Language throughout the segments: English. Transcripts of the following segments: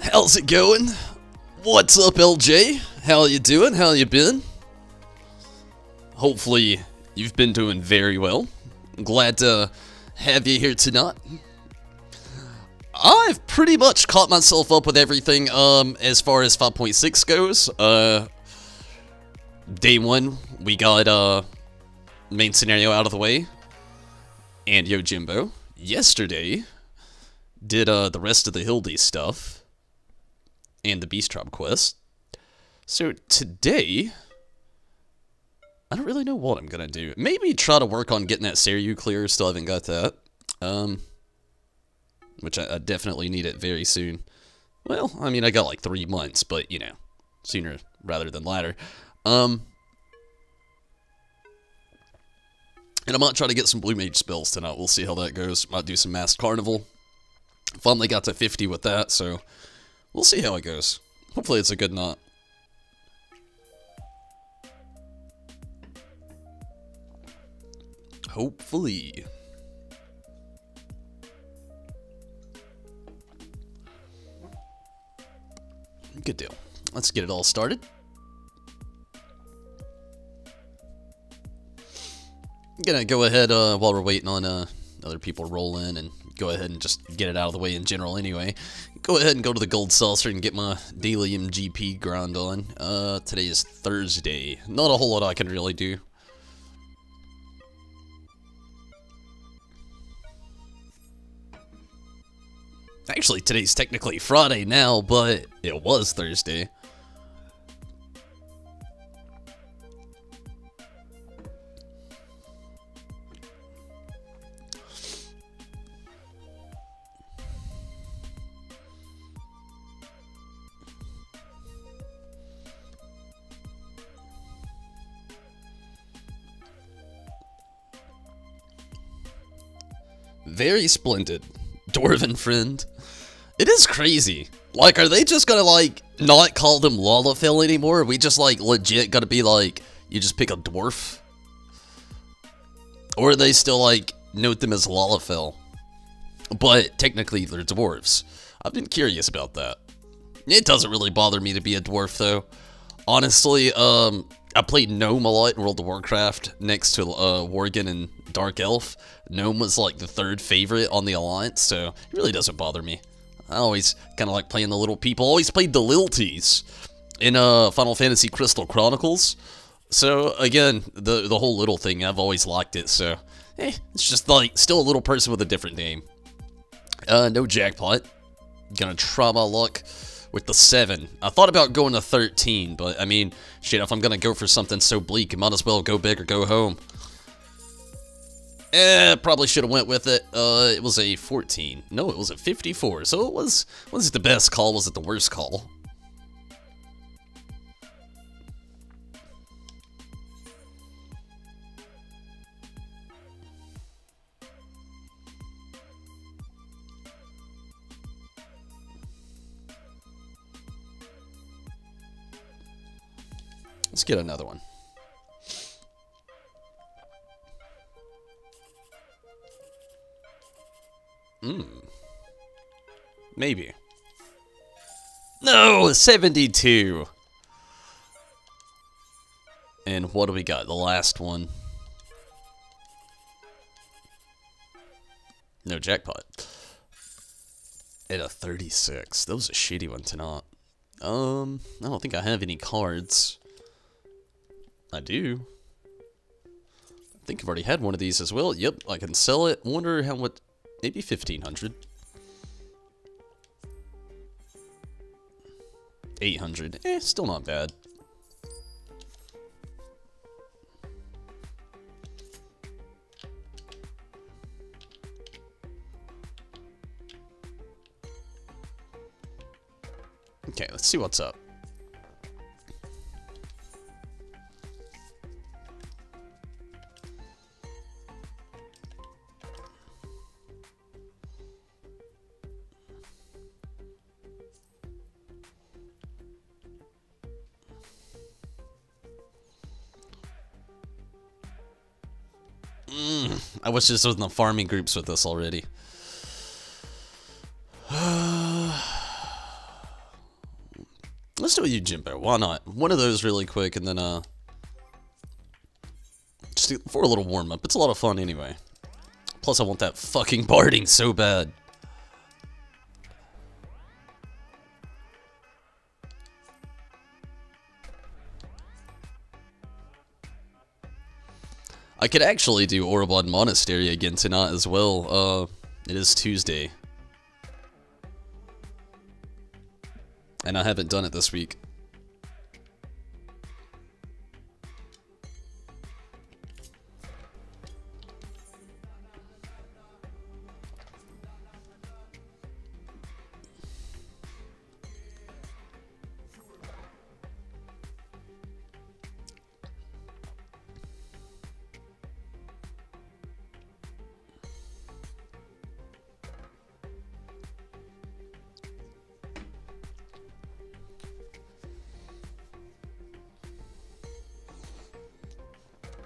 How's it going? What's up, LJ? How you doing? How you been? Hopefully, you've been doing very well. I'm glad to have you here tonight. I've pretty much caught myself up with everything, as far as 5.6 goes. Day 1, we got, main scenario out of the way. And Yojimbo. Yesterday, did, the rest of the Hildy stuff. And the Beast Tribe quest. So today, I don't really know what I'm gonna do. Maybe try to work on getting that Seiryu clear. Still haven't got that. Which I definitely need it very soon. Well, I mean, I got like 3 months, but you know, sooner rather than later. And I might try to get some Blue Mage spells tonight. We'll see how that goes. Might do some Masked Carnival. Finally got to 50 with that, so we'll see how it goes. Hopefully it's a good knot. Hopefully. Good deal. Let's get it all started. I'm gonna go ahead, while we're waiting on, other people to roll in, and go ahead and just get it out of the way in general anyway. Go ahead and go to the Gold Saucer and get my daily MGP grind on. Today is Thursday. Not a whole lot I can really do. Actually, today's technically Friday now, but it was Thursday. Very splendid. Dwarven friend. It is crazy. Like, are they just gonna, like, not call them Lalafell anymore? Are we just, like, legit gonna be, like, you just pick a dwarf? Or are they still, like, note them as Lalafell? But, technically, they're dwarves. I've been curious about that. It doesn't really bother me to be a dwarf, though. Honestly, I played Gnome a lot in World of Warcraft next to, Worgen and Dark Elf. Gnome was, like, the 3rd favorite on the Alliance, so it really doesn't bother me. I always kind of like playing the little people. Always played the Lilties in Final Fantasy Crystal Chronicles. So again, the whole little thing, I've always liked it. So it's just like still a little person with a different name. No jackpot. Gonna try my luck with the 7. I thought about going to 13, but I mean, shit, if I'm gonna go for something so bleak, I might as well go big or go home. Probably should have went with it. It was a 14. No, it was a 54. So it was it the best call? Was it the worst call? Let's get another one. Maybe. No, 72. And what do we got? The last one. No jackpot. At a 36. That was a shitty one tonight. I don't think I have any cards. I do. I think I've already had one of these as well. Yep, I can sell it. Wonder how much. Maybe 1,500. 800. Still not bad. Okay, let's see what's up. I wish this was in the farming groups with us already. show you Jimbo. Why not? One of those really quick, and then, just for a little warm-up. It's a lot of fun anyway. Plus, I want that fucking barding so bad. I could actually do Orobod Monastery again tonight as well. It is Tuesday. And I haven't done it this week.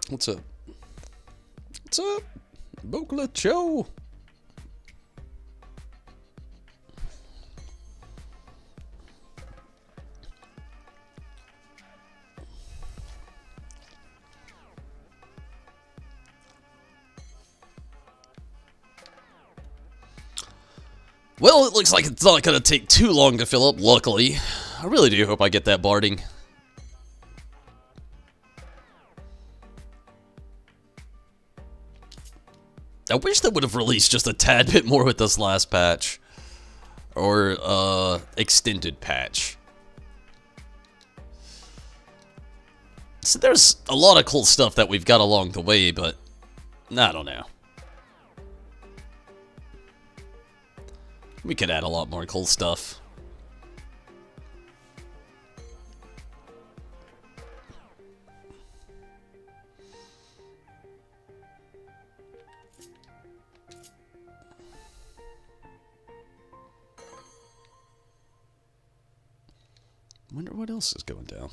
What's up? What's up? Boca Joe. Well, it looks like it's not gonna take too long to fill up, luckily. I really do hope I get that barding. I wish they would have released just a tad bit more with this last patch. Or, extended patch. So there's a lot of cool stuff that we've got along the way, but I don't know. We could add a lot more cool stuff. Wonder what else is going down.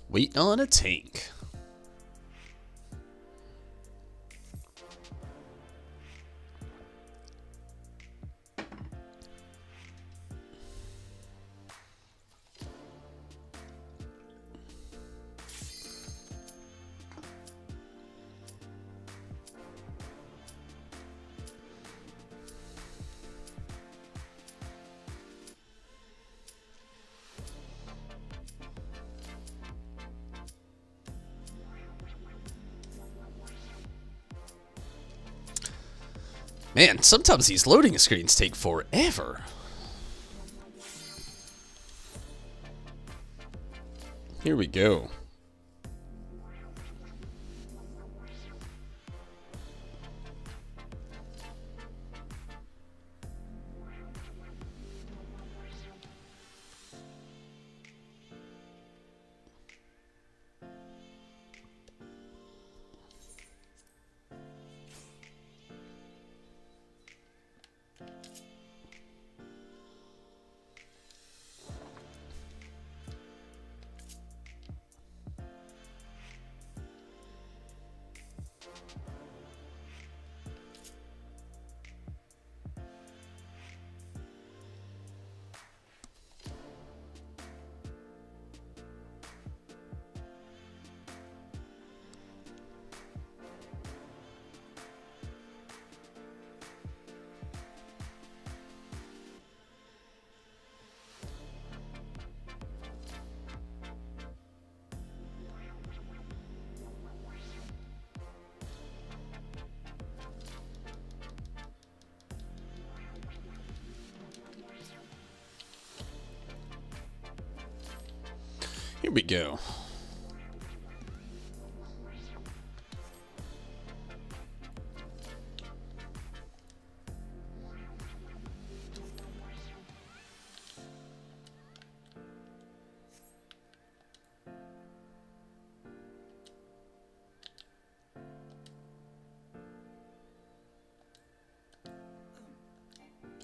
Waiting on a tank. Man, sometimes these loading screens take forever. Here we go. Here we go.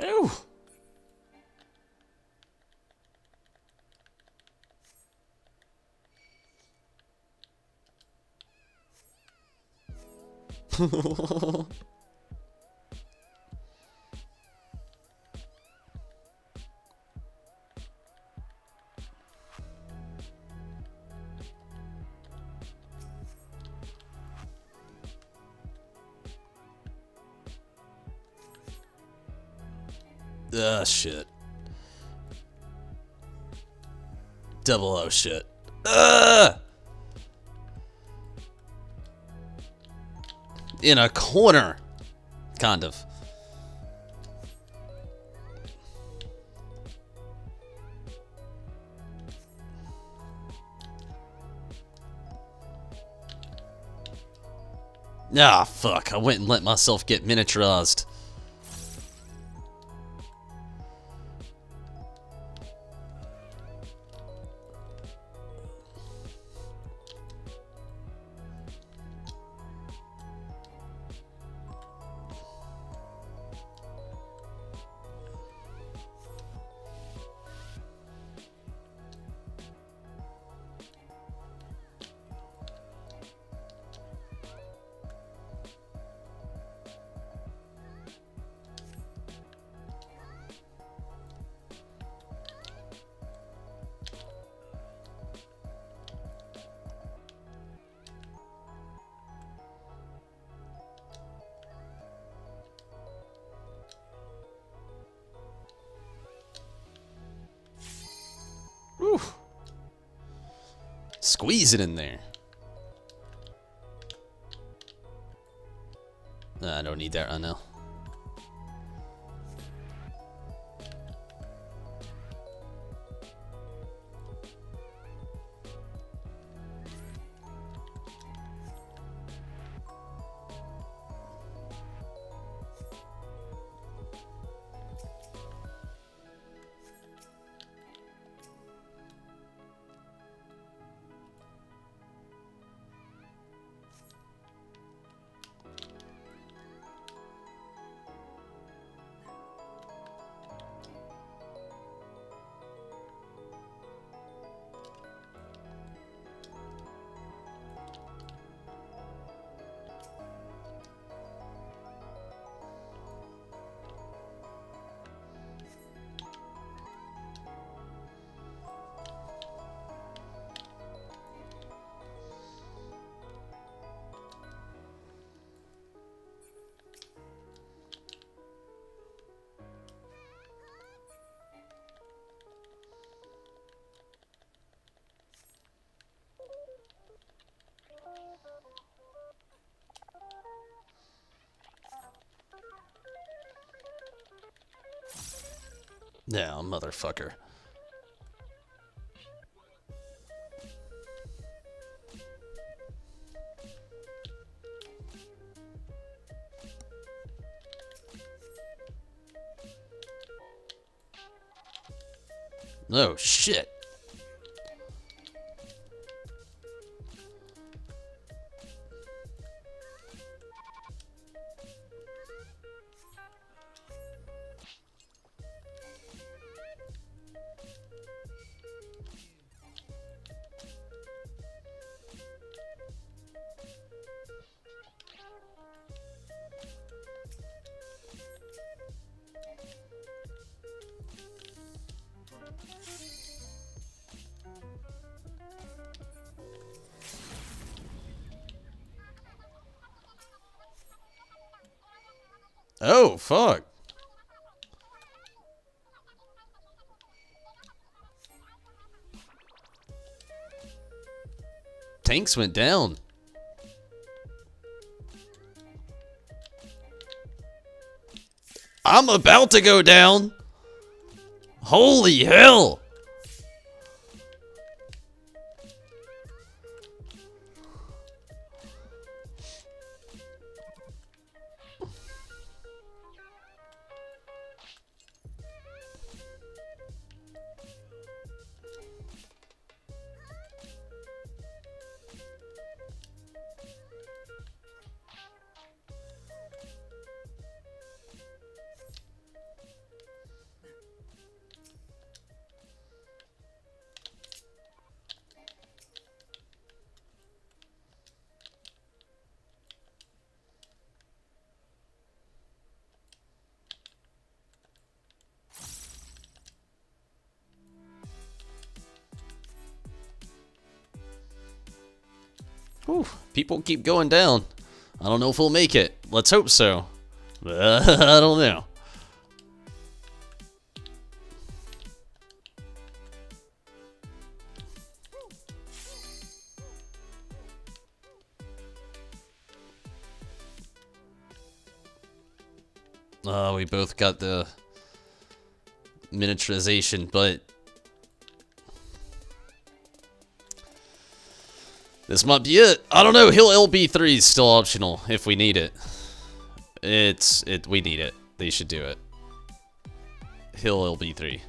Ooh. Shit. Double O shit. In a corner. Kind of. Ah, fuck. I went and let myself get miniaturized. Whew. Squeeze it in there. I don't need that right now. Yeah, motherfucker. Oh, shit. Oh, fuck. Tanks went down. I'm about to go down. Holy hell. Whew, people keep going down. I don't know if we'll make it. Let's hope so. I don't know. We both got the miniaturization, but this might be it. I don't know. Hill LB3 is still optional if we need it. We need it. They should do it. Hill LB3.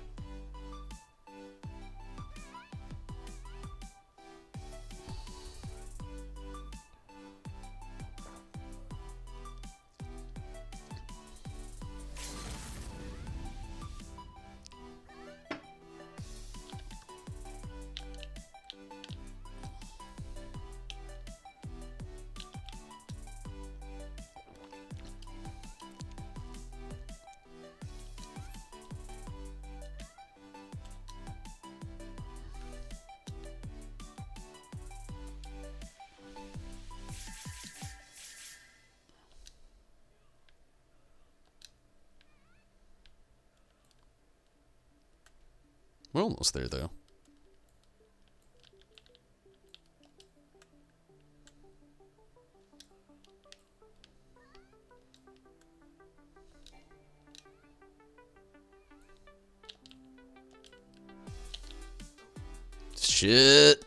We're almost there, though. Shit.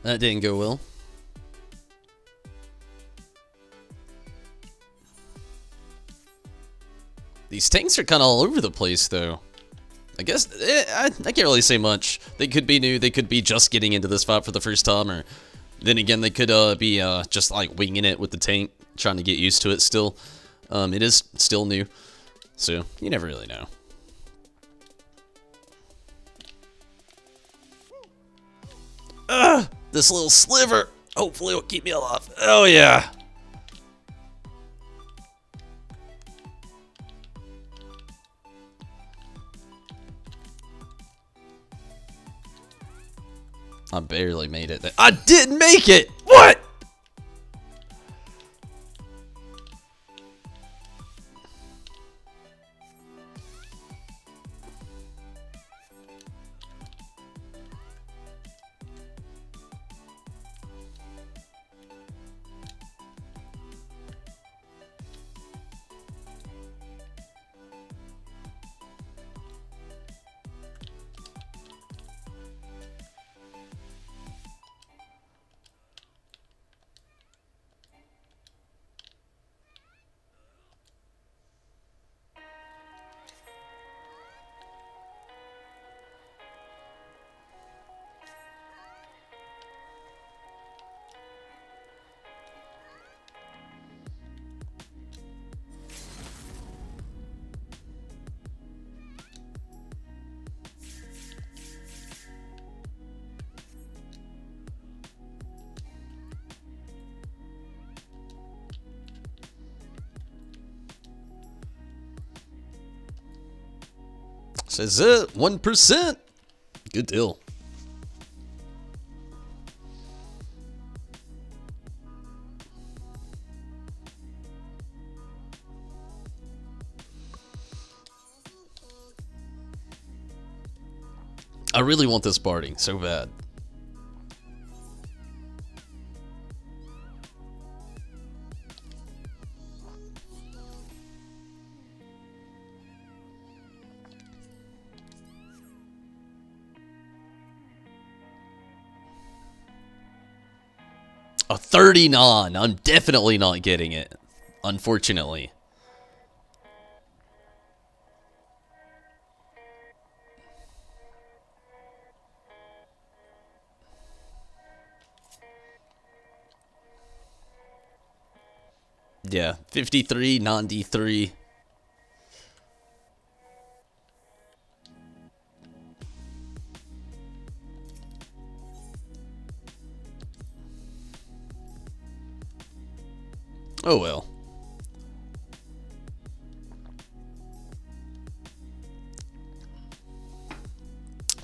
That didn't go well. These tanks are kind of all over the place, though. I guess, I can't really say much. They could be new, they could be just getting into this fight for the first time, or then again, they could be just like winging it with the tank, trying to get used to it still. It is still new, so you never really know. This little sliver, hopefully it'll keep me alive. Oh yeah. I barely made it. I didn't make it! What? Says it, 1%. Good deal. I really want this barding so bad. A 39. I'm definitely not getting it, unfortunately. Yeah, 53, 93. Oh well.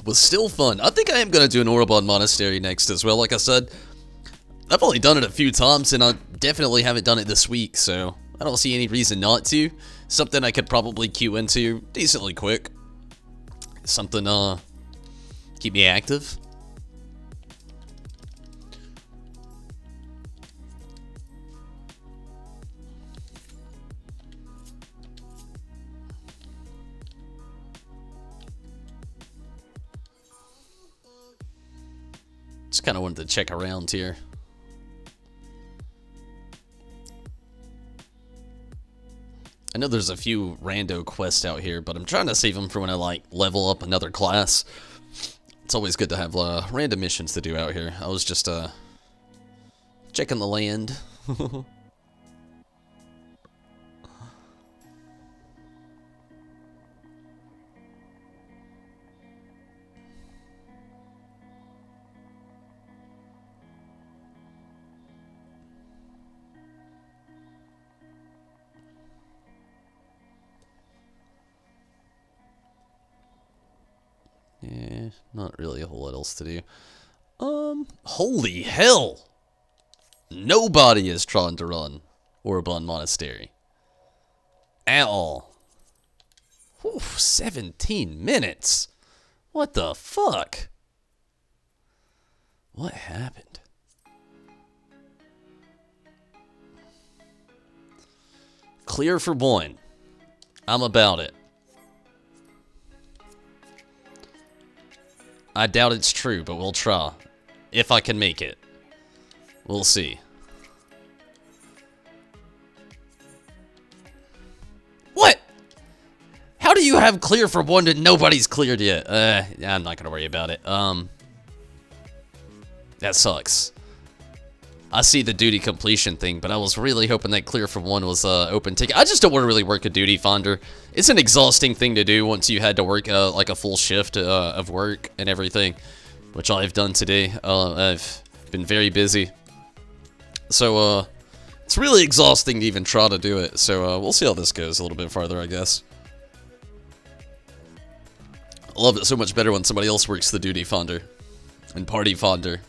was still fun. I think I am going to do an Orobon Monastery next as well. Like I said, I've only done it a few times, and I definitely haven't done it this week, so I don't see any reason not to. Something I could probably queue into decently quick. Something, keep me active. Just kind of wanted to check around here. I know there's a few rando quests out here, but I'm trying to save them for when I, like, level up another class. It's always good to have random missions to do out here. I was just, checking the land. Yeah, not really a whole lot else to do. Holy hell! Nobody is trying to run Orobon Monastery. At all. Whew, 17 minutes! What the fuck? What happened? Clear for one. I'm about it. I doubt it's true, but we'll try. If I can make it. We'll see. What? How do you have clear for one and nobody's cleared yet? I'm not gonna worry about it. That sucks. I see the duty completion thing, but I was really hoping that clear for one was open ticket. I just don't want to really work a duty finder. It's an exhausting thing to do once you had to work like a full shift of work and everything, which I've done today. I've been very busy. So, it's really exhausting to even try to do it. So, we'll see how this goes a little bit farther, I guess. I love it so much better when somebody else works the duty finder and party finder.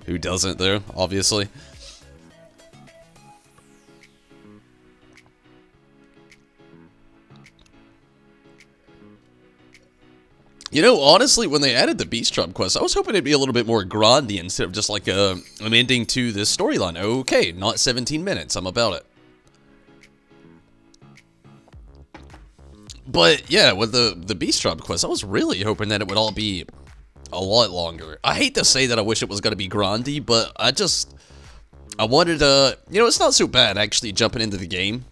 Who doesn't, though, obviously. You know, honestly, when they added the Beast Tribe quest, I was hoping it'd be a little bit more grindy instead of just like an ending to this storyline. Okay, not 17 minutes. I'm about it. But, yeah, with the Beast Tribe quest, I was really hoping that it would all be a lot longer. I hate to say that I wish it was going to be grindy, but I wanted to, you know, it's not so bad actually jumping into the game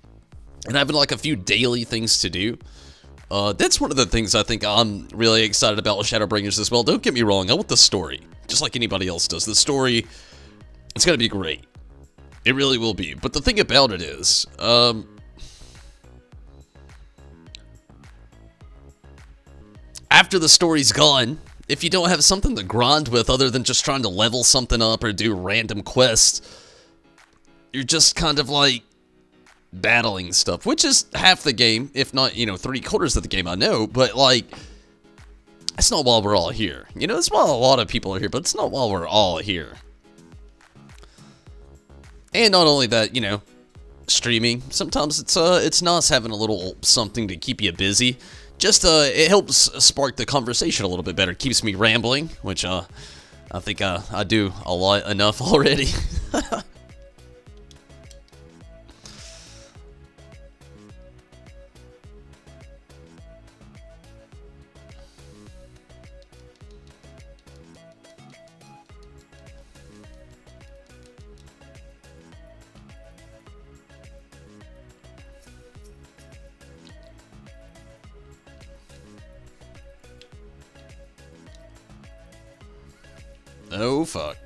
and having like a few daily things to do. That's one of the things I think I'm really excited about with Shadowbringers as well. Don't get me wrong, I want the story, just like anybody else does. The story, it's going to be great. It really will be. But the thing about it is, after the story's gone, if you don't have something to grind with other than just trying to level something up or do random quests, you're just kind of like battling stuff, which is half the game, if not, you know, 3/4 of the game, I know, but like, it's not while we're all here. You know, it's while a lot of people are here, but it's not while we're all here. And not only that, you know, streaming, sometimes it's nice having a little something to keep you busy. Just, it helps spark the conversation a little bit better. Keeps me rambling, which, I think, I do a lot enough already. Oh, fuck.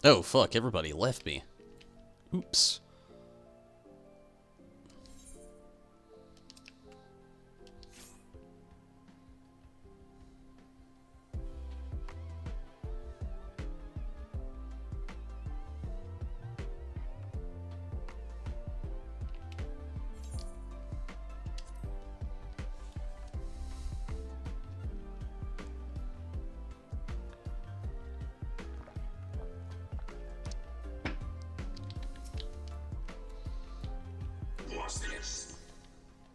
Oh, fuck, everybody left me. Oops.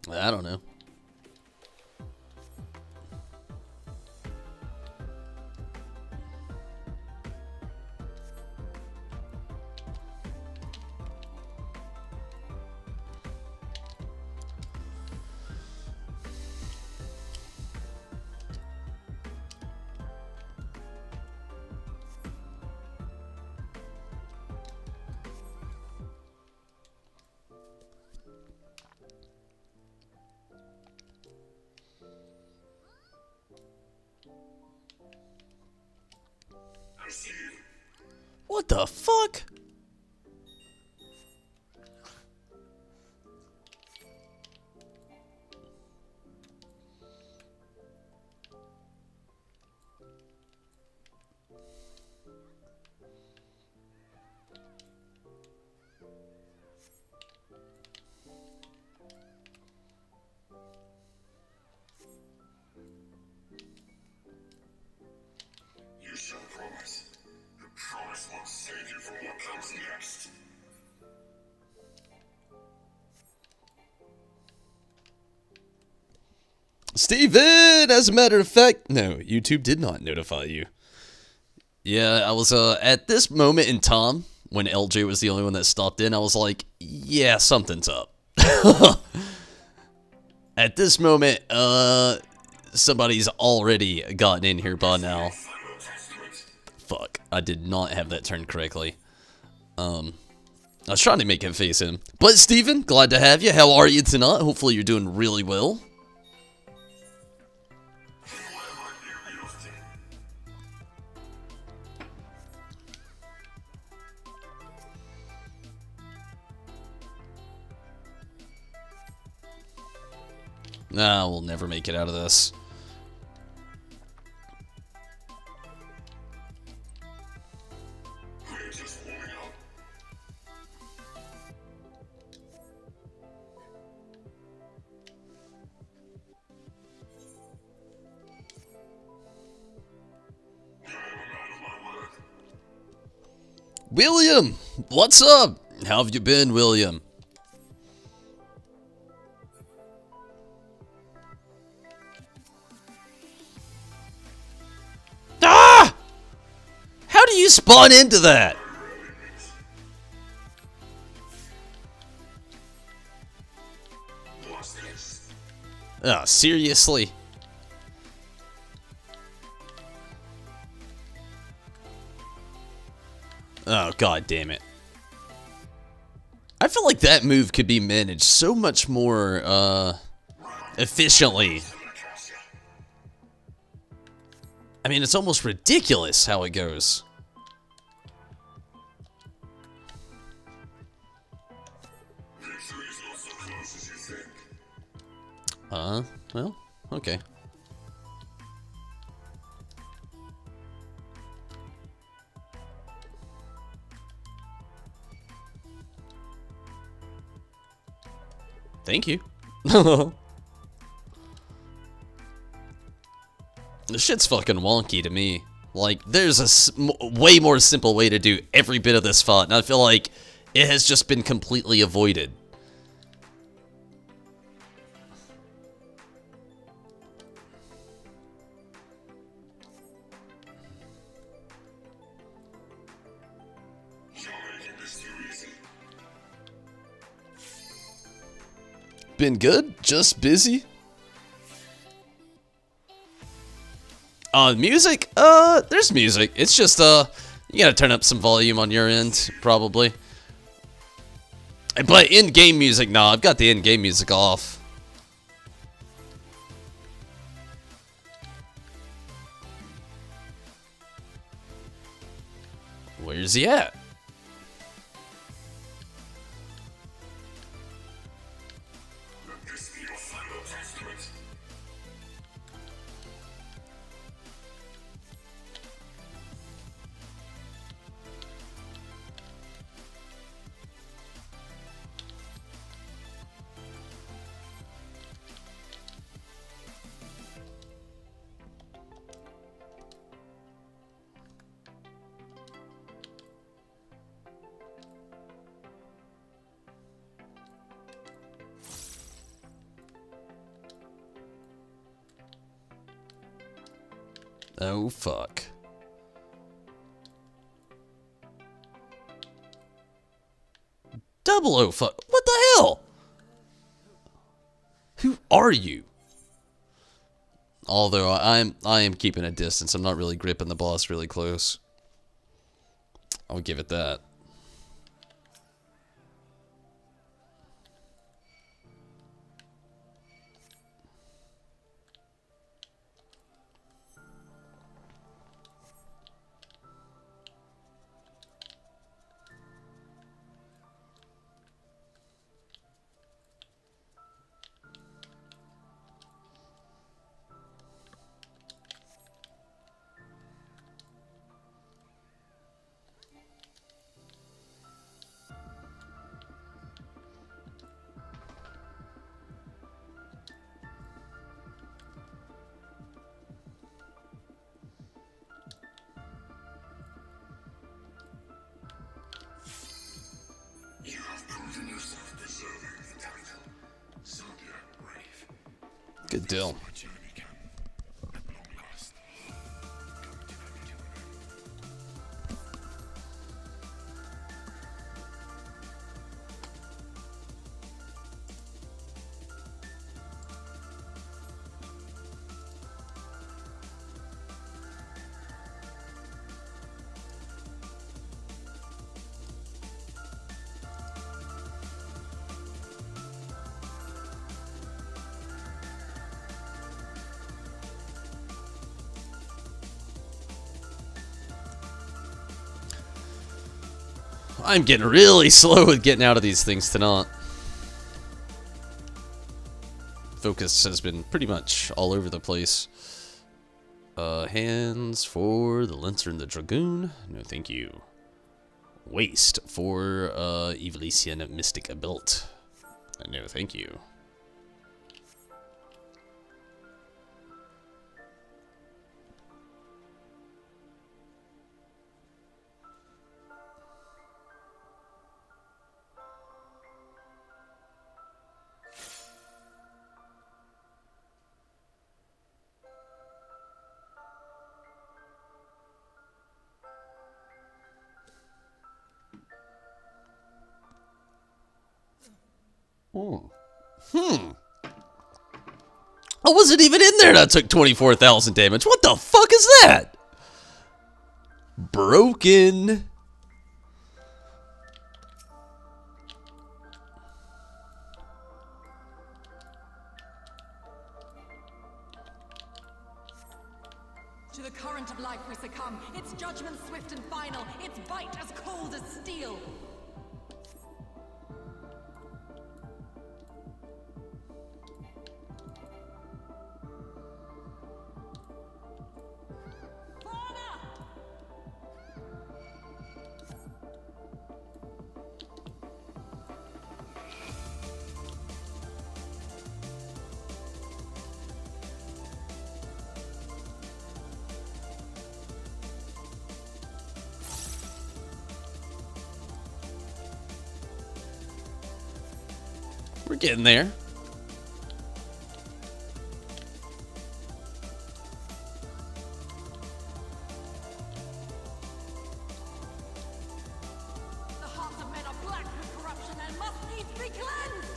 I don't know. What the fuck? You shall promise. The promise will save you from what comes next. Steven, as a matter of fact, no, YouTube did not notify you. Yeah, I was at this moment in time when LJ was the only one that stopped in, I was like, yeah, something's up. At this moment, somebody's already gotten in here by now. Fuck, I did not have that turned correctly. I was trying to make him face him. But Steven, glad to have you. How are you tonight? Hopefully you're doing really well. Nah, we'll never make it out of this. William, what's up? How have you been, William? Ah! How do you spawn into that? Oh, seriously? Oh, god damn it. I feel like that move could be managed so much more, efficiently. I mean, it's almost ridiculous how it goes. Well, okay. Thank you. This shit's fucking wonky to me. Like, there's a way more simple way to do every bit of this fight, and I feel like it has just been completely avoided. Been good? Just busy? Music? There's music. It's just, you gotta turn up some volume on your end, probably. But in-game music, nah, I've got the in-game music off. Where's he at? Let this be your final testament. Oh, fuck. Double O fuck. What the hell? Who are you? Although I am keeping a distance. I'm not really gripping the boss really close. I'll give it that. You have proven yourself deserving of the title. Zodiac Brave. Good deal. My journey can, at long last, come to an end. I'm getting really slow with getting out of these things tonight. Focus has been pretty much all over the place. Hands for the Lancer and the Dragoon. No, thank you. Waist for Evilisian Mystic Belt. No, thank you. I wasn't even in there that took 24,000 damage. What the fuck is that? Broken. To the current of life we succumb. Its judgment swift and final. Its bite as cold as steel. We're getting there. The hearts of men are black with corruption and must needs be cleansed.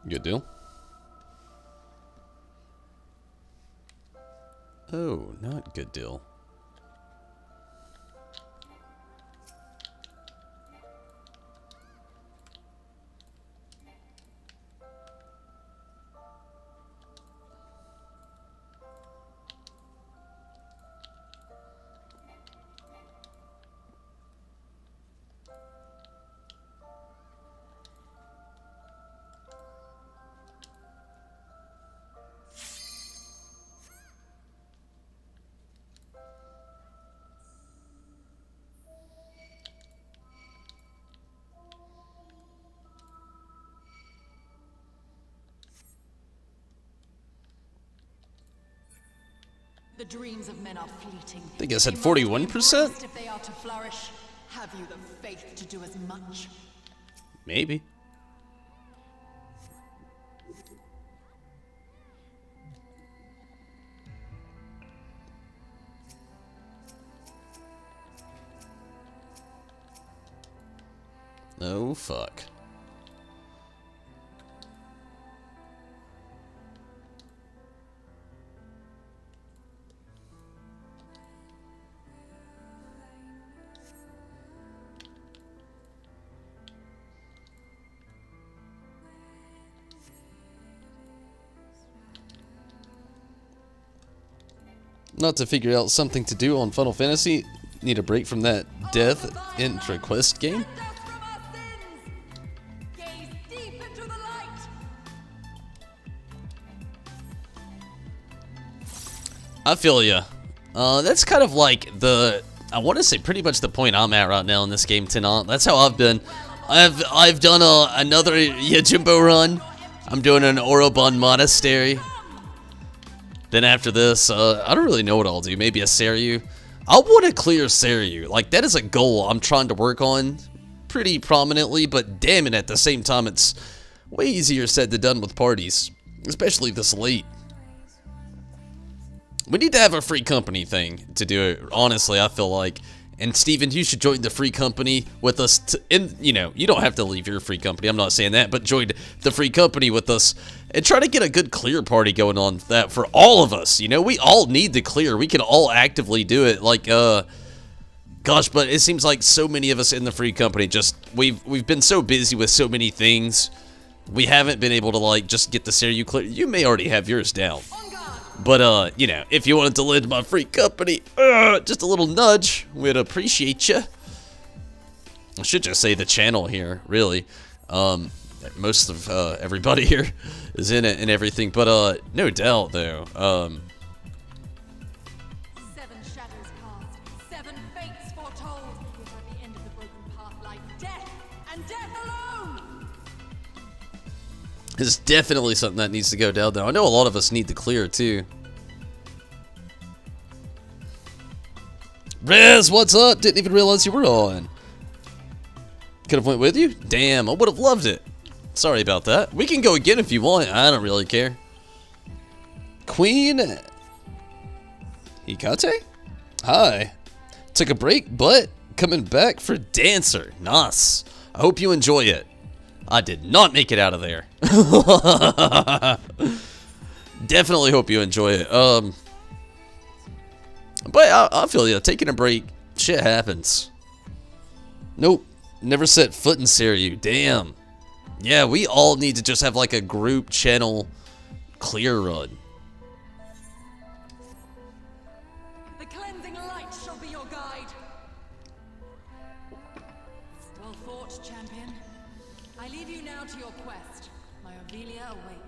Good deal. Oh, not good deal. The dreams of men are fleeting. I think I said 41%? If they are to flourish, have you the faith to do as much? Maybe. Oh, fuck. Not to figure out something to do on Final Fantasy. Need a break from that death intra-quest game. I feel ya. That's kind of like the, I want to say pretty much the point I'm at right now in this game, Tenant. That's how I've been. I've done another Yojimbo run. I'm doing an Orobon Monastery. Then after this, I don't really know what I'll do. Maybe a Seiryu. I want to clear Seiryu. Like, that is a goal I'm trying to work on pretty prominently, but damn it, at the same time, it's way easier said than done with parties, especially this late. We need to have a free company thing to do it, honestly, I feel like. And Steven, you should join the free company with us. You know, you don't have to leave your free company. I'm not saying that, but join the free company with us and try to get a good clear party going on that for all of us. You know, we all need to clear. We can all actively do it. Like, gosh, but it seems like so many of us in the free company just we've been so busy with so many things. We haven't been able to like just get the Seiryu clear. You may already have yours down. But, you know, if you wanted to lend my free company, just a little nudge, we'd appreciate you. I should just say the channel here, really. Most of everybody here is in it and everything, but, no doubt, though. 7 shadows cast, 7 fates foretold. Yet at the end of the broken path lie death, and death alone! It's definitely something that needs to go down, though. I know a lot of us need to clear, too. Rez, what's up? Didn't even realize you were on. Could have went with you? Damn, I would have loved it. Sorry about that. We can go again if you want. I don't really care. Queen Hikate? Hi. Took a break, but coming back for Dancer. Nice. I hope you enjoy it. I did not make it out of there. Definitely hope you enjoy it. But I feel you. Taking a break, shit happens. Nope. Never set foot in Seiryu. Damn. Yeah, we all need to just have like a group channel clear run. The cleansing light shall be your guide. Well fought, champion. I leave you now to your quest. My Ovelia awaits.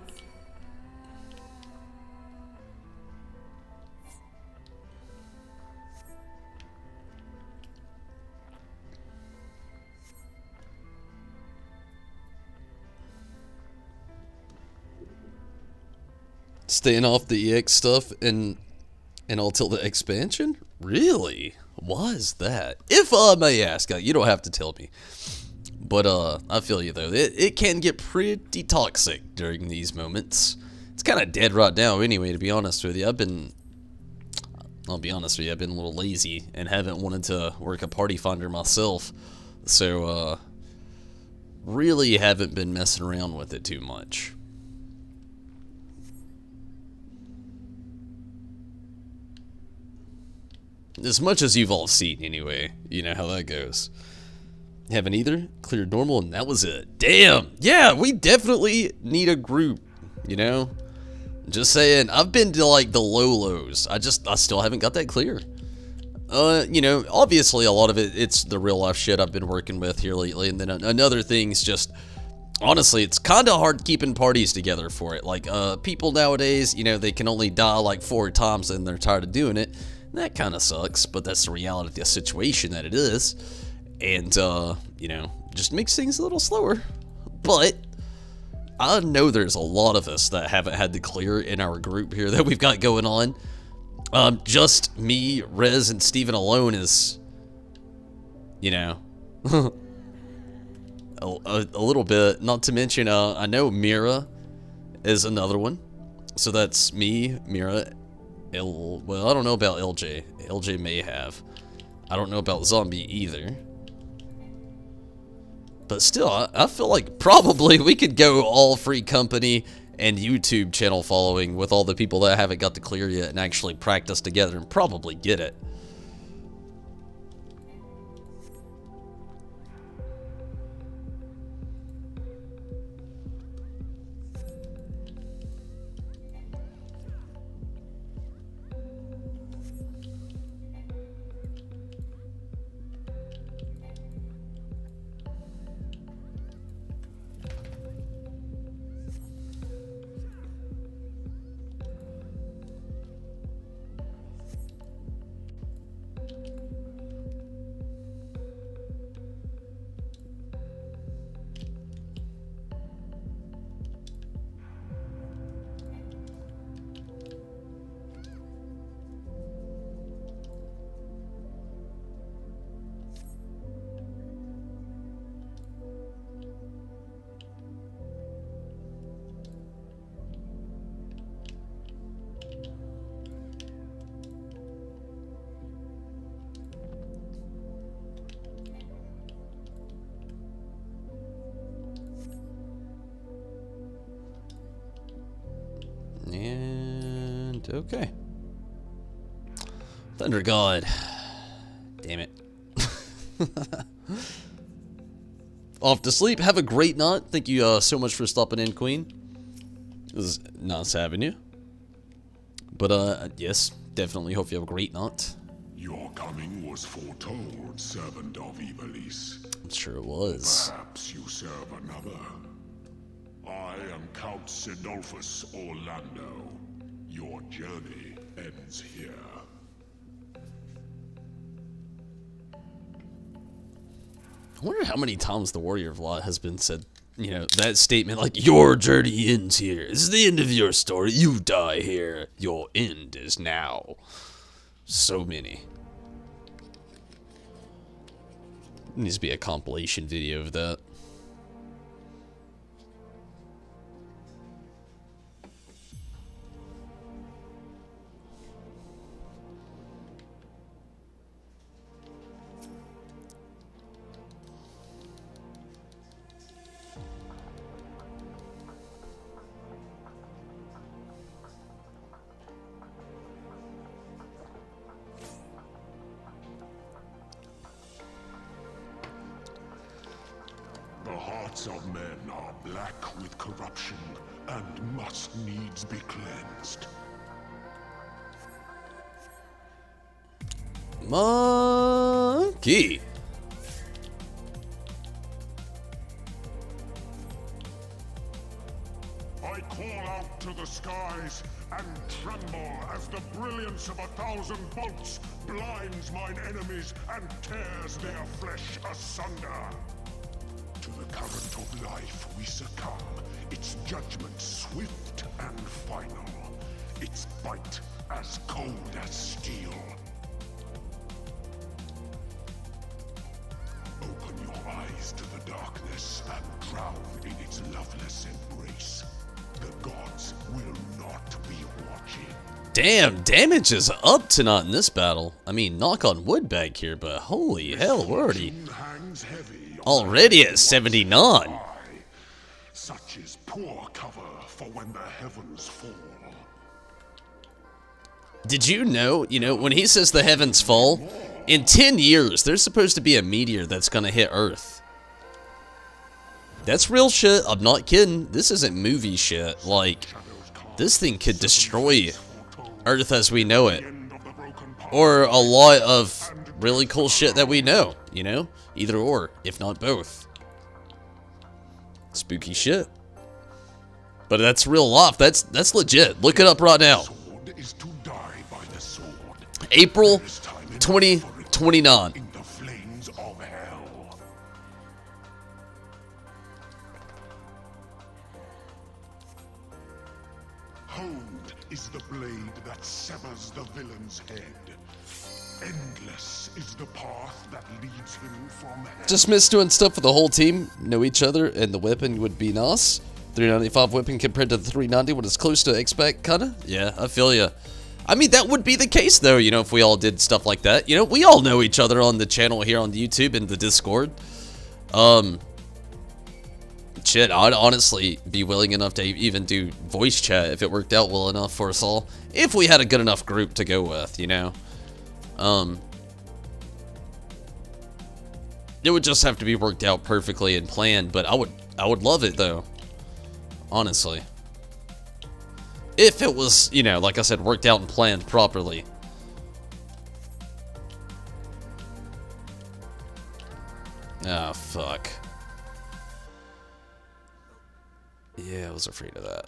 Staying off the EX stuff and all till the expansion? Really? Why is that? If I may ask, you don't have to tell me. But I feel you though. It can get pretty toxic during these moments. It's kind of dead right now anyway, to be honest with you. I'll be honest with you, I've been a little lazy and haven't wanted to work a party finder myself. So really haven't been messing around with it too much. As much as you've all seen, anyway. You know how that goes. Haven't either. Cleared normal, and that was it. Damn! Yeah, we definitely need a group, you know? Just saying, I've been to, like, the lows. I still haven't got that clear. You know, obviously a lot of it's the real life shit I've been working with here lately, and then another thing's just, honestly, it's kind of hard keeping parties together for it. Like, people nowadays, you know, they can only die like 4 times and they're tired of doing it. And that kind of sucks, but that's the reality of the situation that it is. And, you know, just makes things a little slower. But I know there's a lot of us that haven't had to clear in our group here that we've got going on. Just me, Rez, and Steven alone is, you know, a little bit. Not to mention, I know Mira is another one. So that's me, Mira, well, I don't know about LJ. LJ may have. I don't know about Zombie either. But still, I feel like probably we could go all free company and YouTube channel following with all the people that haven't got to clear yet and actually practice together and probably get it. And okay. Thunder God. Damn it. Off to sleep. Have a great night. Thank you so much for stopping in, Queen. It was nice having you. But yes, definitely hope you have a great night. Your coming was foretold, servant of Ivalice. I'm sure it was. Perhaps you serve another. I am Count Sidolphus Orlando. Your journey ends here. I wonder how many times the Warrior of Light has been said, you know, that statement like, your journey ends here. This is the end of your story. You die here. Your end is now. So many. Needs to be a compilation video of that. The hearts of men are black with corruption and must needs be cleansed. Monkey. I call out to the skies and tremble as the brilliance of 1,000 bolts blinds mine enemies and tears their flesh asunder. To the current of life we succumb, its judgment swift and final, its bite as cold as steel. Open your eyes to the darkness and drown in its loveless embrace. The gods will not be watching. Damn, damage is up tonight in this battle. I mean, knock on wood back here, but holy hell, we're already at 79. Such is poor cover for when the heavens fall. Did you know, when he says the heavens fall, in 10 years, there's supposed to be a meteor that's gonna hit Earth. That's real shit. I'm not kidding. This isn't movie shit. Like, this thing could destroy Earth as we know it. Or a lot of really cool shit that we know, Either or, if not both. Spooky shit. But that's real life. That's legit. Look it up right now. April 2029. In the flames of hell. Honed is the blade that severs the villain's head. Endless is the path that leads him from hell. Just miss doing stuff for the whole team. Know each other, and the weapon would be nice. 395 weapon compared to the 390 when it's close to expect, kinda? Yeah, I feel ya. I mean, that would be the case, though, if we all did stuff like that. We all know each other on the channel here on YouTube and the Discord. Shit, I'd honestly be willing enough to even do voice chat if it worked out well enough for us all. If we had a good enough group to go with, It would just have to be worked out perfectly and planned, but I would love it, though. Honestly. If it was, like I said, worked out and planned properly. Ah, fuck. Yeah, I was afraid of that.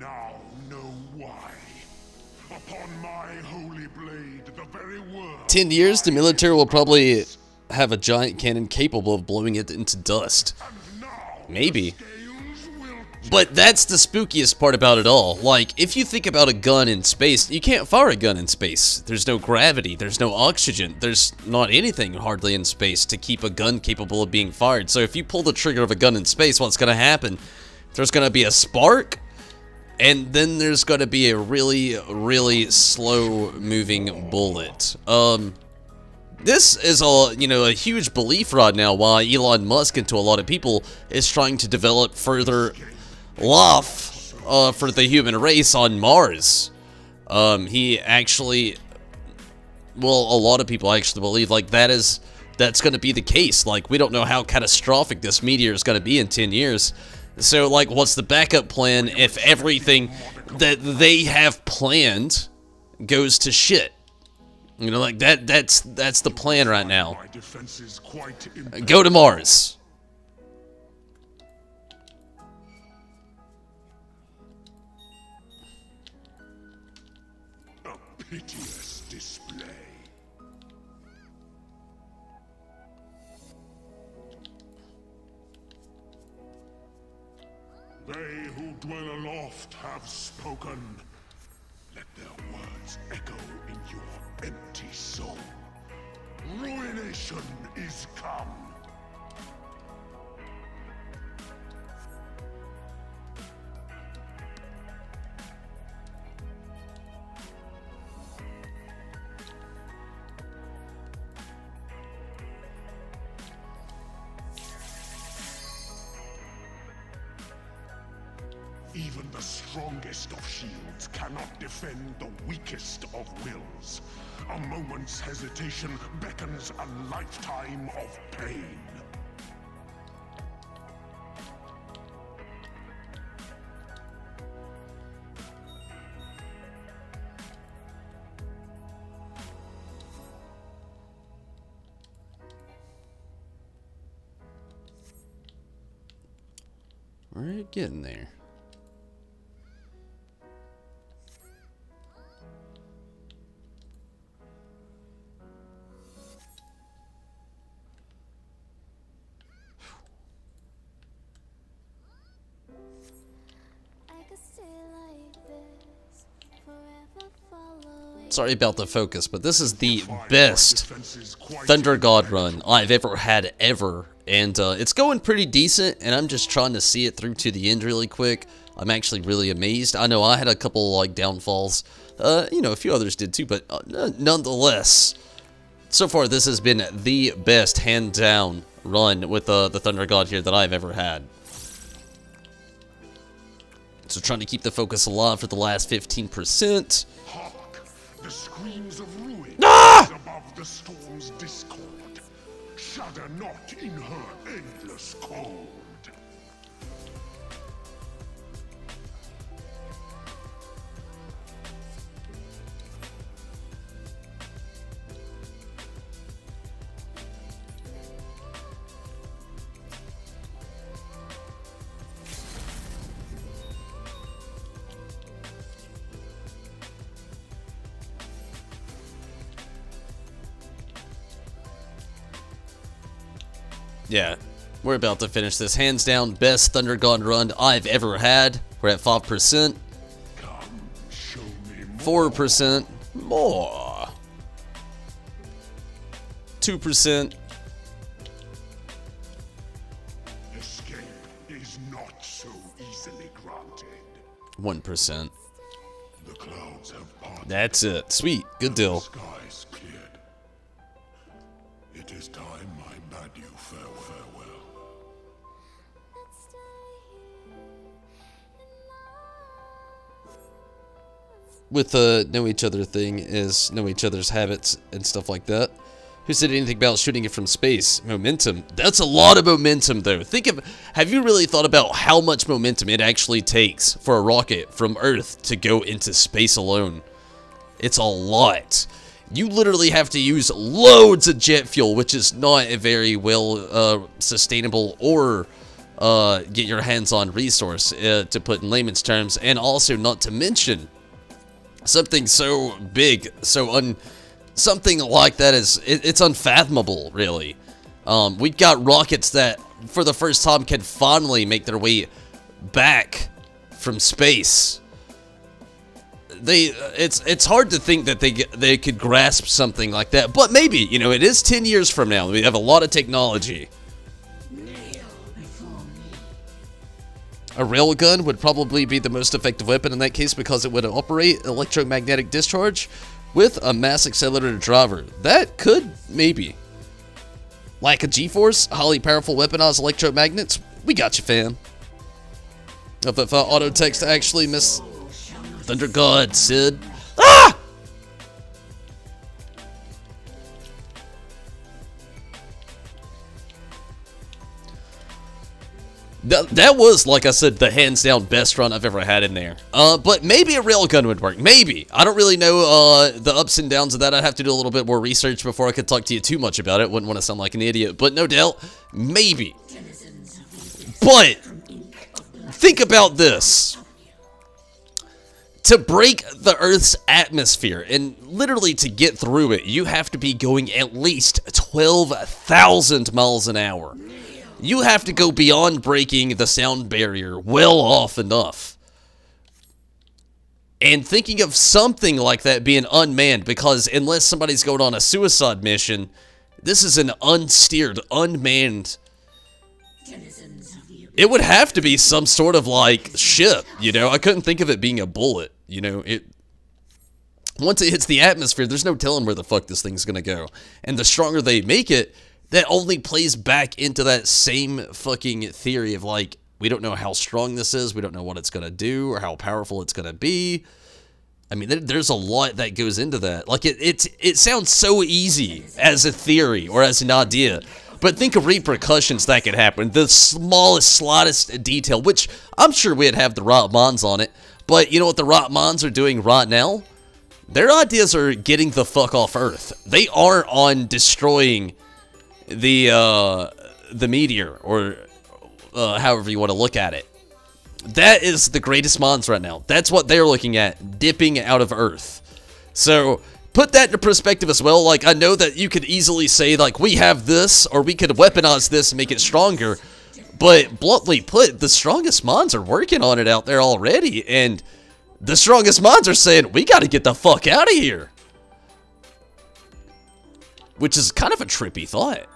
Now know why. Upon my holy blade, the very word. 10 years, the military will probably have a giant cannon capable of blowing it into dust. Maybe. But that's the spookiest part about it all. Like, if you think about a gun in space, you can't fire a gun in space. There's no gravity, there's no oxygen, there's not anything hardly in space to keep a gun capable of being fired. So if you pull the trigger of a gun in space, what's going to happen? There's going to be a spark, and then there's going to be a really, really slow-moving bullet. This is a huge belief right now why Elon Musk, and to a lot of people, is trying to develop further life for the human race on Mars. He actually, well, a lot of people actually believe like that's going to be the case. Like, we don't know how catastrophic this meteor is going to be in 10 years. So, like, what's the backup plan if everything that they have planned goes to shit? You know, like, that's the plan right now. Go to Mars. A piteous display. They who dwell aloft have spoken. Let their words echo in your empty soul. Ruination is come. Even the strongest of shields cannot defend the weakest of wills. A moment's hesitation beckons a lifetime of pain. We're getting there. Sorry about the focus, but this is the best Thunder God run I've ever had ever. And it's going pretty decent, and I'm just trying to see it through to the end really quick. I'm actually really amazed. I know I had a couple like downfalls. You know, a few others did too, but nonetheless, so far this has been the best hand down run with the Thunder God here that I've ever had. So trying to keep the focus alive for the last 15%. The screams of ruin above the storm's discord. Shudder not in her endless cold. Yeah, we're about to finish this. Hands down, best Thunder God run I've ever had. We're at 5%. Come, show me more. 4%. More. 2%. Escape is not so easily granted. 1%. The clouds have parted. That's it. Sweet. Good deal. The skies cleared. It is time I bade you farewell. With the know each other thing is know each other's habits and stuff like that. Who said anything about shooting it from space? Momentum. That's a lot of momentum though. Have you really thought about how much momentum it actually takes for a rocket from Earth to go into space alone? It's a lot. You literally have to use loads of jet fuel, which is not a very well sustainable or get your hands on resource to put in layman's terms, and also not to mention something so big, something like that it's unfathomable, really. We've got rockets that, for the first time, can finally make their way back from space. It's hard to think that they could grasp something like that, but maybe, you know, it is 10 years from now. We have a lot of technology. A railgun would probably be the most effective weapon in that case because it would operate electromagnetic discharge with a mass accelerator driver. That could, maybe. Like a G-Force, highly powerful weaponized electromagnets? We got you, fam. If auto text actually miss Thunder God, Sid. Ah! That was, like I said, the hands down best run I've ever had in there. But maybe a railgun would work. Maybe. I don't really know the ups and downs of that. I'd have to do a little bit more research before I could talk to you too much about it. Wouldn't want to sound like an idiot. But no doubt, maybe. But think about this. To break the Earth's atmosphere, and literally to get through it, you have to be going at least 12,000 miles an hour. You have to go beyond breaking the sound barrier well off enough. And thinking of something like that being unmanned, because unless somebody's going on a suicide mission, this is an unsteered, unmanned. It would have to be some sort of, like, ship, you know? I couldn't think of it being a bullet, you know? Once it hits the atmosphere, there's no telling where the fuck this thing's gonna go. And the stronger they make it, that only plays back into that same fucking theory of, like, we don't know how strong this is, we don't know what it's gonna do, or how powerful it's gonna be. I mean, there's a lot that goes into that. Like, it sounds so easy as a theory, or as an idea. But think of repercussions that could happen. The smallest, slightest detail, which I'm sure we'd have the right minds on it. But you know what the right minds are doing right now? Their ideas are getting the fuck off Earth. They aren't on destroying the meteor, or however you want to look at it. That is the greatest mons right now. That's what they're looking at, dipping out of Earth. So, put that into perspective as well. Like, I know that you could easily say, like, we have this, or we could weaponize this and make it stronger. But, bluntly put, the strongest mons are working on it out there already. And the strongest mons are saying, we gotta get the fuck out of here. Which is kind of a trippy thought.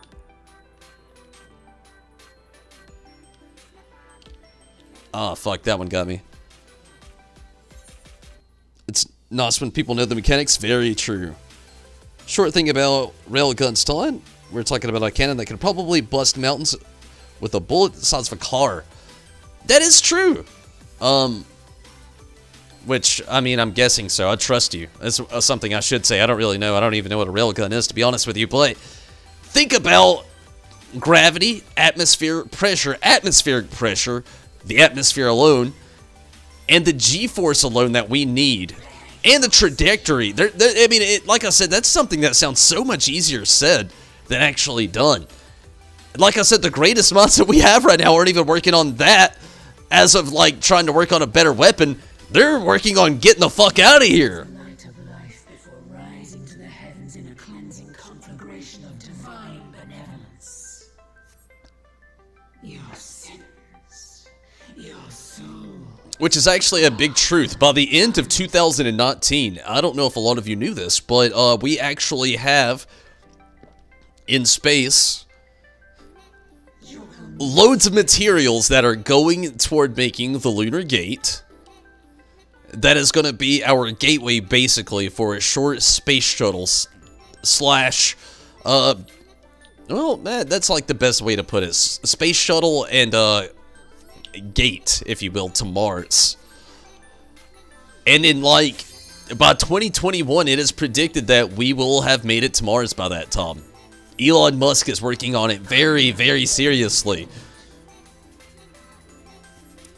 Ah, fuck, that one got me. It's nice when people know the mechanics. Very true. Short thing about railgun stun. We're talking about a cannon that can probably bust mountains with a bullet the size of a car. That is true. Which, I mean, I'm guessing so. I trust you. That's something I should say. I don't really know. I don't even know what a railgun is, to be honest with you. But think about gravity, atmospheric pressure, the atmosphere alone, and the G-force alone that we need, and the trajectory. I mean, like I said, that's something that sounds so much easier said than actually done. Like I said, the greatest mods that we have right now aren't even working on that as of, like, trying to work on a better weapon. They're working on getting the fuck out of here. Light of life before rising to the heavens in a cleansing conflagration of divine benevolence. Your sins, your soul. Which is actually a big truth. By the end of 2019, I don't know if a lot of you knew this, but we actually have in space loads of materials that are going toward making the lunar gate. That is going to be our gateway, basically, for a short space shuttle slash, well, man, that's like the best way to put it. Space shuttle and, gate, if you will, to Mars. And in, like, by 2021, it is predicted that we will have made it to Mars by that time. Elon Musk is working on it very, very seriously.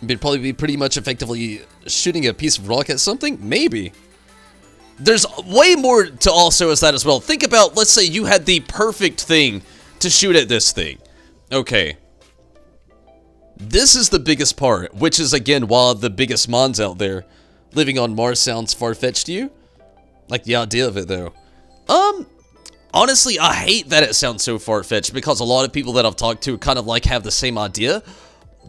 It'd probably be pretty much effectively shooting a piece of rock at something? Maybe. There's way more to also as that as well. Think about, let's say you had the perfect thing to shoot at this thing. Okay. This is the biggest part, which is, again, why the biggest mons out there. Living on Mars sounds far-fetched to you? Like the idea of it, though. Honestly, I hate that it sounds so far-fetched, because a lot of people that I've talked to kind of, like, have the same idea.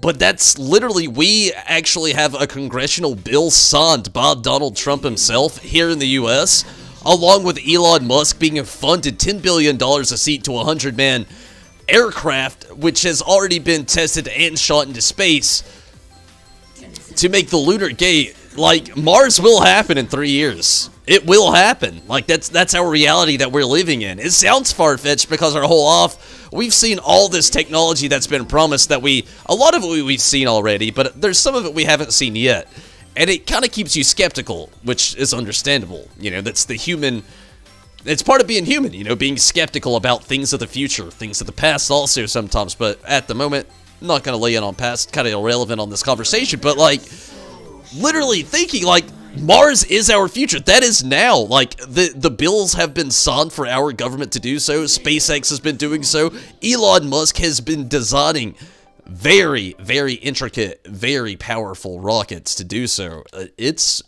But that's literally, we actually have a congressional bill signed by Donald Trump himself here in the U.S., along with Elon Musk being funded $10 billion a seat to a 100-man aircraft, which has already been tested and shot into space to make the lunar gate. Like, Mars will happen in 3 years. It will happen. Like, that's our reality that we're living in. It sounds far-fetched because our whole we've seen all this technology that's been promised that a lot of it we've seen already, but there's some of it we haven't seen yet. And it kind of keeps you skeptical, which is understandable. You know, that's the human, it's part of being human, you know, being skeptical about things of the future, things of the past also sometimes. But at the moment, I'm not going to lay in on past, kind of irrelevant on this conversation, but like, literally thinking like, Mars is our future. That is now. Like, the bills have been signed for our government to do so. SpaceX has been doing so. Elon Musk has been designing very, very intricate, very powerful rockets to do so. It's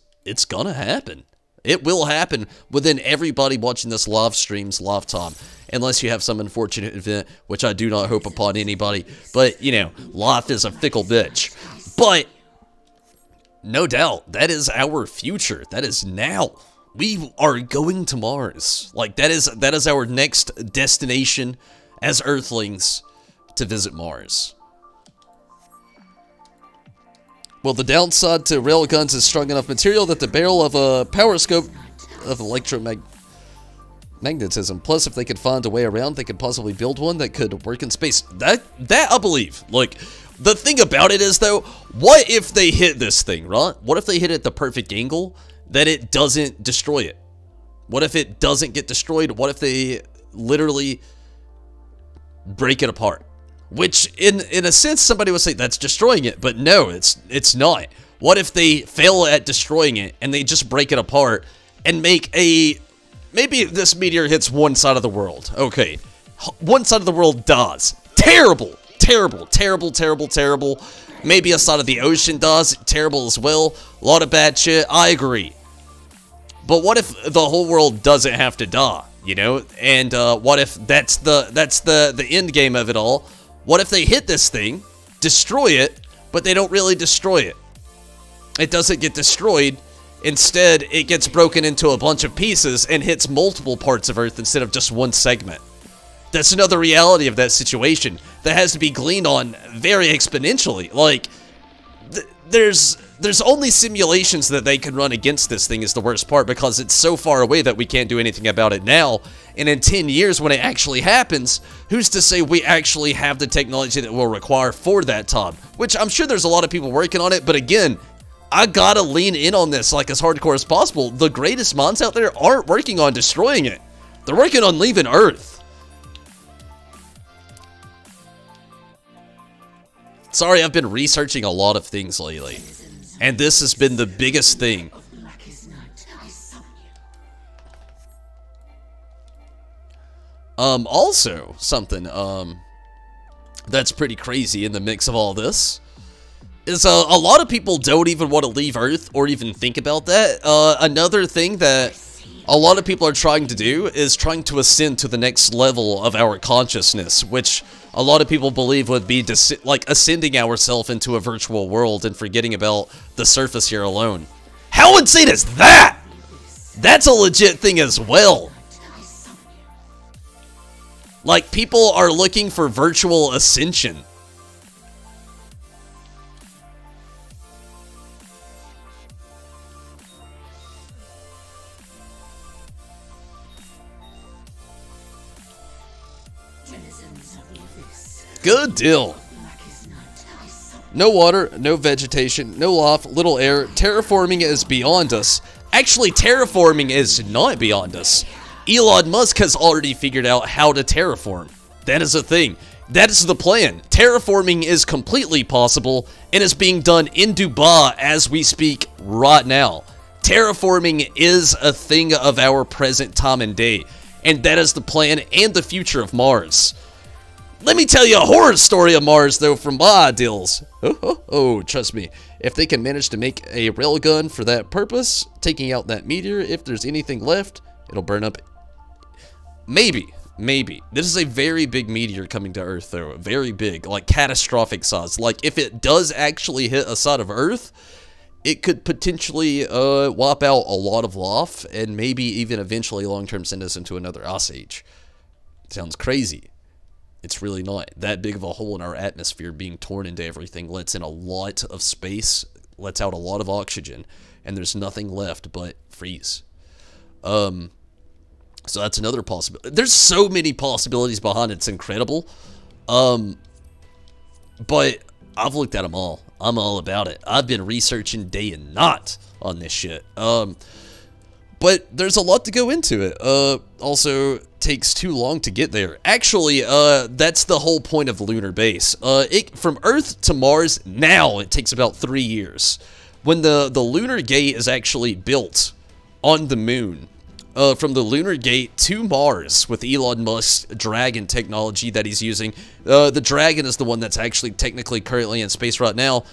gonna happen. It will happen within everybody watching this live stream's lifetime. Unless you have some unfortunate event, which I do not hope upon anybody. But, you know, life is a fickle bitch. But no doubt, that is our future. That is now. We are going to Mars. Like, that is our next destination as Earthlings, to visit Mars. Well, the downside to railguns is strong enough material that the barrel of a power scope of electromagnetism. Plus, if they could find a way around, they could possibly build one that could work in space. That I believe. Like, the thing about it is, though, what if they hit this thing, right? What if they hit it at the perfect angle that it doesn't destroy it? What if it doesn't get destroyed? What if they literally break it apart? Which, in a sense, somebody would say that's destroying it, but no, it's not. What if they fail at destroying it and they just break it apart and make maybe this meteor hits one side of the world. Okay, one side of the world dies. Terrible. Terrible, terrible, terrible, terrible. Maybe a side of the ocean does. Terrible as well. A lot of bad shit. I agree. But what if the whole world doesn't have to die? You know? And what if that's the end game of it all? What if they hit this thing, destroy it, but they don't really destroy it? It doesn't get destroyed. Instead, it gets broken into a bunch of pieces and hits multiple parts of Earth instead of just one segment. That's another reality of that situation that has to be gleaned on very exponentially. Like, there's only simulations that they can run against this thing is the worst part, because it's so far away that we can't do anything about it now. And in 10 years when it actually happens, who's to say we actually have the technology that we'll require for that time? Which I'm sure there's a lot of people working on it, but again, I gotta lean in on this like as hardcore as possible. The greatest minds out there aren't working on destroying it. They're working on leaving Earth. Sorry, I've been researching a lot of things lately, and this has been the biggest thing. Also, something, that's pretty crazy in the mix of all this, is, a lot of people don't even want to leave Earth or even think about that. Another thing that a lot of people are trying to do is trying to ascend to the next level of our consciousness, which a lot of people believe would be like ascending ourselves into a virtual world and forgetting about the surface here alone. How insane is that? That's a legit thing as well. Like, people are looking for virtual ascension. Good deal. No water, no vegetation, no life, little air. Terraforming is beyond us. Actually, terraforming is not beyond us. Elon Musk has already figured out how to terraform. That is a thing. That is the plan. Terraforming is completely possible and is being done in Dubai as we speak right now. Terraforming is a thing of our present time and day, and that is the plan and the future of Mars. Let me tell you a horror story of Mars, though, from my ideals. Oh, trust me. If they can manage to make a railgun for that purpose, taking out that meteor, if there's anything left, it'll burn up. Maybe. This is a very big meteor coming to Earth, though. Very big. Like, catastrophic size. Like, if it does actually hit a side of Earth, it could potentially wipe out a lot of life, and maybe even eventually long-term send us into another ice age. Sounds crazy. It's really not. That big of a hole in our atmosphere being torn into everything lets in a lot of space, lets out a lot of oxygen, and there's nothing left but freeze. So that's another possibility. There's so many possibilities behind it. It's incredible. But I've looked at them all. I'm all about it. I've been researching day and night on this shit. But there's a lot to go into it. Also takes too long to get there. Actually, that's the whole point of the lunar base. From Earth to Mars, now it takes about 3 years. When the lunar gate is actually built on the moon, from the lunar gate to Mars with Elon Musk's Dragon technology that he's using. The Dragon is the one that's actually technically currently in space right now.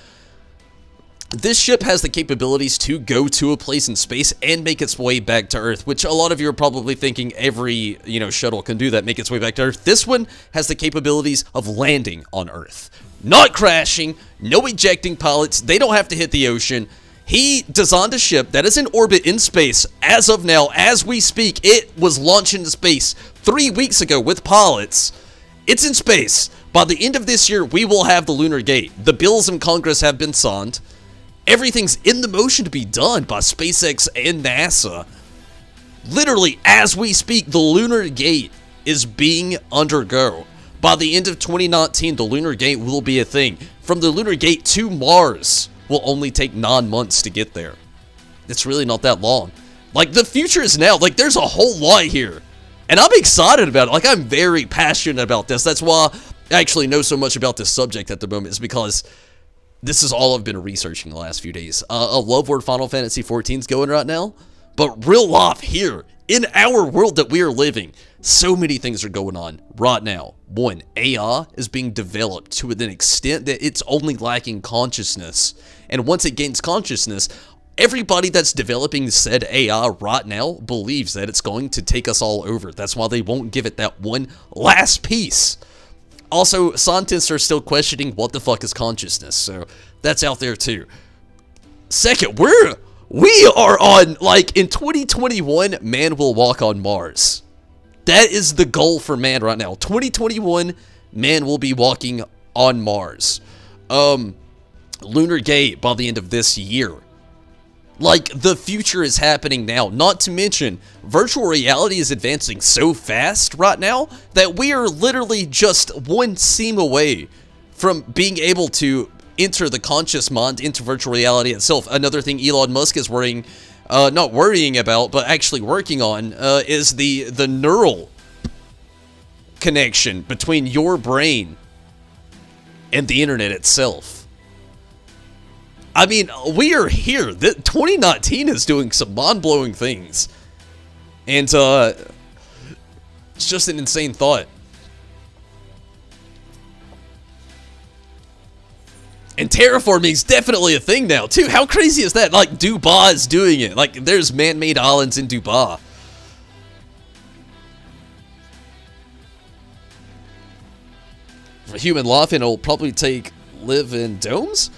This ship has the capabilities to go to a place in space and make its way back to Earth, which a lot of you are probably thinking every, shuttle can do that, make its way back to Earth. This one has the capabilities of landing on Earth. Not crashing, no ejecting pilots, they don't have to hit the ocean. He designed a ship that is in orbit in space as of now, as we speak. It was launched into space 3 weeks ago with pilots. It's in space. By the end of this year, we will have the lunar gate. The bills in Congress have been signed. Everything's in the motion to be done by SpaceX and NASA. Literally, as we speak, the lunar gate is being undergo. By the end of 2019, the lunar gate will be a thing. From the lunar gate to Mars will only take 9 months to get there. It's really not that long. Like, the future is now. Like, there's a whole lot here. And I'm excited about it. Like, I'm very passionate about this. That's why I actually know so much about this subject at the moment, is because this is all I've been researching the last few days. I love where Final Fantasy XIV is going right now, but real life here In our world that we are living, so many things are going on right now. One, AI is being developed to an extent that it's only lacking consciousness. And once it gains consciousness, everybody that's developing said AI right now believes that it's going to take us all over. That's why they won't give it that one last piece. Also, scientists are still questioning what the fuck is consciousness, so that's out there too. Second, we are on, like, in 2021, man will walk on Mars. That is the goal for man right now. 2021, man will be walking on Mars. Lunar Gate by the end of this year. Like, the future is happening now. Not to mention, virtual reality is advancing so fast right now that we are literally just one seam away from being able to enter the conscious mind into virtual reality itself. Another thing Elon Musk is not worrying about, but actually working on, is the neural connection between your brain and the internet itself. I mean, we are here. 2019 is doing some mind-blowing things. And, it's just an insane thought. And terraforming is definitely a thing now, too. How crazy is that? Like, Dubai is doing it. Like, there's man-made islands in Dubai. For human life, and it'll probably live in domes?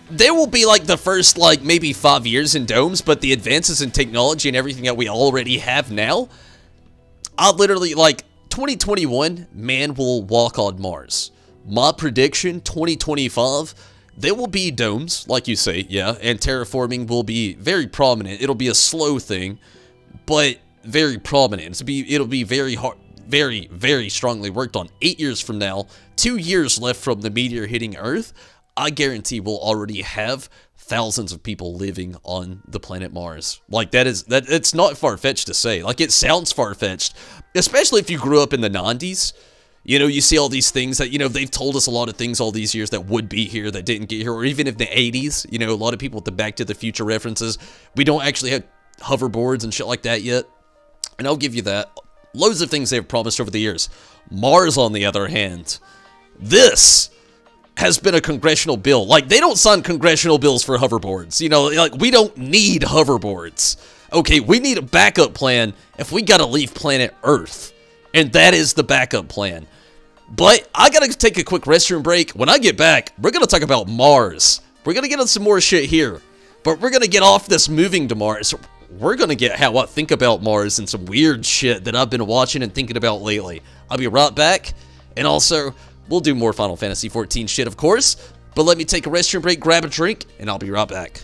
There will be, like, the first, like, maybe 5 years in domes, but the advances in technology and everything that we already have now, I literally, like, 2021, man will walk on Mars. My prediction, 2025, there will be domes, like you say, yeah, and terraforming will be very prominent. It'll be a slow thing, but very prominent. It'll be very hard, very strongly worked on. 8 years from now, 2 years left from the meteor hitting Earth, I guarantee we'll already have thousands of people living on the planet Mars. Like, it's not far-fetched to say. Like, it sounds far-fetched, especially if you grew up in the 90s. You know, you see all these things that, you know, they've told us a lot of things all these years that would be here, that didn't get here, or even in the 80s, you know, a lot of people with the Back to the Future references, we don't actually have hoverboards and shit like that yet, and I'll give you that. Loads of things they've promised over the years. Mars, on the other hand, this has been a congressional bill. Like, they don't sign congressional bills for hoverboards, you know, like, we don't need hoverboards. Okay, we need a backup plan if we gotta leave planet Earth. And that is the backup plan. But I gotta take a quick restroom break. When I get back, we're gonna talk about Mars. We're gonna get on some more shit here. But we're gonna get off this moving to Mars. We're gonna get how I think about Mars and some weird shit that I've been watching and thinking about lately. I'll be right back. And also, we'll do more Final Fantasy XIV shit, of course. But let me take a restroom break, grab a drink, and I'll be right back.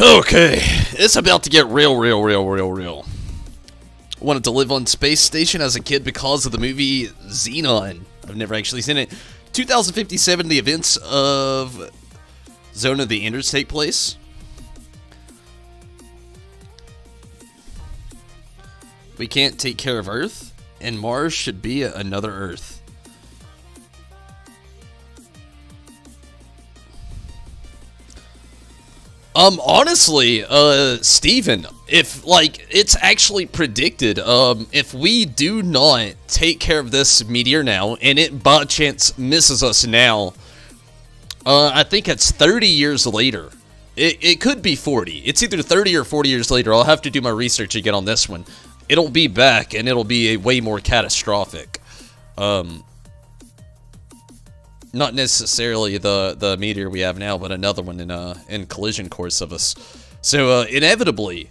Okay, it's about to get real. Wanted to live on Space Station as a kid because of the movie Xenon. I've never actually seen it. 2057, the events of Zone of the Enders take place. We can't take care of Earth, and Mars should be another Earth. Honestly, Steven, if, like, it's actually predicted, if we do not take care of this meteor now, and it by chance misses us now, I think it's 30 years later. It could be 40. It's either 30 or 40 years later. I'll have to do my research again on this one. It'll be back, and it'll be a way more catastrophic. Not necessarily the meteor we have now, but another one in collision course of us. So inevitably,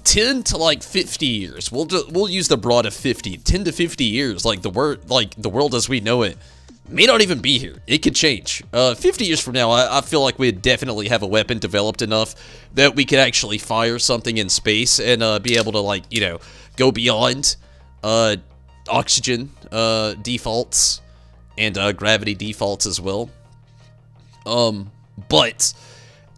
10 to like 50 years. We'll use the broad of 50. 10 to 50 years, like the world as we know it, may not even be here. It could change. 50 years from now, I feel like we'd definitely have a weapon developed enough that we could actually fire something in space and be able to, like, you know, go beyond oxygen defaults. And gravity defaults as well. But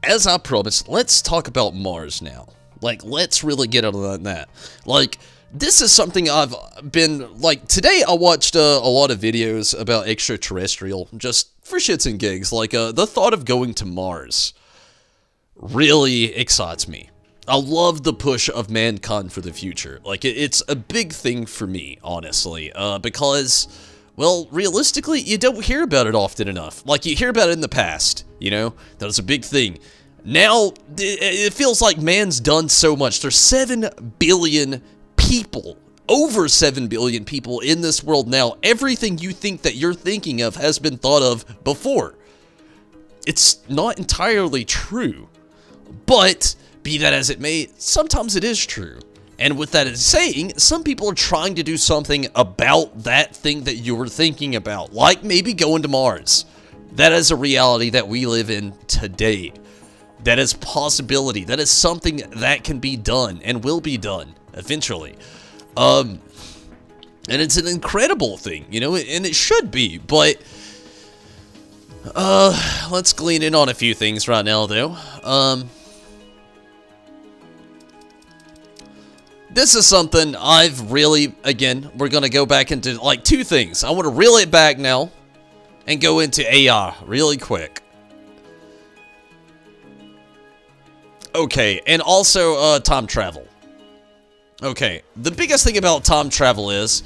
as I promised, let's talk about Mars now. Like, let's really get on that. Like, this is something I've been, like, today I watched a lot of videos about extraterrestrial, just for shits and gigs. Like, the thought of going to Mars really excites me. I love the push of mankind for the future. Like, it's a big thing for me, honestly, because, well, realistically, you don't hear about it often enough. Like, you hear about it in the past, you know? That was a big thing. Now, it feels like man's done so much. There's 7 billion people, over 7 billion people in this world now. Everything you think that you're thinking of has been thought of before. It's not entirely true. But, be that as it may, sometimes it is true. And with that saying, some people are trying to do something about that thing that you were thinking about, like maybe going to Mars. That is a reality that we live in today. That is possibility. That is something that can be done and will be done eventually. And it's an incredible thing, you know, and it should be, but let's glean in on a few things right now though. This is something I've really, again, we're going to go back into, like, 2 things. I want to reel it back now and go into AI really quick. Okay, and also time travel. Okay, the biggest thing about time travel is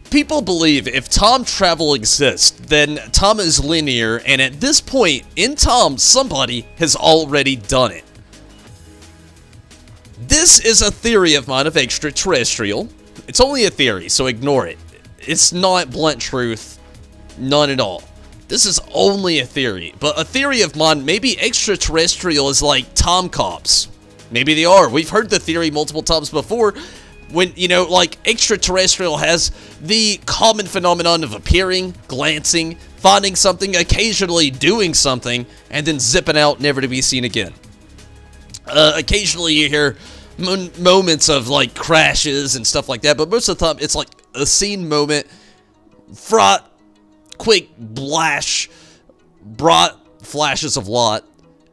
people believe if time travel exists, then time is linear, and at this point in time, somebody has already done it. This is a theory of mine of extraterrestrial. It's only a theory, so ignore it. It's not blunt truth. None at all. This is only a theory. But a theory of mine, maybe extraterrestrial is like time cops. Maybe they are. We've heard the theory multiple times before. When, you know, like, extraterrestrial has the common phenomenon of appearing, glancing, finding something, occasionally doing something, and then zipping out, never to be seen again. Occasionally you hear moments of, like, crashes and stuff like that, but most of the time it's like a scene moment, fraught, quick brought flashes of light,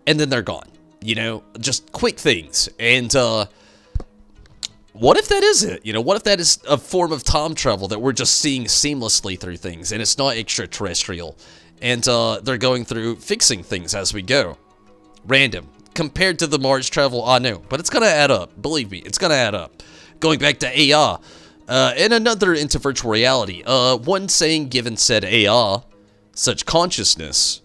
and then they're gone. You know, just quick things. And what if that is it? You know, what if that is a form of time travel that we're just seeing seamlessly through things, and it's not extraterrestrial, and they're going through fixing things as we go. Random. Compared to the Mars travel, I know, but it's gonna add up. Believe me, it's gonna add up. Going back to AI, and another into virtual reality. One saying given said AI, such consciousness,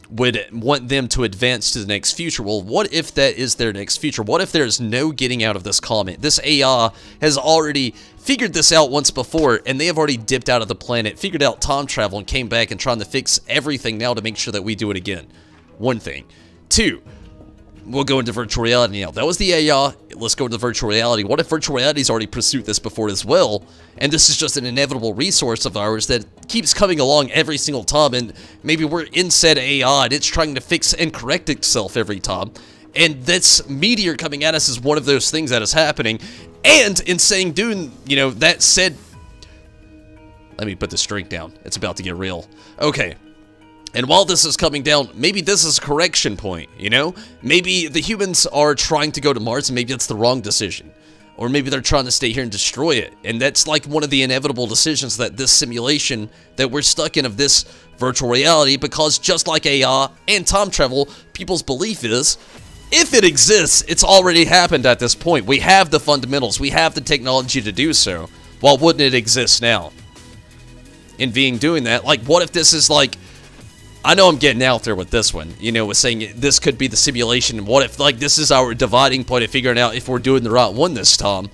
would want them to advance to the next future. Well, what if that is their next future? What if there's no getting out of this comet? This AI has already figured this out once before, and they have already dipped out of the planet, figured out time travel, and came back and trying to fix everything now to make sure that we do it again. One thing. 2. We'll go into virtual reality now. That was the AI. Let's go into virtual reality. What if virtual reality's already pursued this before as well? And this is just an inevitable resource of ours that keeps coming along every single time. And maybe we're in said AI and it's trying to fix and correct itself every time. And this meteor coming at us is one of those things that is happening. And in saying, dude, you know, that said... Let me put this drink down. It's about to get real. Okay. And while this is coming down, maybe this is a correction point, you know? Maybe the humans are trying to go to Mars, and maybe that's the wrong decision. Or maybe they're trying to stay here and destroy it. And that's like one of the inevitable decisions that this simulation that we're stuck in of this virtual reality, because just like AI and time travel, people's belief is, if it exists, it's already happened at this point. We have the fundamentals. We have the technology to do so. Why wouldn't it exist now? In being doing that, like, what if this is like, I know I'm getting out there with this one, you know, with saying this could be the simulation. What if, like, this is our dividing point of figuring out if we're doing the right one this time?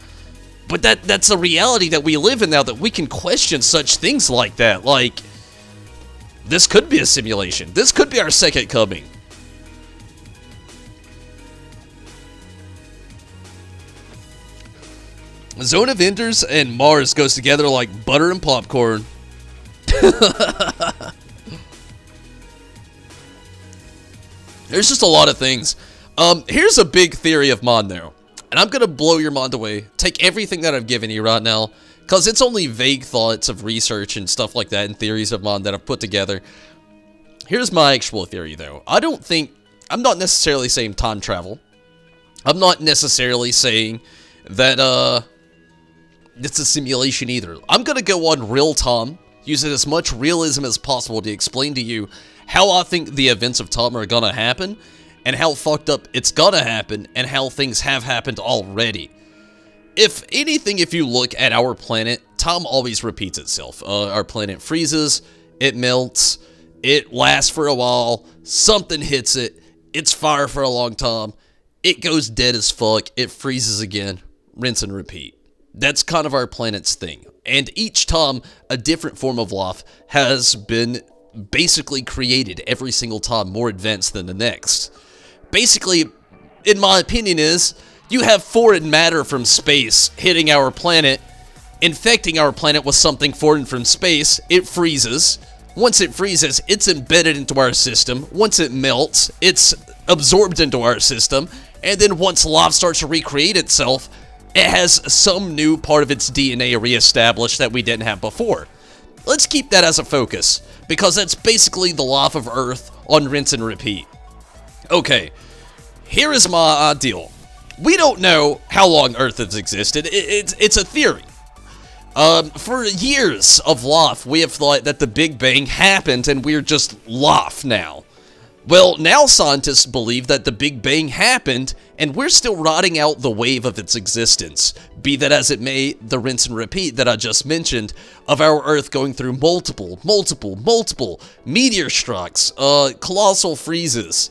But that's a reality that we live in now, that we can question such things like that. Like, this could be a simulation. This could be our second coming. Zone of Enders and Mars goes together like butter and popcorn. There's just a lot of things. Here's a big theory of mine, though. And I'm going to blow your mind away. Take everything that I've given you right now, because it's only vague thoughts of research and stuff like that and theories of mine that I've put together. Here's my actual theory, though. I'm not necessarily saying time travel. I'm not necessarily saying that, it's a simulation either. I'm going to go on real time, using as much realism as possible to explain to you how I think the events of time are gonna happen, and how fucked up it's gonna happen, and how things have happened already. If anything, if you look at our planet, time always repeats itself. Our planet freezes, it melts, it lasts for a while, something hits it, it's fire for a long time, it goes dead as fuck, it freezes again, rinse and repeat. That's kind of our planet's thing. And each time, a different form of life has been basically created every single time, more advanced than the next. Basically, in my opinion, is you have foreign matter from space hitting our planet, infecting our planet with something foreign from space, it freezes. Once it freezes, it's embedded into our system. Once it melts, it's absorbed into our system. And then once life starts to recreate itself, it has some new part of its DNA reestablished that we didn't have before. Let's keep that as a focus, because that's basically the life of Earth on rinse and repeat. Okay, here is my ideal. We don't know how long Earth has existed. It's a theory. For years of life, we have thought that the Big Bang happened and we're just life now. Well, now scientists believe that the Big Bang happened, and we're still riding out the wave of its existence. Be that as it may, the rinse and repeat that I just mentioned, of our Earth going through multiple meteor strikes, colossal freezes,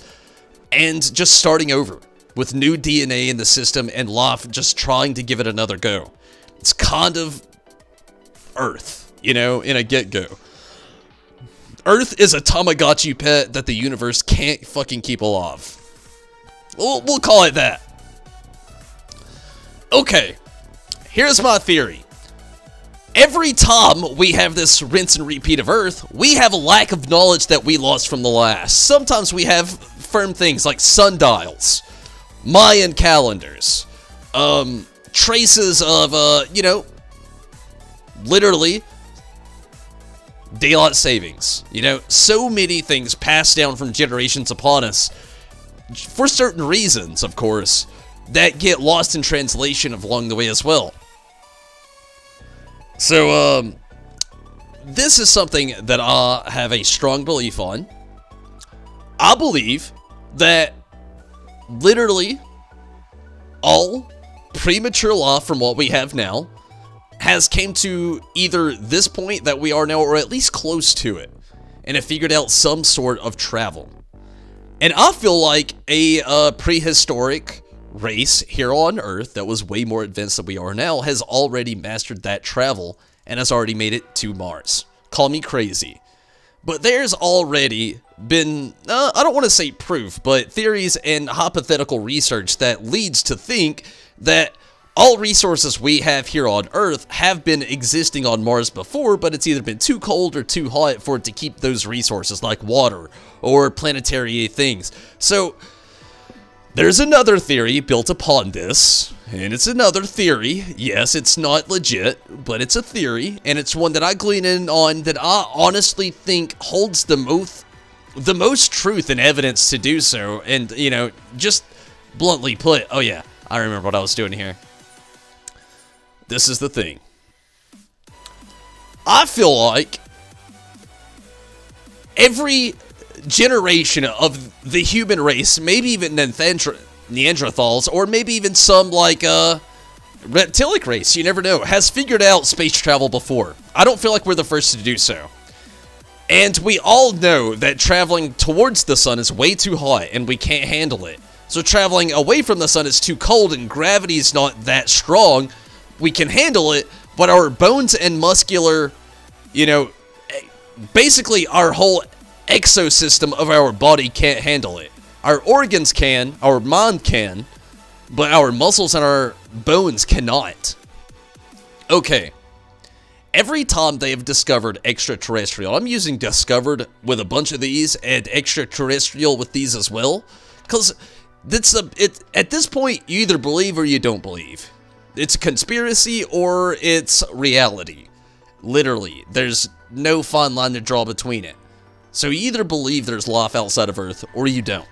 and just starting over, with new DNA in the system and life just trying to give it another go. It's kind of Earth, you know, in a get-go. Earth is a Tamagotchi pet that the universe can't fucking keep alive. We'll call it that. Okay, here's my theory. Every time we have this rinse and repeat of Earth, we have a lack of knowledge that we lost from the last. Sometimes we have firm things like sundials, Mayan calendars, traces of, you know, literally daylight savings, you know, so many things passed down from generations upon us, for certain reasons, of course, that get lost in translation along the way as well. So, this is something that I have a strong belief on. I believe that literally all premature life from what we have now has came to either this point that we are now, or at least close to it, and have figured out some sort of travel. And I feel like a prehistoric race here on Earth that was way more advanced than we are now has already mastered that travel and has already made it to Mars. Call me crazy. But there's already been, I don't want to say proof, but theories and hypothetical research that leads to think that all resources we have here on Earth have been existing on Mars before, but it's either been too cold or too hot for it to keep those resources, like water or planetary things. So, There's another theory built upon this, and it's another theory. Yes, it's not legit, but it's a theory, and it's one that I glean in on that I honestly think holds the most truth and evidence to do so. And, you know, just bluntly put, oh yeah, I remember what I was doing here. This is the thing. I feel like every generation of the human race, maybe even Neanderthals, or maybe even some like reptilic race, you never know, has figured out space travel before. I don't feel like we're the first to do so. And we all know that traveling towards the sun is way too hot and we can't handle it. So traveling away from the sun is too cold and gravity is not that strong. We can handle it, but our bones and muscular, you know, basically our whole exosystem of our body can't handle it. Our organs can, our mind can, but our muscles and our bones cannot. Okay. Every time they have discovered extraterrestrial, I'm using discovered with a bunch of these and extraterrestrial with these as well, because at this point you either believe or you don't believe. It's a conspiracy or it's reality. Literally, there's no fine line to draw between it. So you either believe there's life outside of Earth, or you don't.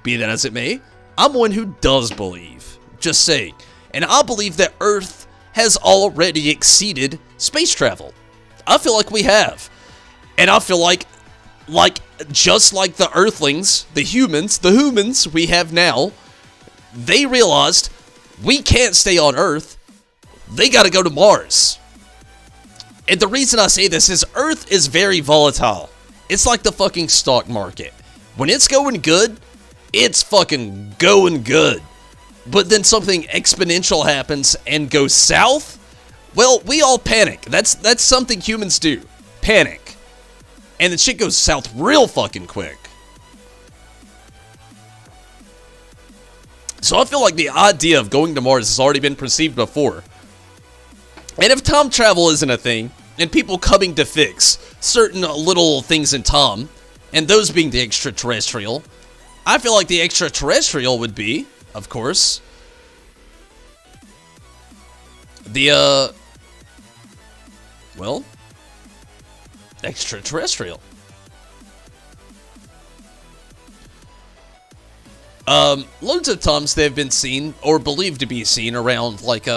Be that as it may, I'm one who does believe. Just saying. And I believe that Earth has already exceeded space travel. I feel like we have. And I feel like just like the Earthlings, the humans we have now, they realized we can't stay on Earth. They gotta go to Mars. And the reason I say this is Earth is very volatile. It's like the fucking stock market. When it's going good, it's fucking going good. But then something exponential happens and goes south? Well, we all panic. That's something humans do. Panic. And the shit goes south real fucking quick. So I feel like the idea of going to Mars has already been perceived before. And if time travel isn't a thing, and people coming to fix certain little things in time, and those being the extraterrestrial, I feel like the extraterrestrial would be, of course, the, well, extraterrestrial. Loads of times they've been seen, or believed to be seen, around, like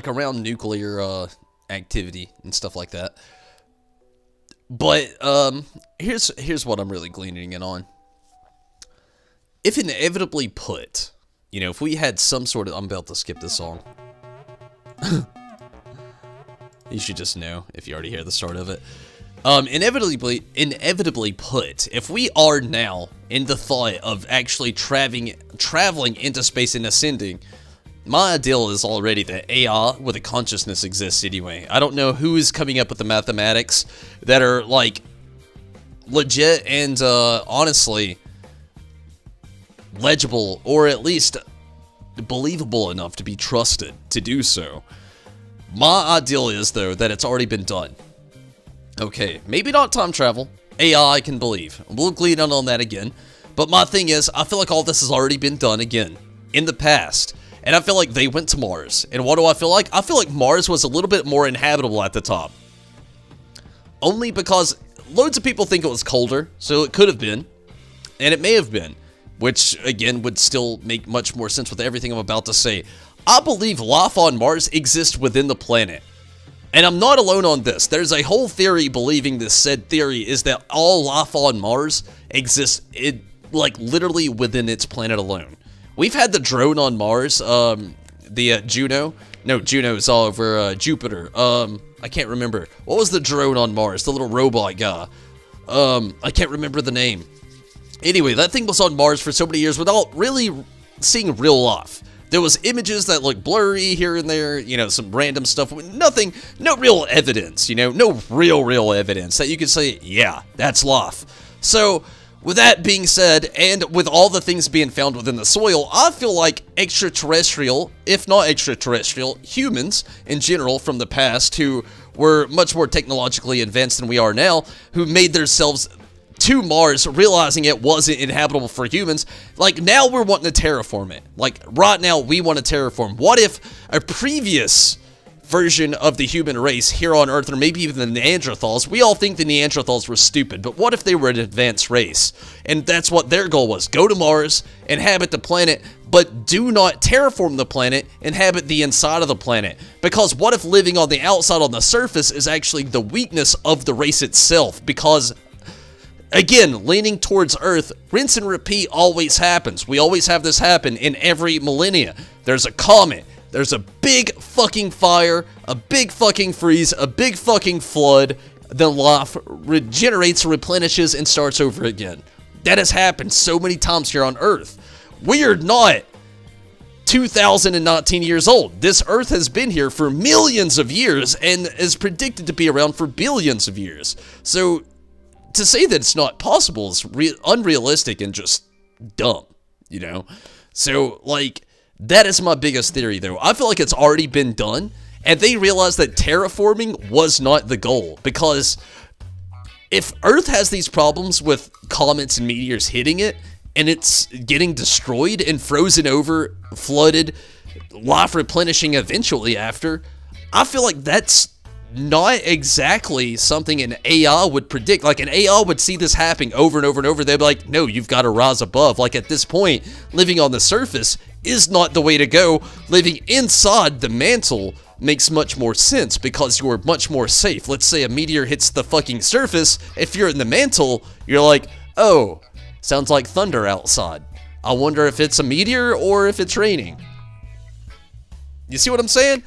around nuclear activity and stuff like that. But here's what I'm really gleaning in on. If inevitably put, you know, if we had some sort of, I'm about to skip this song. You should just know if you already hear the start of it. Inevitably put, if we are now in the thought of actually traveling into space and ascending, my ideal is already that AI with a consciousness exists anyway. I don't know who is coming up with the mathematics that are, like, legit and, honestly, legible, or at least believable enough to be trusted to do so. My ideal is, though, that it's already been done. Okay, maybe not time travel. AI I can believe. We'll glean on that again. But my thing is, I feel like all this has already been done again, in the past. And I feel like they went to Mars. And what do I feel like? I feel like Mars was a little bit more inhabitable at the top. Only because loads of people think it was colder, so it could have been. And it may have been. Which, again, would still make much more sense with everything I'm about to say. I believe life on Mars exists within the planet. And I'm not alone on this. There's a whole theory believing this said theory is that all life on Mars exists, literally within its planet alone. We've had the drone on Mars, the Juno. No, Juno's all over Jupiter. I can't remember. What was the drone on Mars? The little robot guy. I can't remember the name. Anyway, that thing was on Mars for so many years without really seeing real life. There was images that looked blurry here and there, you know, some random stuff. Nothing, no real evidence, you know, no real evidence that you could say, yeah, that's life. So, With that being said, and with all the things being found within the soil, I feel like extraterrestrial, if not extraterrestrial, humans in general from the past who were much more technologically advanced than we are now, who made themselves to Mars, realizing it wasn't inhabitable for humans, like, now we're wanting to terraform it. Like, right now, we want to terraform. What if a previous version of the human race here on Earth, or maybe even the Neanderthals, we all think the Neanderthals were stupid, but what if they were an advanced race? And that's what their goal was. Go to Mars, inhabit the planet, but do not terraform the planet, inhabit the inside of the planet. Because what if living on the outside on the surface is actually the weakness of the race itself? Because again, leaning towards Earth, rinse and repeat always happens. We always have this happen in every millennia. There's a comet, there's a big fucking fire, a big fucking freeze, a big fucking flood, then life regenerates, replenishes, and starts over again. That has happened so many times here on Earth. We are not 2019 years old. This Earth has been here for millions of years and is predicted to be around for billions of years. So to say that it's not possible is unrealistic and just dumb, you know? So, like, that is my biggest theory, though. I feel like it's already been done, and they realized that terraforming was not the goal, because if Earth has these problems with comets and meteors hitting it, and it's getting destroyed and frozen over, flooded, life replenishing eventually after, I feel like that's not exactly something an AI would predict. Like, an AI would see this happening over and over and over. They'd be like, no, you've got to rise above. Like, at this point, living on the surface is not the way to go. Living inside the mantle makes much more sense because you're much more safe. Let's say a meteor hits the fucking surface. If you're in the mantle, you're like, oh, sounds like thunder outside. I wonder if it's a meteor or if it's raining. You see what I'm saying?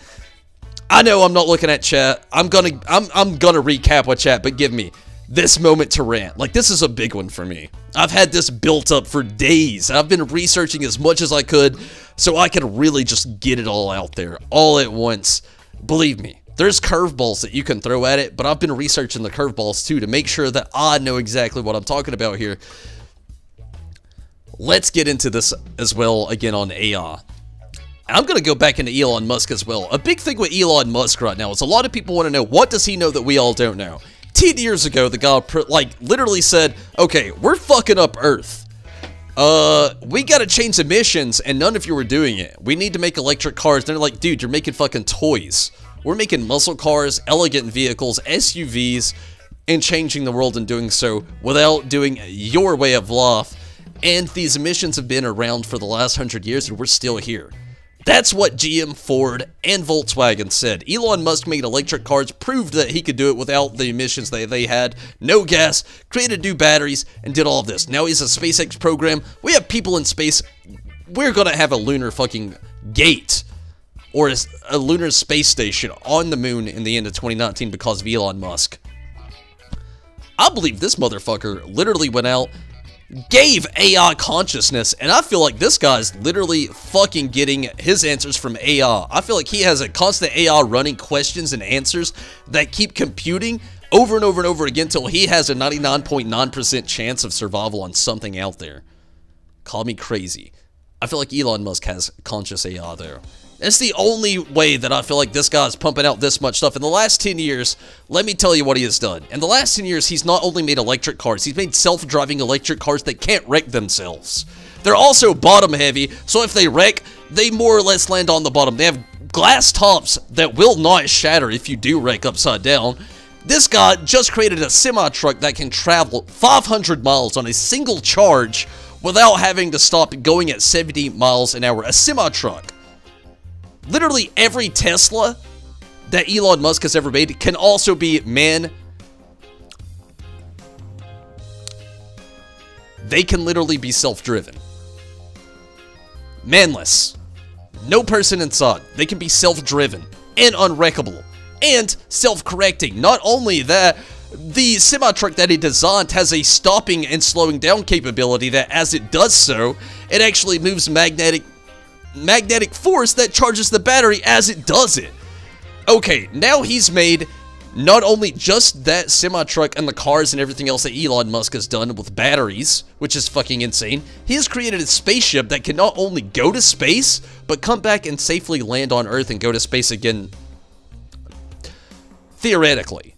I know I'm not looking at chat. I'm gonna recap what chat, but give me this moment to rant. Like, this is a big one for me. I've had this built up for days. I've been researching as much as I could so I could really just get it all out there all at once. Believe me, there's curveballs that you can throw at it, but I've been researching the curveballs too to make sure that I know exactly what I'm talking about here. Let's get into this as well again on AI. I'm going to go back into Elon Musk as well. A big thing with Elon Musk right now is a lot of people want to know, what does he know that we all don't know? 10 years ago, the guy, like, literally said, okay, we're fucking up Earth. We got to change emissions, and none of you are doing it. We need to make electric cars. They're like, dude, you're making fucking toys. We're making muscle cars, elegant vehicles, SUVs, and changing the world and doing so without doing your way of life. And these emissions have been around for the last 100 years, and we're still here. That's what GM, Ford, and Volkswagen said. Elon Musk made electric cars, proved that he could do it without the emissions they had, no gas, created new batteries, and did all of this. Now he's a SpaceX program. We have people in space. We're gonna have a lunar fucking gate, or a lunar space station on the moon in the end of 2019 because of Elon Musk. I believe this motherfucker literally went out, gave AI consciousness, and I feel like this guy's literally fucking getting his answers from AI. I feel like he has a constant AI running questions and answers that keep computing over and over and over again until he has a 99.9% chance of survival on something out there. Call me crazy. I feel like Elon Musk has conscious AI there. It's the only way that I feel like this guy's pumping out this much stuff. In the last 10 years, let me tell you what he has done. In the last 10 years, he's not only made electric cars, he's made self-driving electric cars that can't wreck themselves. They're also bottom heavy, so if they wreck, they more or less land on the bottom. They have glass tops that will not shatter if you do wreck upside down. This guy just created a semi-truck that can travel 500 miles on a single charge without having to stop going at 70 miles an hour. A semi-truck. Literally every Tesla that Elon Musk has ever made can also be they can literally be self-driven. Manless. No person inside. They can be self-driven and unwreckable and self-correcting. Not only that, the semi-truck that he designed has a stopping and slowing down capability that as it does so, it actually moves magnetic force that charges the battery as it does it. Okay, now he's made Not only just that semi-truck and the cars and everything else that Elon Musk has done with batteries, which is fucking insane, he has created a spaceship that can not only go to space, but come back and safely land on Earth and go to space again, theoretically.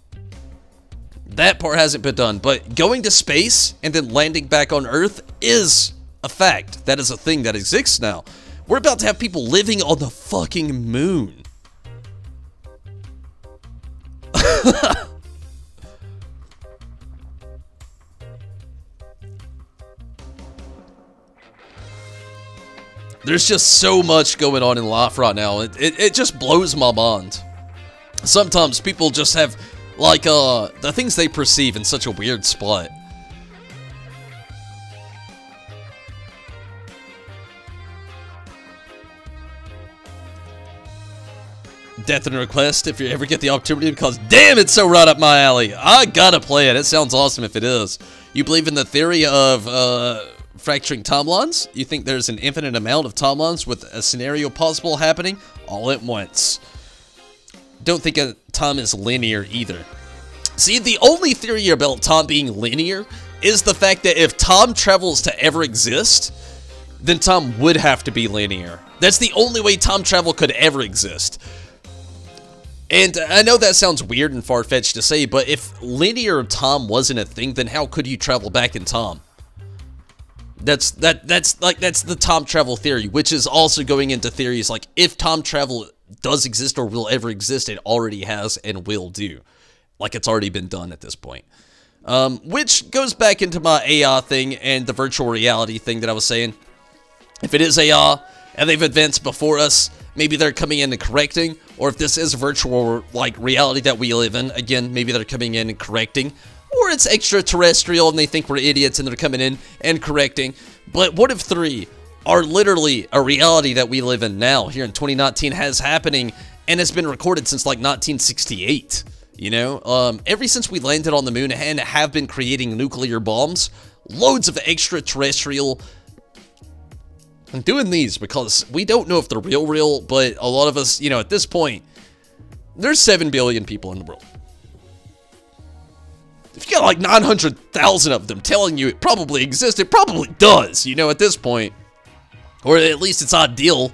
That part hasn't been done, but going to space and then landing back on Earth is a fact. That is a thing that exists now. We're about to have people living on the fucking moon. There's just so much going on in life right now. It just blows my mind. Sometimes people just have, like, the things they perceive in such a weird spot. Death and Request, if you ever get the opportunity, because damn, it's so right up my alley. I gotta play it. It sounds awesome if it is. You believe in the theory of fracturing timelines? You think there's an infinite amount of timelines with a scenario possible happening all at once? Don't think time is linear either. See, the only theory about time being linear is the fact that if time travels to ever exist, then time would have to be linear. That's the only way time travel could ever exist. And I know that sounds weird and far-fetched to say, but if linear time wasn't a thing, then how could you travel back in time? That's the time travel theory, which is also going into theories like if time travel does exist or will ever exist, it already has and will do. Like it's already been done at this point. Which goes back into my AI thing and the virtual reality thing that I was saying. If it is AI and they've advanced before us, maybe they're coming in and correcting, or if this is virtual, like, reality that we live in, again, maybe they're coming in and correcting, or it's extraterrestrial and they think we're idiots and they're coming in and correcting. But what if 3 are literally a reality that we live in now, here in 2019, has happening, and has been recorded since, like, 1968, you know? Ever since we landed on the moon and have been creating nuclear bombs, loads of extraterrestrial... I'm doing these because we don't know if they're real, but a lot of us, you know, at this point, there's 7 billion people in the world. If you got like 900,000 of them telling you it probably exists, it probably does, you know, at this point. Or at least it's ideal.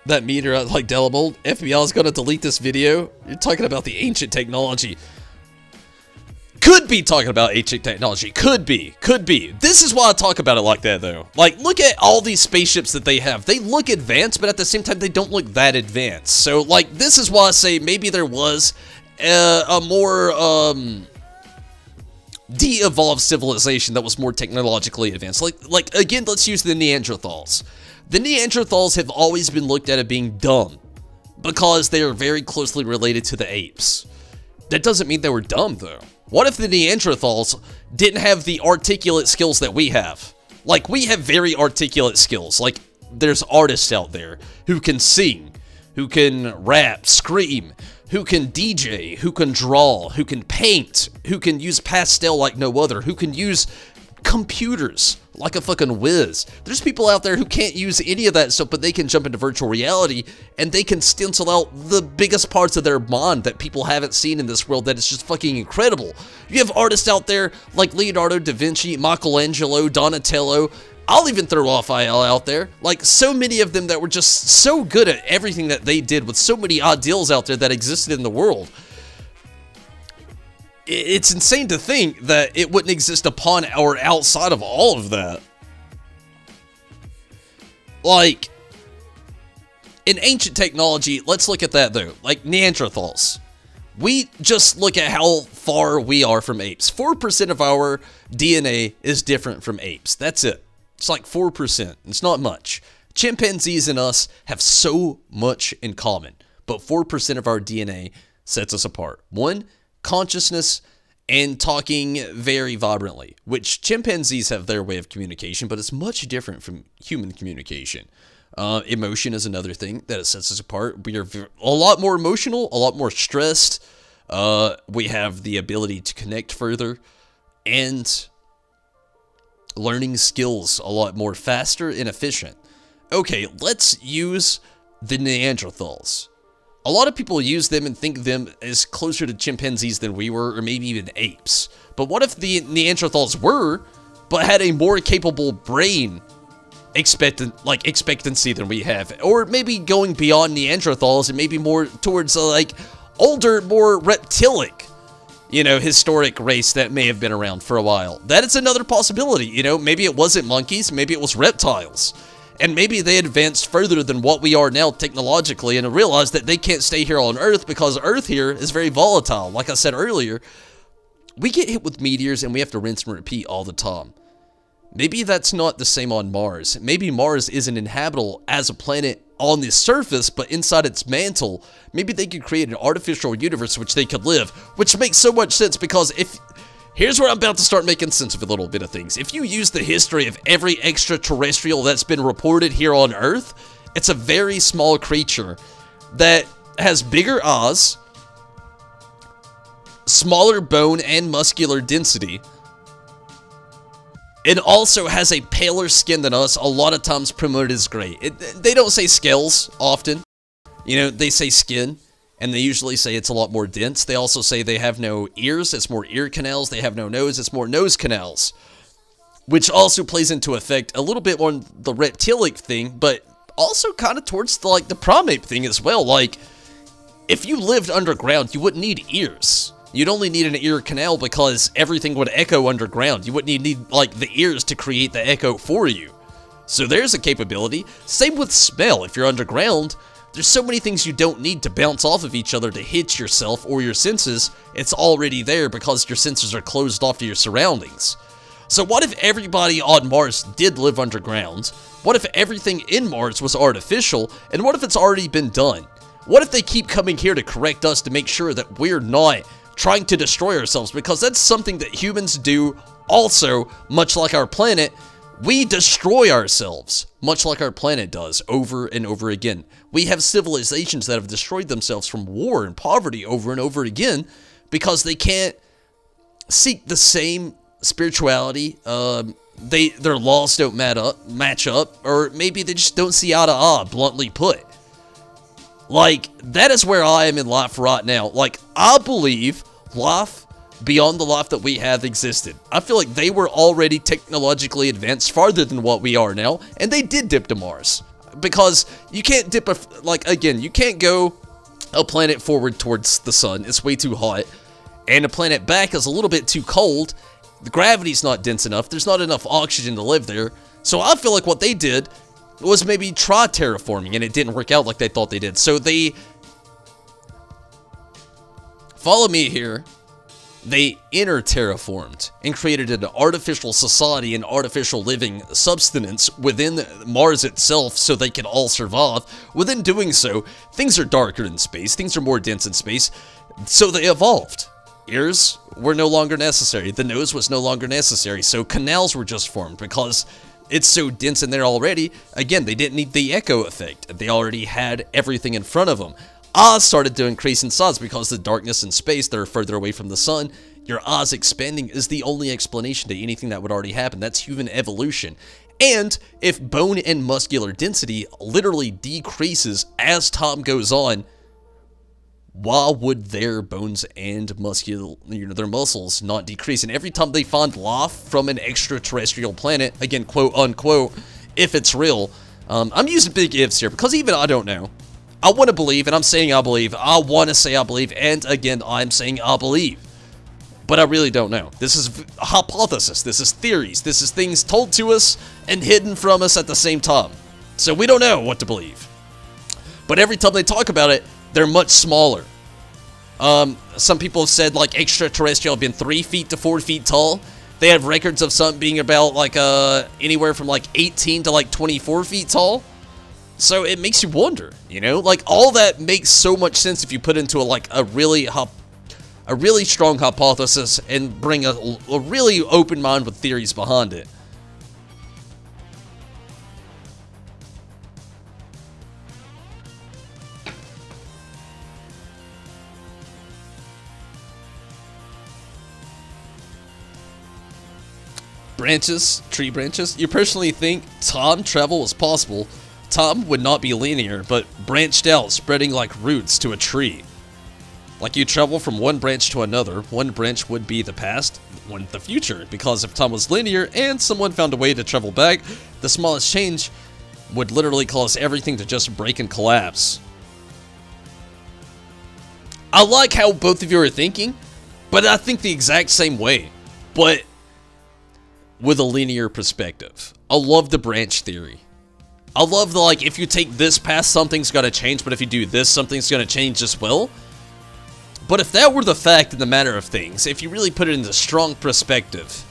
That meter, like Delabold, FBI is going to delete this video. You're talking about the ancient technology. Could be talking about ancient technology. Could be. This is why I talk about it like that, though. Like, look at all these spaceships that they have. They look advanced, but at the same time, they don't look that advanced. So, like, this is why I say maybe there was a more, de-evolved civilization that was more technologically advanced. Like, again, let's use the Neanderthals. The Neanderthals have always been looked at as being dumb because they are very closely related to the apes. That doesn't mean they were dumb, though. What if the Neanderthals didn't have the articulate skills that we have? Like, we have very articulate skills. Like, there's artists out there who can sing, who can rap, scream, who can DJ, who can draw, who can paint, who can use pastel like no other, who can use computers like a fucking whiz. There's people out there who can't use any of that stuff, but they can jump into virtual reality and they can stencil out the biggest parts of their mind that people haven't seen in this world that is just fucking incredible. You have artists out there like Leonardo da Vinci, Michelangelo, Donatello. I'll even throw Raphael out there. Like, so many of them that were just so good at everything that they did with so many ideals out there that existed in the world. It's insane to think that it wouldn't exist upon or outside of all of that. Like, in ancient technology, let's look at that though. Like Neanderthals. We just look at how far we are from apes. 4% of our DNA is different from apes. That's it. It's like 4%. It's not much. Chimpanzees and us have so much in common, but 4% of our DNA sets us apart. 1, consciousness and talking very vibrantly, which chimpanzees have their way of communication, but it's much different from human communication. Emotion is another thing that sets us apart. We are a lot more emotional, a lot more stressed. We have the ability to connect further and learning skills a lot more faster and efficient. Okay, let's use the Neanderthals. A lot of people use them and think them as closer to chimpanzees than we were, or maybe even apes. But what if the Neanderthals were, but had a more capable brain expectancy than we have? Or maybe going beyond Neanderthals and maybe more towards like older, more reptilic, you know, historic race that may have been around for a while. That is another possibility, you know, maybe it wasn't monkeys, maybe it was reptiles. And maybe they advanced further than what we are now technologically and realized that they can't stay here on Earth because Earth here is very volatile. Like I said earlier, we get hit with meteors and we have to rinse and repeat all the time. Maybe that's not the same on Mars. Maybe Mars isn't inhabitable as a planet on the surface, but inside its mantle, maybe they could create an artificial universe which they could live, which makes so much sense because here's where I'm about to start making sense of a little bit of things. If you use the history of every extraterrestrial that's been reported here on Earth, it's a very small creature that has bigger eyes, smaller bone and muscular density, and also has a paler skin than us, a lot of times promoted as gray. They don't say scales often. You know, they say skin. And they usually say it's a lot more dense. They also say they have no ears, it's more ear canals. They have no nose, it's more nose canals. Which also plays into effect a little bit on the reptilic thing, but also kind of towards the primate thing as well. Like, if you lived underground, you wouldn't need ears. You'd only need an ear canal because everything would echo underground. You wouldn't need like, the ears to create the echo for you. So there's a capability. Same with smell. If you're underground, there's so many things you don't need to bounce off of each other to hit yourself or your senses. It's already there because your senses are closed off to your surroundings. So what if everybody on Mars did live underground? What if everything in Mars was artificial? And what if it's already been done? What if they keep coming here to correct us to make sure that we're not trying to destroy ourselves? Because that's something that humans do also, much like our planet. We destroy ourselves, much like our planet does, over and over again. We have civilizations that have destroyed themselves from war and poverty over and over again because they can't seek the same spirituality. Their laws don't match up, or maybe they just don't see eye to eye, bluntly put. Like, that is where I am in life right now. Like, I believe life beyond the life that we have existed. I feel like they were already technologically advanced farther than what we are now, and they did dip to Mars. Because you can't dip you can't go a planet forward towards the sun. It's way too hot. And a planet back is a little bit too cold. The gravity's not dense enough. There's not enough oxygen to live there. So I feel like what they did was maybe try terraforming, and it didn't work out like they thought they did. So they... Follow me here. They inter-terraformed and created an artificial society and artificial living substance within Mars itself so they could all survive. Within doing so, things are darker in space, things are more dense in space, so they evolved. Ears were no longer necessary, the nose was no longer necessary, so canals were just formed because it's so dense in there already. Again, they didn't need the echo effect, they already had everything in front of them. Eyes started to increase in size because the darkness in space, they're further away from the sun. Your eyes expanding is the only explanation to anything that would already happen. That's human evolution. And if bone and muscular density literally decreases as time goes on, why would their bones and their muscles not decrease? And every time they find life from an extraterrestrial planet, again, quote unquote, if it's real, I'm using big ifs here because even I don't know. I want to believe, and I'm saying I believe. I want to say I believe, and again, I'm saying I believe. But I really don't know. This is a hypothesis. This is theories. This is things told to us and hidden from us at the same time. So we don't know what to believe. But every time they talk about it, they're much smaller. Some people have said, like, extraterrestrial have been 3 feet to 4 feet tall. They have records of some being about, like, anywhere from, like, 18 to, like, 24 feet tall. So it makes you wonder, you know? Like, all that makes so much sense if you put into a really strong hypothesis and bring a really open mind with theories behind it. Branches, tree branches. You personally think time travel was possible time would not be linear, but branched out, spreading like roots to a tree. Like you travel from one branch to another, one branch would be the past, one the future, because if time was linear and someone found a way to travel back, the smallest change would literally cause everything to just break and collapse. I like how both of you are thinking, but I think the exact same way, but with a linear perspective. I love the branch theory. I love the, like, if you take this path, something's gonna change, but if you do this, something's gonna change as well. But if that were the fact in the matter of things, if you really put it into strong perspective,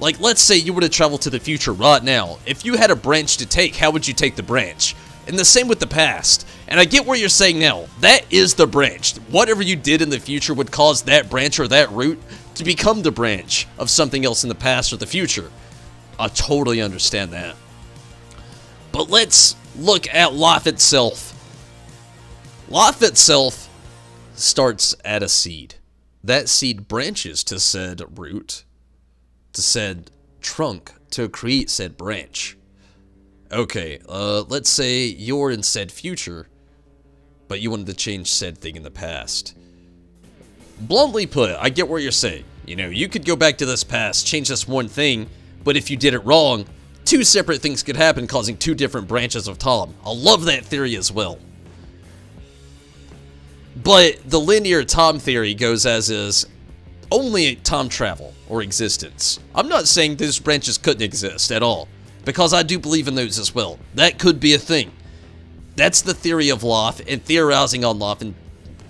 like, let's say you were to travel to the future right now. If you had a branch to take, how would you take the branch? And the same with the past. And I get what you're saying now. That is the branch. Whatever you did in the future would cause that branch or that route to become the branch of something else in the past or the future. I totally understand that. But let's look at life itself. Life itself starts at a seed. That seed branches to said root, to said trunk, to create said branch. Okay, let's say you're in said future, but you wanted to change said thing in the past. Bluntly put, I get what you're saying. You know, you could go back to this past, change this one thing, but if you did it wrong, two separate things could happen, causing two different branches of time. I love that theory as well. But the linear time theory goes as is, only time travel or existence. I'm not saying those branches couldn't exist at all, because I do believe in those as well. That could be a thing. That's the theory of life, and theorizing on life and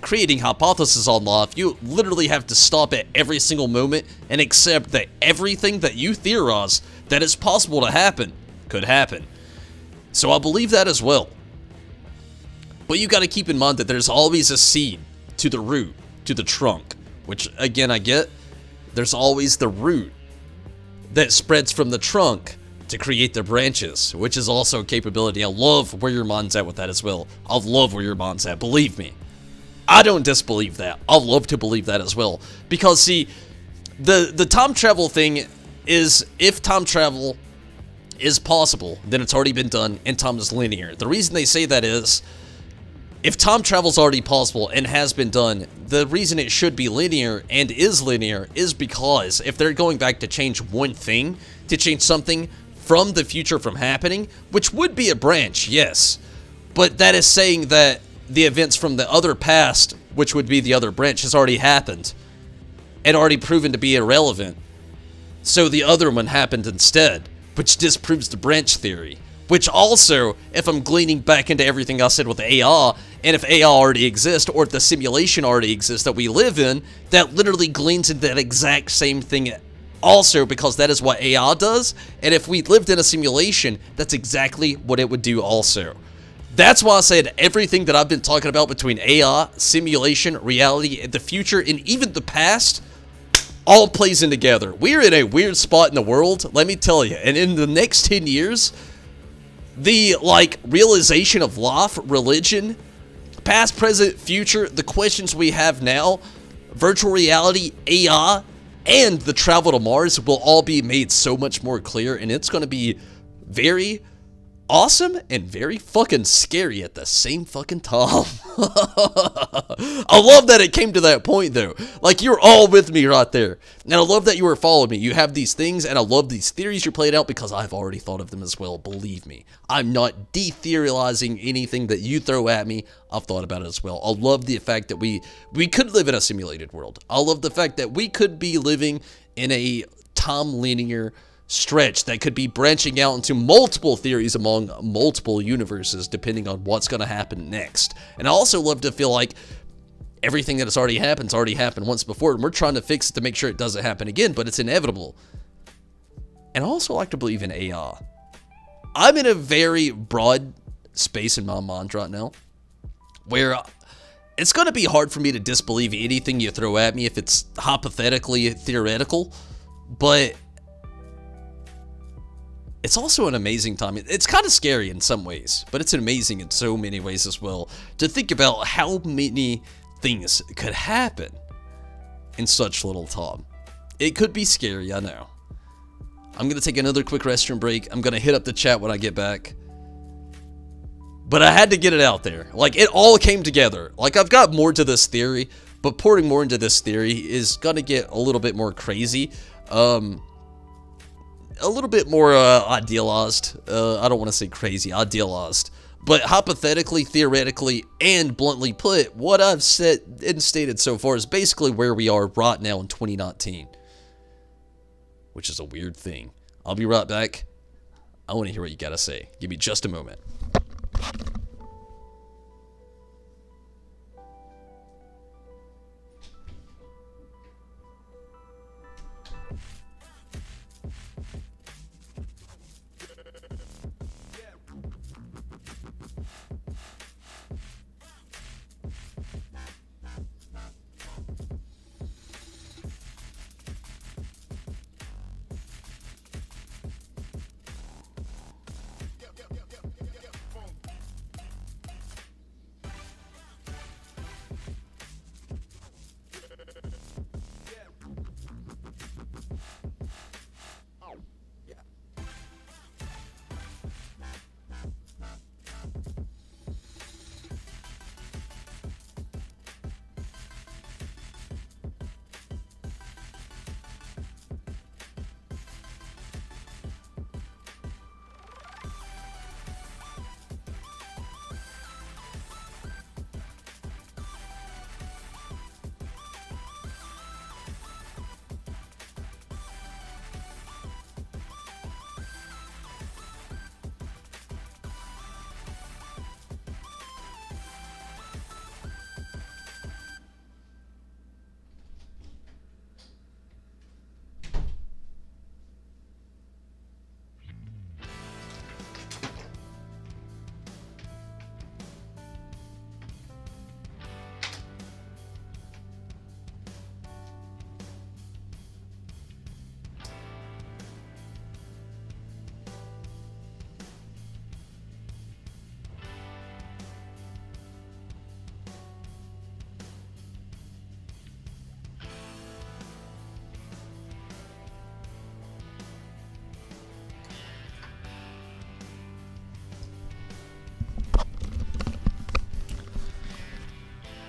creating hypotheses on life. You literally have to stop at every single moment and accept that everything that you theorize that is possible to happen could happen. So I believe that as well. But you got to keep in mind that there's always a seed to the root, to the trunk, which again I get. There's always the root that spreads from the trunk to create the branches, which is also a capability. I love where your mind's at with that as well. I love where your mind's at, believe me. I don't disbelieve that. I love to believe that as well. Because see, the time travel thing is, if time travel is possible, then it's already been done and time is linear. The reason they say that is, if time travel is already possible and has been done, the reason it should be linear and is linear is because if they're going back to change one thing, to change something from the future from happening, which would be a branch, yes, but that is saying that the events from the other past, which would be the other branch, has already happened and already proven to be irrelevant. So the other one happened instead, which disproves the branch theory. Which also, if I'm gleaning back into everything I said with AI, and if AI already exists, or if the simulation already exists that we live in, that literally gleans into that exact same thing also, because that is what AI does, and if we lived in a simulation, that's exactly what it would do also. That's why I said everything that I've been talking about between AI, simulation, reality, and the future, and even the past, all plays in together. We're in a weird spot in the world, let me tell you, and in the next 10 years, the, like, realization of life, religion, past, present, future, the questions we have now, virtual reality, AI, and the travel to Mars will all be made so much more clear, and it's going to be very awesome and very fucking scary at the same fucking time. I love that it came to that point though. Like, you're all with me right there. And I love that you were following me. You have these things, and I love these theories you're playing out because I've already thought of them as well. Believe me. I'm not de-theorizing anything that you throw at me. I've thought about it as well. I love the fact that we could live in a simulated world. I love the fact that we could be living in a time linear stretch that could be branching out into multiple theories among multiple universes depending on what's going to happen next. And I also love to feel like everything that has already happened once before, and we're trying to fix it to make sure it doesn't happen again, but it's inevitable. And I also like to believe in AI. I'm in a very broad space in my mind right now where it's going to be hard for me to disbelieve anything you throw at me if it's hypothetically theoretical, but it's also an amazing time. It's kind of scary in some ways, but it's amazing in so many ways as well to think about how many things could happen in such little time. It could be scary, I know. I'm going to take another quick restroom break. I'm going to hit up the chat when I get back. But I had to get it out there. Like, it all came together. Like, I've got more to this theory, but pouring more into this theory is gonna get a little bit more crazy. A little bit more idealized. I don't want to say crazy, idealized. But hypothetically, theoretically, and bluntly put, what I've said and stated so far is basically where we are right now in 2019. Which is a weird thing. I'll be right back. I want to hear what you gotta say. Give me just a moment.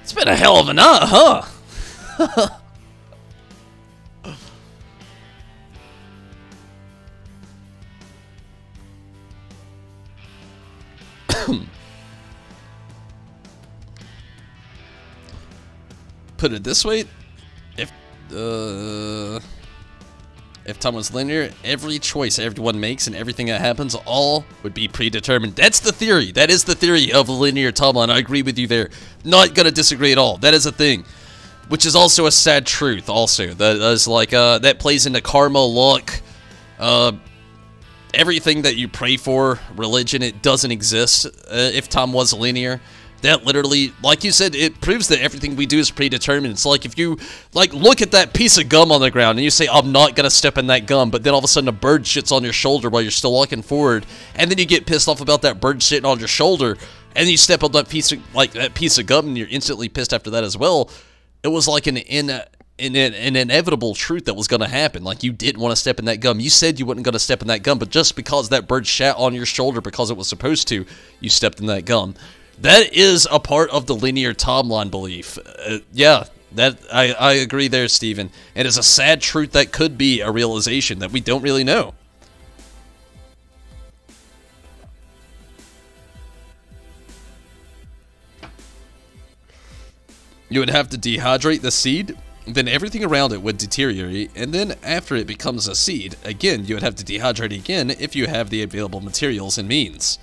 It's been a hell of a night, huh? Put it this way, if time was linear, every choice everyone makes and everything that happens all would be predetermined. That's the theory. That is the theory of a linear timeline. I agree with you there. Not gonna disagree at all. That is a thing. Which is also a sad truth, also. That is like, that plays into karma, luck, everything that you pray for, religion, it doesn't exist if time was linear. That literally, like you said, it proves that everything we do is predetermined. It's like if you, like, look at that piece of gum on the ground and you say, I'm not gonna step in that gum, but then all of a sudden a bird shits on your shoulder while you're still walking forward, and then you get pissed off about that bird shitting on your shoulder, and then you step on that piece of, that piece of gum and you're instantly pissed after that as well. It was like an inevitable truth that was gonna happen. Like, you didn't want to step in that gum. You said you wasn't gonna step in that gum, but just because that bird shat on your shoulder because it was supposed to, you stepped in that gum. That is a part of the linear timeline belief. Yeah, that I agree there, Steven. It is a sad truth that could be a realization that we don't really know. You would have to dehydrate the seed, then everything around it would deteriorate, and then after it becomes a seed, again, you would have to dehydrate again if you have the available materials and means.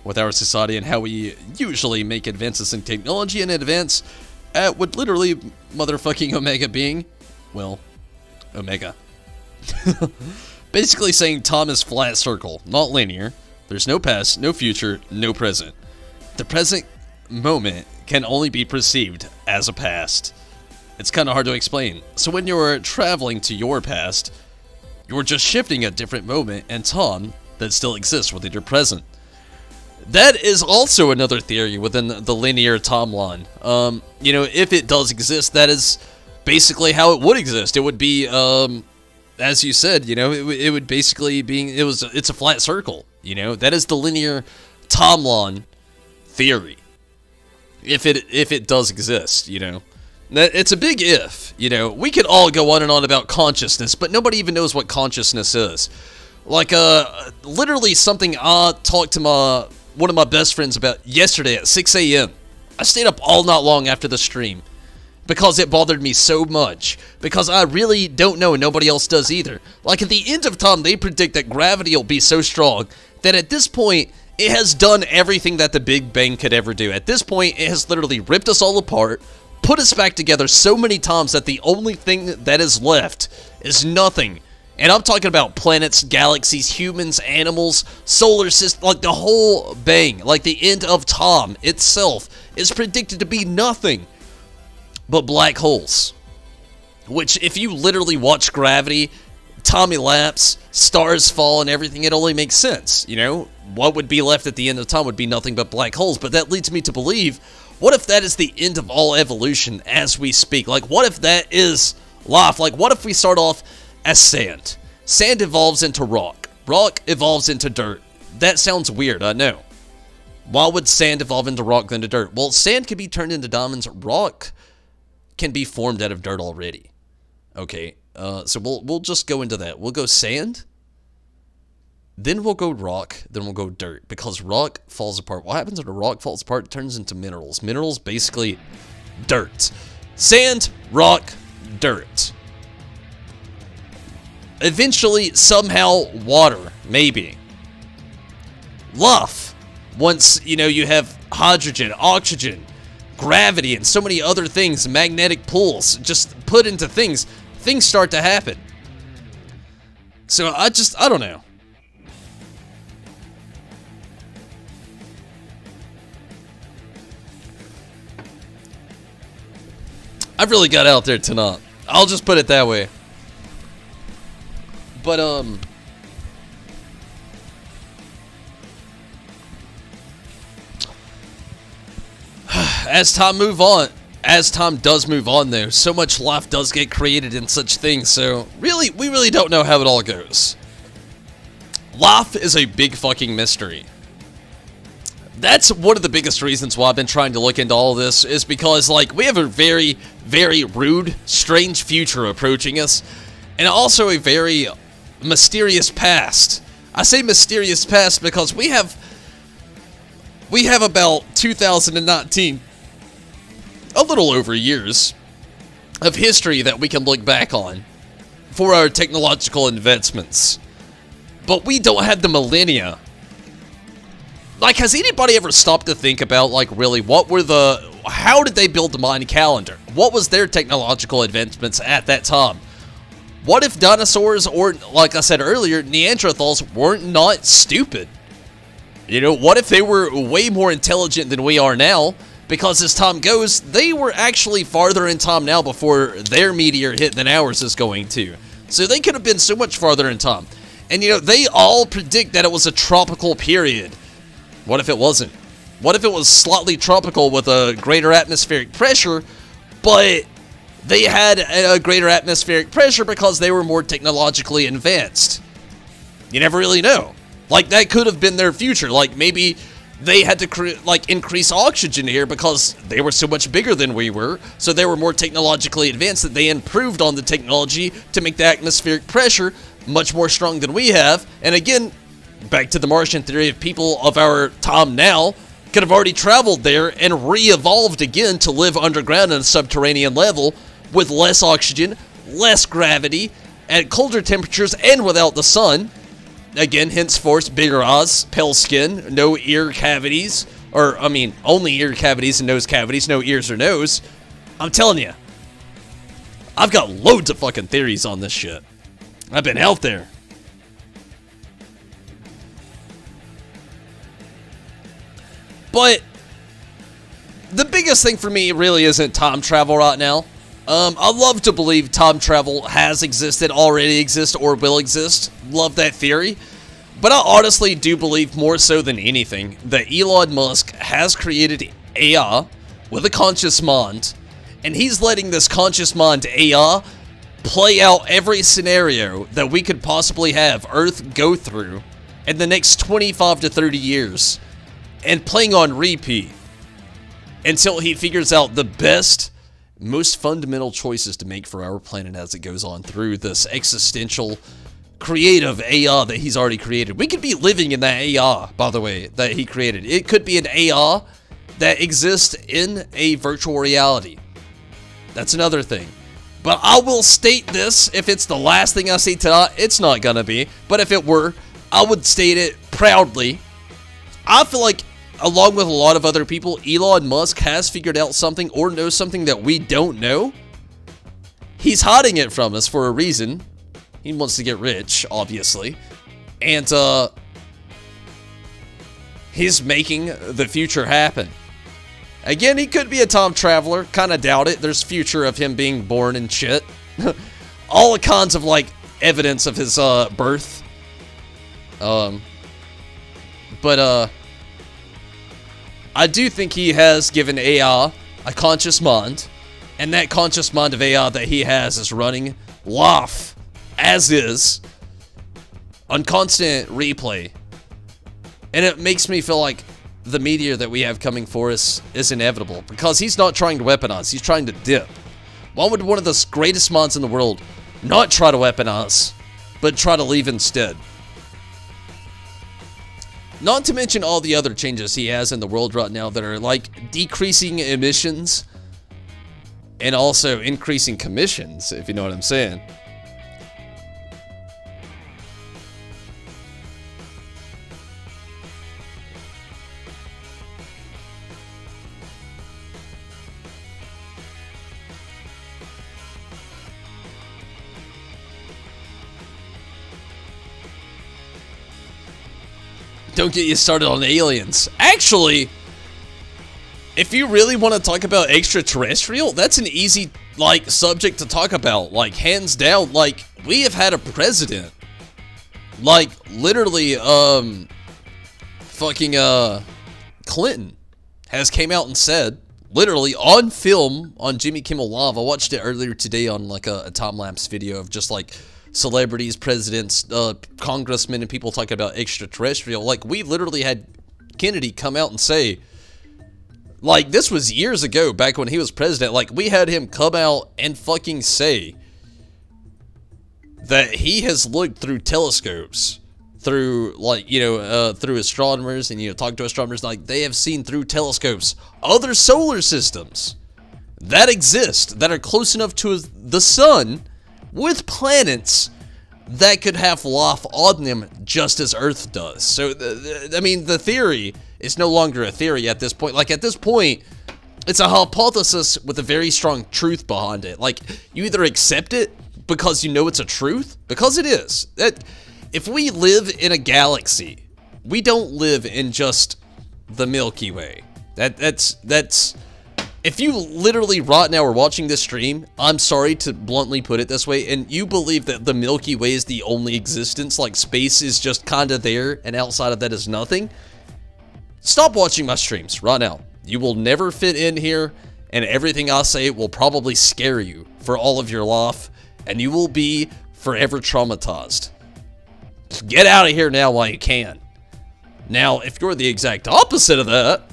With our society and how we usually make advances in technology and advance at what literally motherfucking Omega being, well, Omega. Basically saying time is flat circle, not linear. There's no past, no future, no present. The present moment can only be perceived as a past. It's kind of hard to explain. So when you're traveling to your past, you're just shifting a different moment and time that still exists within your present. That is also another theory within the linear timeline. You know, if it does exist, that is basically how it would exist. It would be, as you said, you know, it would basically be, it's a flat circle, you know? That is the linear timeline theory. If it does exist, you know. It's a big if, you know. We could all go on and on about consciousness, but nobody even knows what consciousness is. Like, literally something I talked to one of my best friends about yesterday at 6 a.m. I stayed up all night long after the stream because it bothered me so much. Because I really don't know, and nobody else does either. Like, at the end of time, they predict that gravity will be so strong that at this point, it has done everything that the Big Bang could ever do. At this point, it has literally ripped us all apart, put us back together so many times that the only thing that is left is nothing. And I'm talking about planets, galaxies, humans, animals, solar system, like the whole bang. Like the end of time itself is predicted to be nothing but black holes. Which, if you literally watch gravity, time elapse, stars fall and everything, it only makes sense, you know? What would be left at the end of time would be nothing but black holes, but that leads me to believe, what if that is the end of all evolution as we speak? Like, what if that is life? Like, what if we start off as sand? Sand evolves into rock. Rock evolves into dirt. That sounds weird, I know. Why would sand evolve into rock than to dirt? Well, sand can be turned into diamonds. Rock can be formed out of dirt already. Okay, so we'll just go into that. We'll go sand, then we'll go rock, then we'll go dirt, because rock falls apart. What happens when a rock falls apart? It turns into minerals. Minerals, basically, dirt. Sand, rock, dirt. Eventually, somehow, water, maybe. Life. Once, you know, you have hydrogen, oxygen, gravity, and so many other things, magnetic pulls, just put into things start to happen. So, I don't know. I've really got out there tonight. I'll just put it that way. But, as time does move on, though, so much life does get created in such things, so really, we really don't know how it all goes. Life is a big fucking mystery. That's one of the biggest reasons why I've been trying to look into all of this, is because, like, we have a very, very rude, strange future approaching us, and also a very mysterious past. I say mysterious past because we have about 2019, a little over years, of history that we can look back on for our technological advancements. But we don't have the millennia. Like, has anybody ever stopped to think about, like, really, how did they build the Mayan calendar? What was their technological advancements at that time? What if dinosaurs, or, like I said earlier, Neanderthals weren't not stupid? You know, what if they were way more intelligent than we are now? Because as time goes, they were actually farther in time now before their meteor hit than ours is going to. So they could have been so much farther in time. And, you know, they all predict that it was a tropical period. What if it wasn't? What if it was slightly tropical with a greater atmospheric pressure, but they had a greater atmospheric pressure because they were more technologically advanced? You never really know. Like, that could have been their future. Like, maybe they had to, increase oxygen here because they were so much bigger than we were, so they were more technologically advanced that they improved on the technology to make the atmospheric pressure much more strong than we have. And again, back to the Martian theory, of people of our time now could have already traveled there and re-evolved again to live underground at a subterranean level with less oxygen, less gravity, at colder temperatures, and without the sun. Again, henceforth, bigger eyes, pale skin, no ear cavities, or, I mean, only ear cavities and nose cavities, no ears or nose. I'm telling you, I've got loads of fucking theories on this shit. I've been out there. But the biggest thing for me really isn't time travel right now. I love to believe time travel has existed, already exists, or will exist. Love that theory. But I honestly do believe, more so than anything, that Elon Musk has created AI with a conscious mind, and he's letting this conscious mind AI play out every scenario that we could possibly have Earth go through in the next 25 to 30 years. and playing on repeat until he figures out the best, most fundamental choices to make for our planet as it goes on through this existential, creative AI that he's already created. We could be living in that AI, by the way, that he created. It could be an AI that exists in a virtual reality. That's another thing. But I will state this, if it's the last thing I say tonight, it's not gonna be, but if it were, I would state it proudly. I feel like, along with a lot of other people, Elon Musk has figured out something or knows something that we don't know. He's hiding it from us for a reason. He wants to get rich, obviously. And, he's making the future happen. Again, he could be a time traveler. Kind of doubt it. There's future of him being born and shit. All kinds of, like, evidence of his, birth. I do think he has given AI a conscious mind. And that conscious mind of AI that he has is running life, as is, on constant replay. And it makes me feel like the meteor that we have coming for us is inevitable, because he's not trying to weaponize, he's trying to dip. Why would one of the greatest minds in the world not try to weaponize, but try to leave instead? Not to mention all the other changes he has in the world right now that are like decreasing emissions and also increasing commissions, if you know what I'm saying. Don't get you started on aliens. Actually, if you really want to talk about extraterrestrial, that's an easy, like, subject to talk about. Like, hands down, like, we have had a president. Like, literally, Clinton has came out and said, literally, on film, on Jimmy Kimmel Live, I watched it earlier today on, like, a time-lapse video of just, like, celebrities, presidents, congressmen, and people talking about extraterrestrial. Like, we literally had Kennedy come out and say, like, this was years ago, back when he was president, like, we had him come out and fucking say that he has looked through telescopes, through, like, you know, through astronomers, and, you know, talk to astronomers, like, they have seen through telescopes other solar systems that exist, that are close enough to the sun, with planets that could have life on them just as Earth does. So, I mean, the theory is no longer a theory at this point. Like, at this point, it's a hypothesis with a very strong truth behind it. Like, you either accept it because you know it's a truth, because it is. That if we live in a galaxy, we don't live in just the Milky Way. That's if you literally right now are watching this stream, I'm sorry to bluntly put it this way, and you believe that the Milky Way is the only existence, like space is just kind of there, and outside of that is nothing, stop watching my streams right now. You will never fit in here, and everything I say will probably scare you for all of your life, and you will be forever traumatized. Just get out of here now while you can. Now, if you're the exact opposite of that,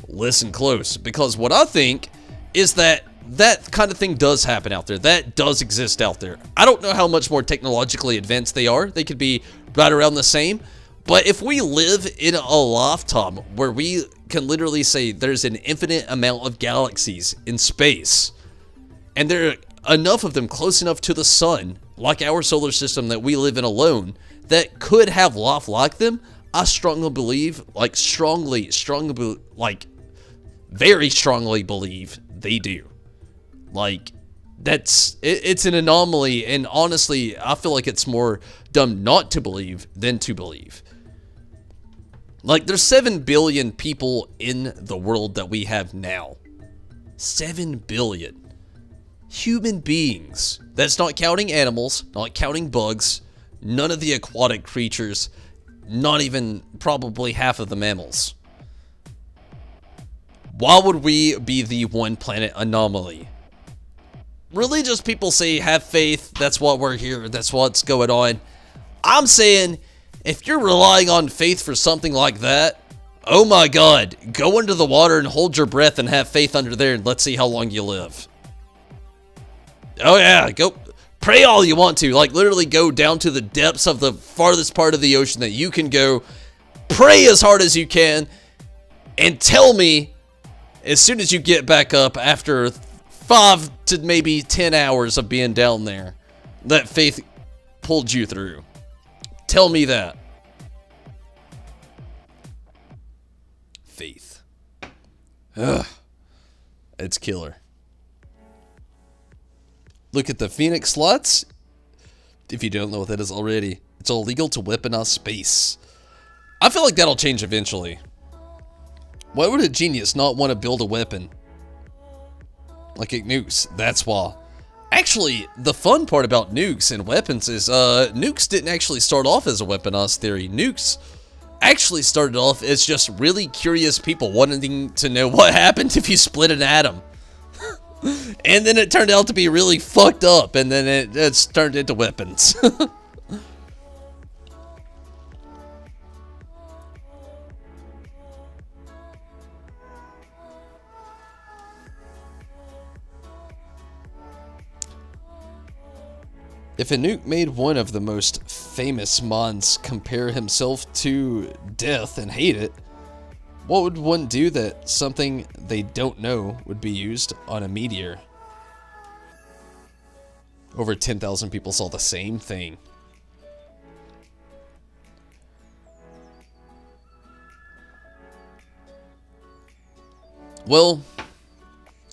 listen close, because what I think is that that kind of thing does happen out there. That does exist out there. I don't know how much more technologically advanced they are. They could be right around the same. But if we live in a lifetime where we can literally say there's an infinite amount of galaxies in space, and there are enough of them close enough to the sun, like our solar system that we live in alone, that could have life like them, I strongly believe, like very strongly believe they do. Like, it's an anomaly, and honestly, I feel like it's more dumb not to believe than to believe. Like, there's 7 billion people in the world that we have now. 7 billion human beings. That's not counting animals, not counting bugs, none of the aquatic creatures, not even probably half of the mammals. Why would we be the one planet anomaly? Religious people say have faith, that's what we're here, that's what's going on. I'm saying, if you're relying on faith for something like that, Oh my god, go under the water and hold your breath and have faith under there and let's see how long you live. Oh yeah, go pray all you want to. Like, literally go down to the depths of the farthest part of the ocean that you can go. Pray as hard as you can. And tell me, as soon as you get back up after 5 to maybe 10 hours of being down there, that faith pulled you through. Tell me that. Faith. Ugh. It's killer. Look at the Phoenix slots. If you don't know what that is already, it's illegal to weaponize space. I feel like that'll change eventually. Why would a genius not want to build a weapon? Like a nukes, that's why. Actually, the fun part about nukes and weapons is, nukes didn't actually start off as a weaponized theory. Nukes actually started off as just really curious people wanting to know what happened if you split an atom. And then it turned out to be really fucked up, and then it's turned into weapons. If a nuke made one of the most famous minds compare himself to death and hate it, what would one do that something they don't know would be used on a meteor? Over 10,000 people saw the same thing. Well,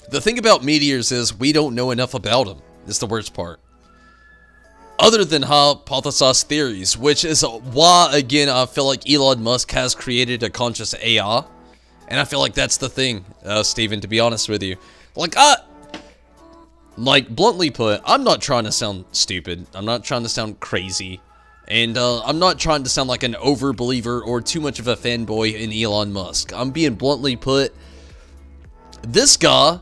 the thing about meteors is we don't know enough about them. It's the worst part. Other than hypothesized theories, which is why, again, I feel like Elon Musk has created a conscious AI. And I feel like that's the thing, Steven, to be honest with you. Like, bluntly put, I'm not trying to sound stupid. I'm not trying to sound crazy. And I'm not trying to sound like an overbeliever or too much of a fanboy in Elon Musk. I'm being bluntly put. This guy,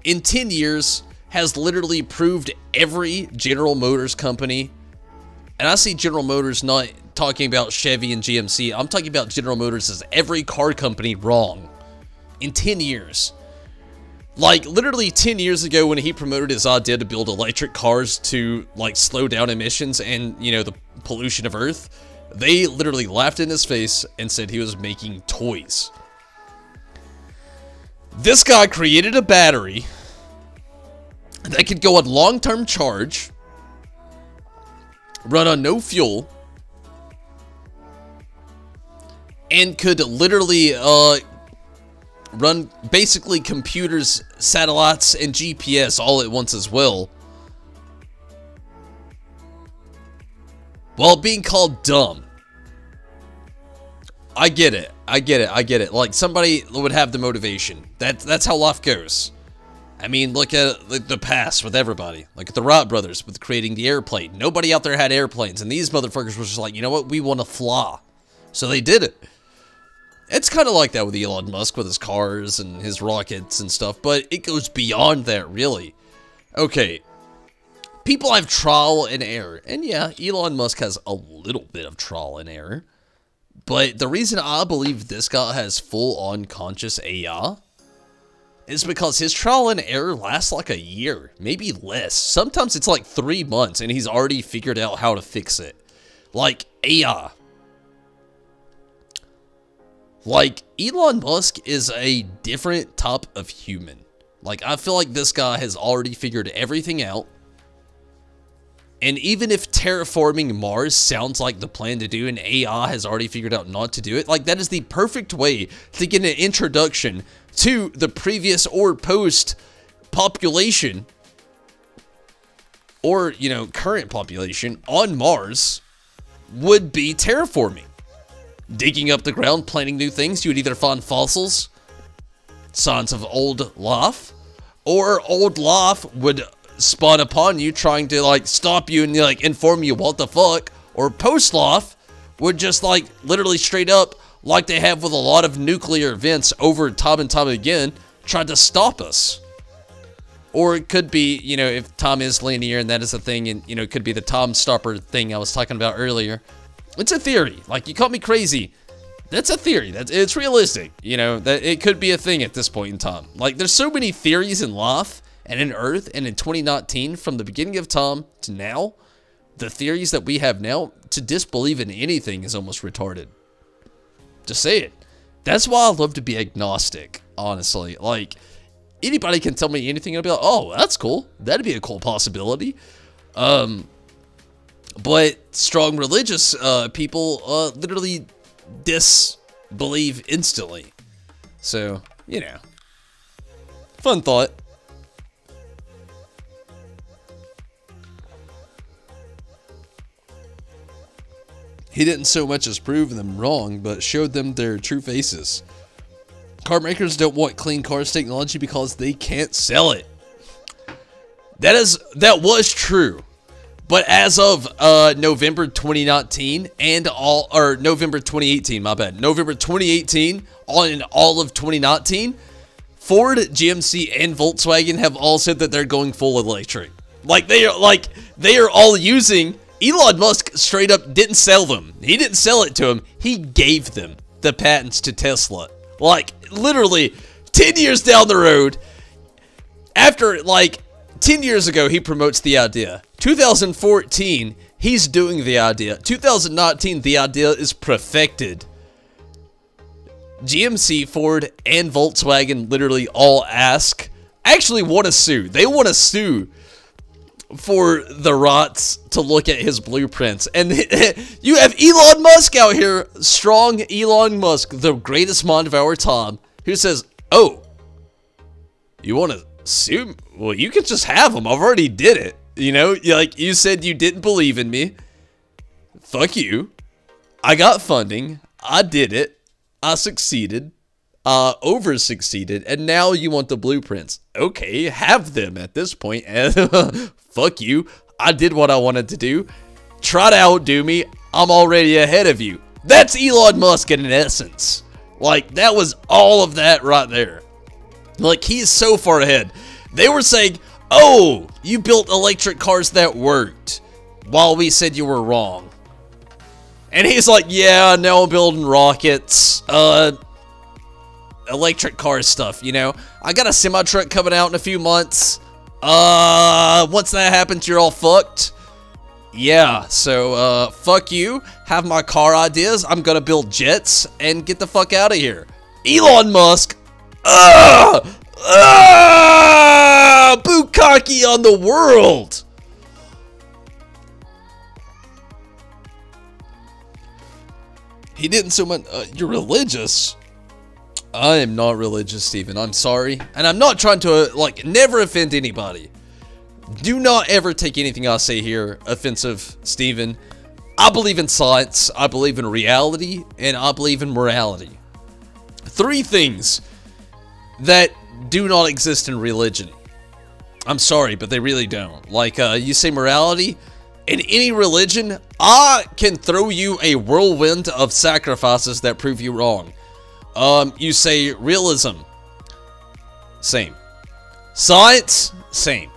in 10 years, has literally proved every General Motors company, and I see General Motors not talking about Chevy and GMC, I'm talking about General Motors as every car company wrong. In 10 years. Like, literally 10 years ago when he promoted his idea to build electric cars to, like, slow down emissions and, you know, the pollution of Earth, they literally laughed in his face and said he was making toys. This guy created a battery that could go on long-term charge, run on no fuel, and could literally run basically computers, satellites, and GPS all at once as well, while being called dumb. I get it. I get it. I get it. Like, somebody would have the motivation. That's how life goes. I mean, look at the past with everybody. Like the Wright brothers with creating the airplane. Nobody out there had airplanes, and these motherfuckers were just like, you know what? We want to fly. So they did it. It's kind of like that with Elon Musk with his cars and his rockets and stuff, but it goes beyond that, really. Okay, people have trial and error, and yeah, Elon Musk has a little bit of trial and error, but the reason I believe this guy has full-on conscious AI is because his trial and error lasts like a year, maybe less. Sometimes it's like 3 months, and he's already figured out how to fix it. Like AI. Like, Elon Musk is a different type of human. Like, I feel like this guy has already figured everything out. And even if terraforming Mars sounds like the plan to do and AI has already figured out not to do it, like, that is the perfect way to get an introduction to the previous or post population, or, you know, current population on Mars would be terraforming. Digging up the ground, planting new things. You would either find fossils, signs of old life, or old life would spawn upon you trying to, like, stop you and, like, inform you what the fuck, or post life would just, like, literally straight up, like they have with a lot of nuclear events over time and time again, try to stop us. Or it could be, you know, if time is linear and that is a thing, and, you know, it could be the time stopper thing I was talking about earlier. It's a theory. Like, you call me crazy, That's a theory. It's realistic. You know, that it could be a thing at this point in time. Like, there's so many theories in life and in Earth and in 2019 from the beginning of time to now. The theories that we have now, to disbelieve in anything is almost retarded. Just say it. That's why I love to be agnostic, honestly. Like, anybody can tell me anything and I'll be like, oh, that's cool. That'd be a cool possibility. But strong religious people literally disbelieve instantly. So, you know. Fun thought. He didn't so much as prove them wrong, but showed them their true faces. Car makers don't want clean cars technology because they can't sell it. That was true. But as of November 2019 and November 2018, my bad. November 2018 and all of 2019, Ford, GMC, and Volkswagen have all said that they're going full electric. They are all using. Elon Musk straight up didn't sell them. He didn't sell it to them. He gave them the patents to Tesla. Like, literally, 10 years down the road, after, 10 years ago, he promotes the idea. 2014, he's doing the idea. 2019, the idea is perfected. GMC, Ford, and Volkswagen literally all actually want to sue. They want to sue for the rots to look at his blueprints. And you have Elon Musk out here, strong Elon Musk, the greatest mind of our time, who says, oh, you want to sue? Well, you can just have them. I've already did it. You know, like you said you didn't believe in me. Fuck you. I got funding. I did it. I succeeded. Over succeeded, and now you want the blueprints. Okay, have them at this point. Fuck you. I did what I wanted to do. Try to outdo me. I'm already ahead of you. That's Elon Musk in essence. Like, that was all of that right there. Like, he's so far ahead. They were saying, oh, you built electric cars that worked, while we said you were wrong. And he's like, yeah, now I'm building rockets. Electric car stuff, you know. I got a semi-truck coming out in a few months. Once that happens, you're all fucked. Yeah, so, fuck you. Have my car ideas. I'm gonna build jets and get the fuck out of here. Elon Musk. Bukkake on the world. He didn't so much, you're religious. I am not religious, Steven. I'm sorry. And I'm not trying to, never offend anybody. Do not ever take anything I say here offensive, Steven. I believe in science, I believe in reality, and I believe in morality. 3 things that do not exist in religion. I'm sorry, but they really don't. You say morality, in any religion, I can throw you a whirlwind of sacrifices that prove you wrong. You say realism. Same. Science. Same.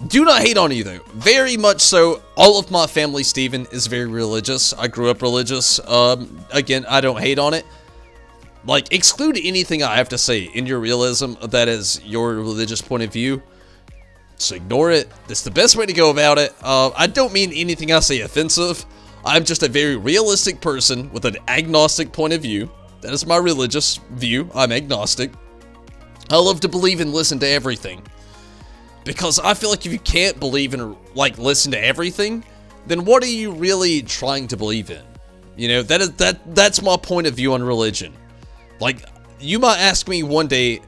Do not hate on you, though. Very much so. All of my family, Steven, is very religious. I grew up religious. Again, I don't hate on it. Exclude anything I have to say in your realism that is your religious point of view. Just ignore it. That's the best way to go about it. I don't mean anything I say offensive. I'm just a very realistic person with an agnostic point of view. That is my religious view. I'm agnostic. I love to believe and listen to everything. Because I feel like if you can't believe and, listen to everything, then what are you really trying to believe in? You know, that's my point of view on religion. You might ask me one day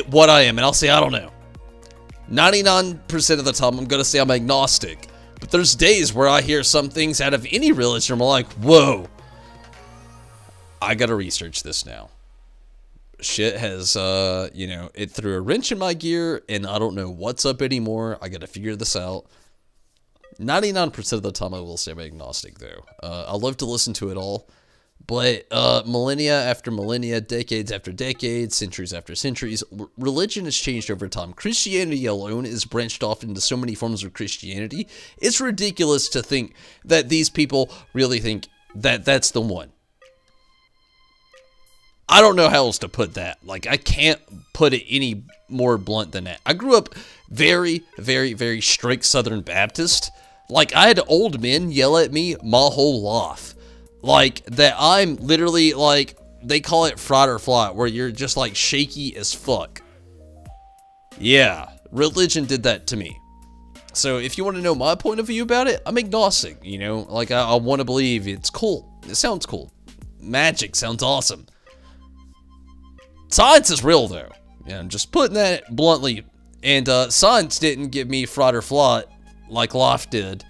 what I am, and I'll say, I don't know. 99% of the time, I'm going to say I'm agnostic. But there's days where I hear some things out of any religion, I'm like, whoa. I gotta research this now. Shit has, it threw a wrench in my gear, and I don't know what's up anymore. I gotta figure this out. 99% of the time, I will say I'm agnostic, though. I love to listen to it all. But millennia after millennia, decades after decades, centuries after centuries, religion has changed over time. Christianity alone is branched off into so many forms of Christianity. It's ridiculous to think that these people really think that that's the one. I don't know how else to put that. Like, I can't put it any more blunt than that. I grew up very, very, very strict Southern Baptist. Like, I had old men yell at me my whole life. Like, that I'm literally, like, they call it fright or flight, where you're just, like, shaky as fuck. Yeah, religion did that to me. So, if you want to know my point of view about it, I'm agnostic, you know? Like, I want to believe it's cool. It sounds cool. Magic sounds awesome. Science is real, though. Yeah, I'm just putting that bluntly. And science didn't give me fright or flight like life did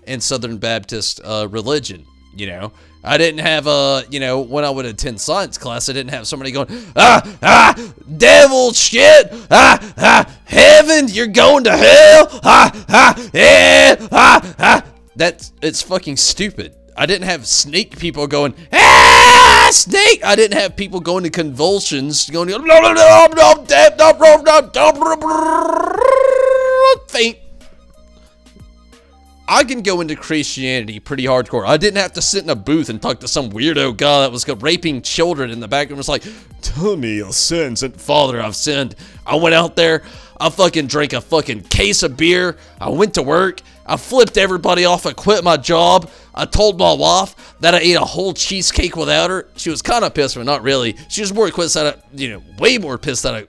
in Southern Baptist religion, you know? I didn't have, you know, when I would attend science class, I didn't have somebody going, devil shit, heaven, you're going to hell, yeah, it's fucking stupid. I didn't have snake people going, snake. I didn't have people going to convulsions, going, faint. I can go into Christianity pretty hardcore. I didn't have to sit in a booth and talk to some weirdo guy that was raping children in the back and was like, tell me I'll sin. Father, I've sinned. I went out there. I fucking drank a fucking case of beer. I went to work. I flipped everybody off. I quit my job. I told my wife that I ate a whole cheesecake without her. She was kind of pissed, but not really. She was more pissed that way more pissed that I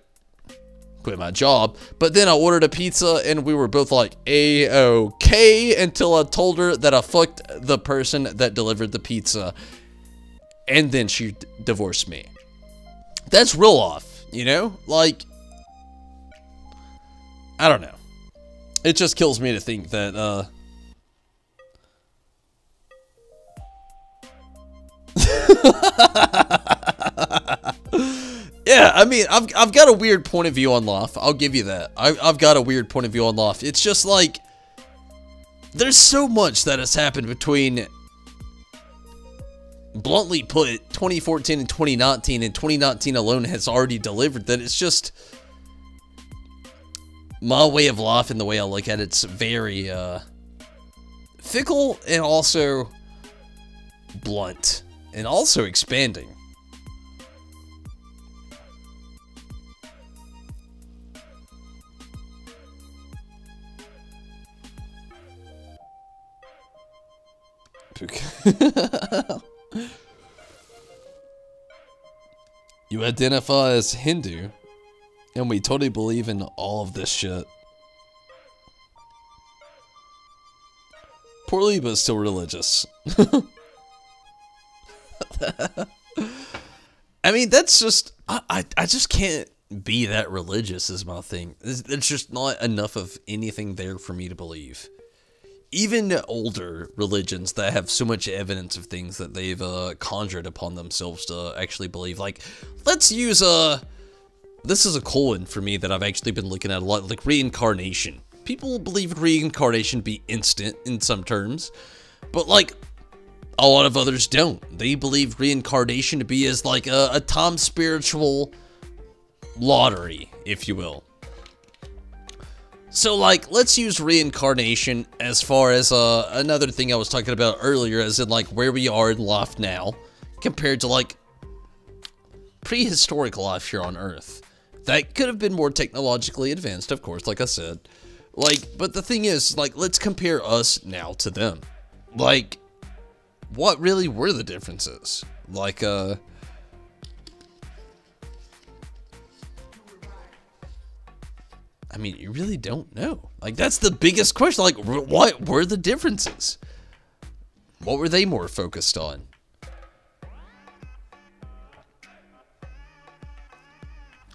quit my job. But then I ordered a pizza and we were both like A-okay until I told her that I fucked the person that delivered the pizza, and then she divorced me. That's real off, you know? Like, I don't know. It just kills me to think that yeah, I mean, I've got a weird point of view on life. I'll give you that. I've got a weird point of view on life. It's just like, there's so much that has happened between, bluntly put, 2014 and 2019, and 2019 alone has already delivered that it's just, my way of life and the way I look at it's very fickle and also blunt and also expanding. You identify as Hindu, and we totally believe in all of this shit. Poorly, but still religious. I mean, that's just, I just can't be that religious is my thing. There's just not enough of anything there for me to believe. Even older religions that have so much evidence of things that they've conjured upon themselves to actually believe. Like, let's use, this is a cool one for me that I've actually been looking at a lot, like reincarnation. People believe reincarnation to be instant in some terms, but like, a lot of others don't. They believe reincarnation to be as like a time spiritual lottery, if you will. So, like, let's use reincarnation as far as another thing I was talking about earlier, as in, like, where we are in life now, compared to, like, prehistoric life here on Earth. That could have been more technologically advanced, of course, like I said. Like, but the thing is, like, let's compare us now to them. Like, what really were the differences? Like, I mean, you really don't know. Like, that's the biggest question. Like, what were the differences? What were they more focused on?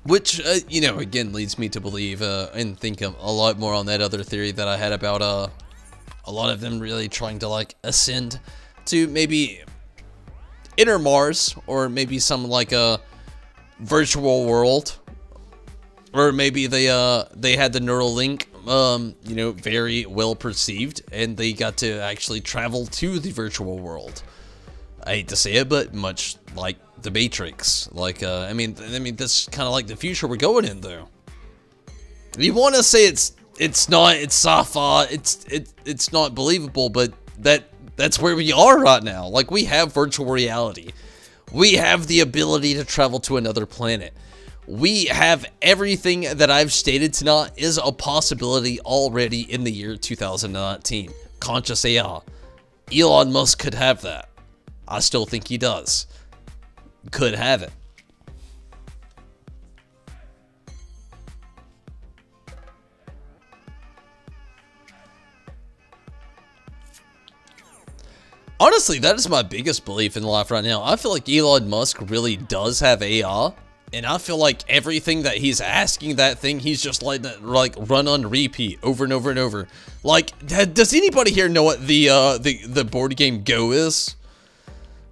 Which, you know, again, leads me to believe and think a lot more on that other theory that I had about a lot of them really trying to, like, ascend to maybe inner Mars, or maybe some, like, a virtual world. Or maybe they had the neural link, you know, very well perceived, and they got to actually travel to the virtual world. I hate to say it, but much like the Matrix. Like, I mean, that's kind of like the future we're going in, though. You want to say it's not, it's sci-fi, it's not believable, but that's where we are right now. Like, we have virtual reality. We have the ability to travel to another planet. We have everything that I've stated tonight is a possibility already in the year 2019. Conscious AI. Elon Musk could have that. I still think he does. Could have it. Honestly, that is my biggest belief in life right now. I feel like Elon Musk really does have AI, and I feel like everything that he's asking that thing, he's just like run on repeat over and over and over. Like, does anybody here know what the board game Go is?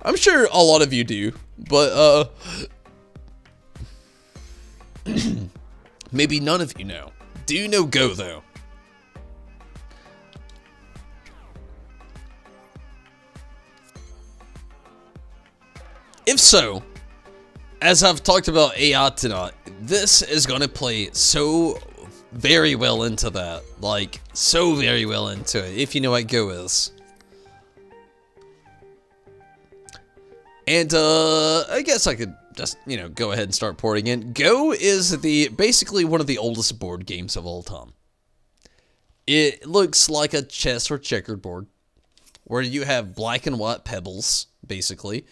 I'm sure a lot of you do, but maybe none of you know. Do you know Go though? If so, as I've talked about AI tonight, this is going to play so very well into that. Like, so very well into it, if you know what Go is. And, I guess I could just, you know, go ahead and start porting in. Go is basically one of the oldest board games of all time. It looks like a chess or checkered board, where you have black and white pebbles, basically,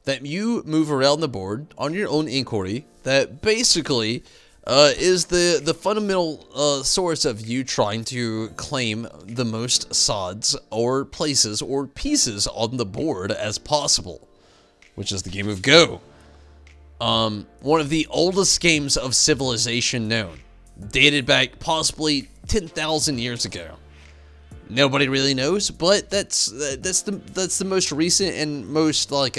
that you move around the board on your own inquiry, that basically is the fundamental source of you trying to claim the most sods or places or pieces on the board as possible, which is the game of Go. One of the oldest games of civilization known, dated back possibly 10,000 years ago. Nobody really knows, but that's the most recent and most like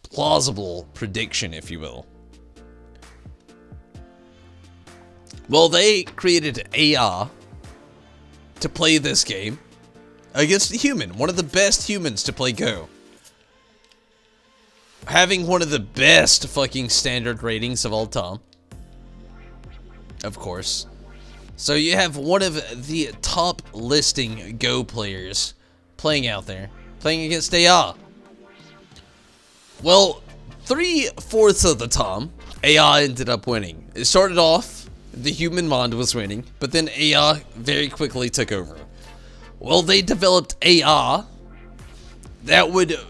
plausible prediction, if you will. Well, they created AI to play this game against a human, one of the best humans to play Go, having one of the best fucking standard ratings of all time, of course. So you have one of the top listing Go players playing out there, playing against AI. Well, 3/4 of the time, AI ended up winning. It started off, the human mind was winning, but then AI very quickly took over. Well, they developed AI that would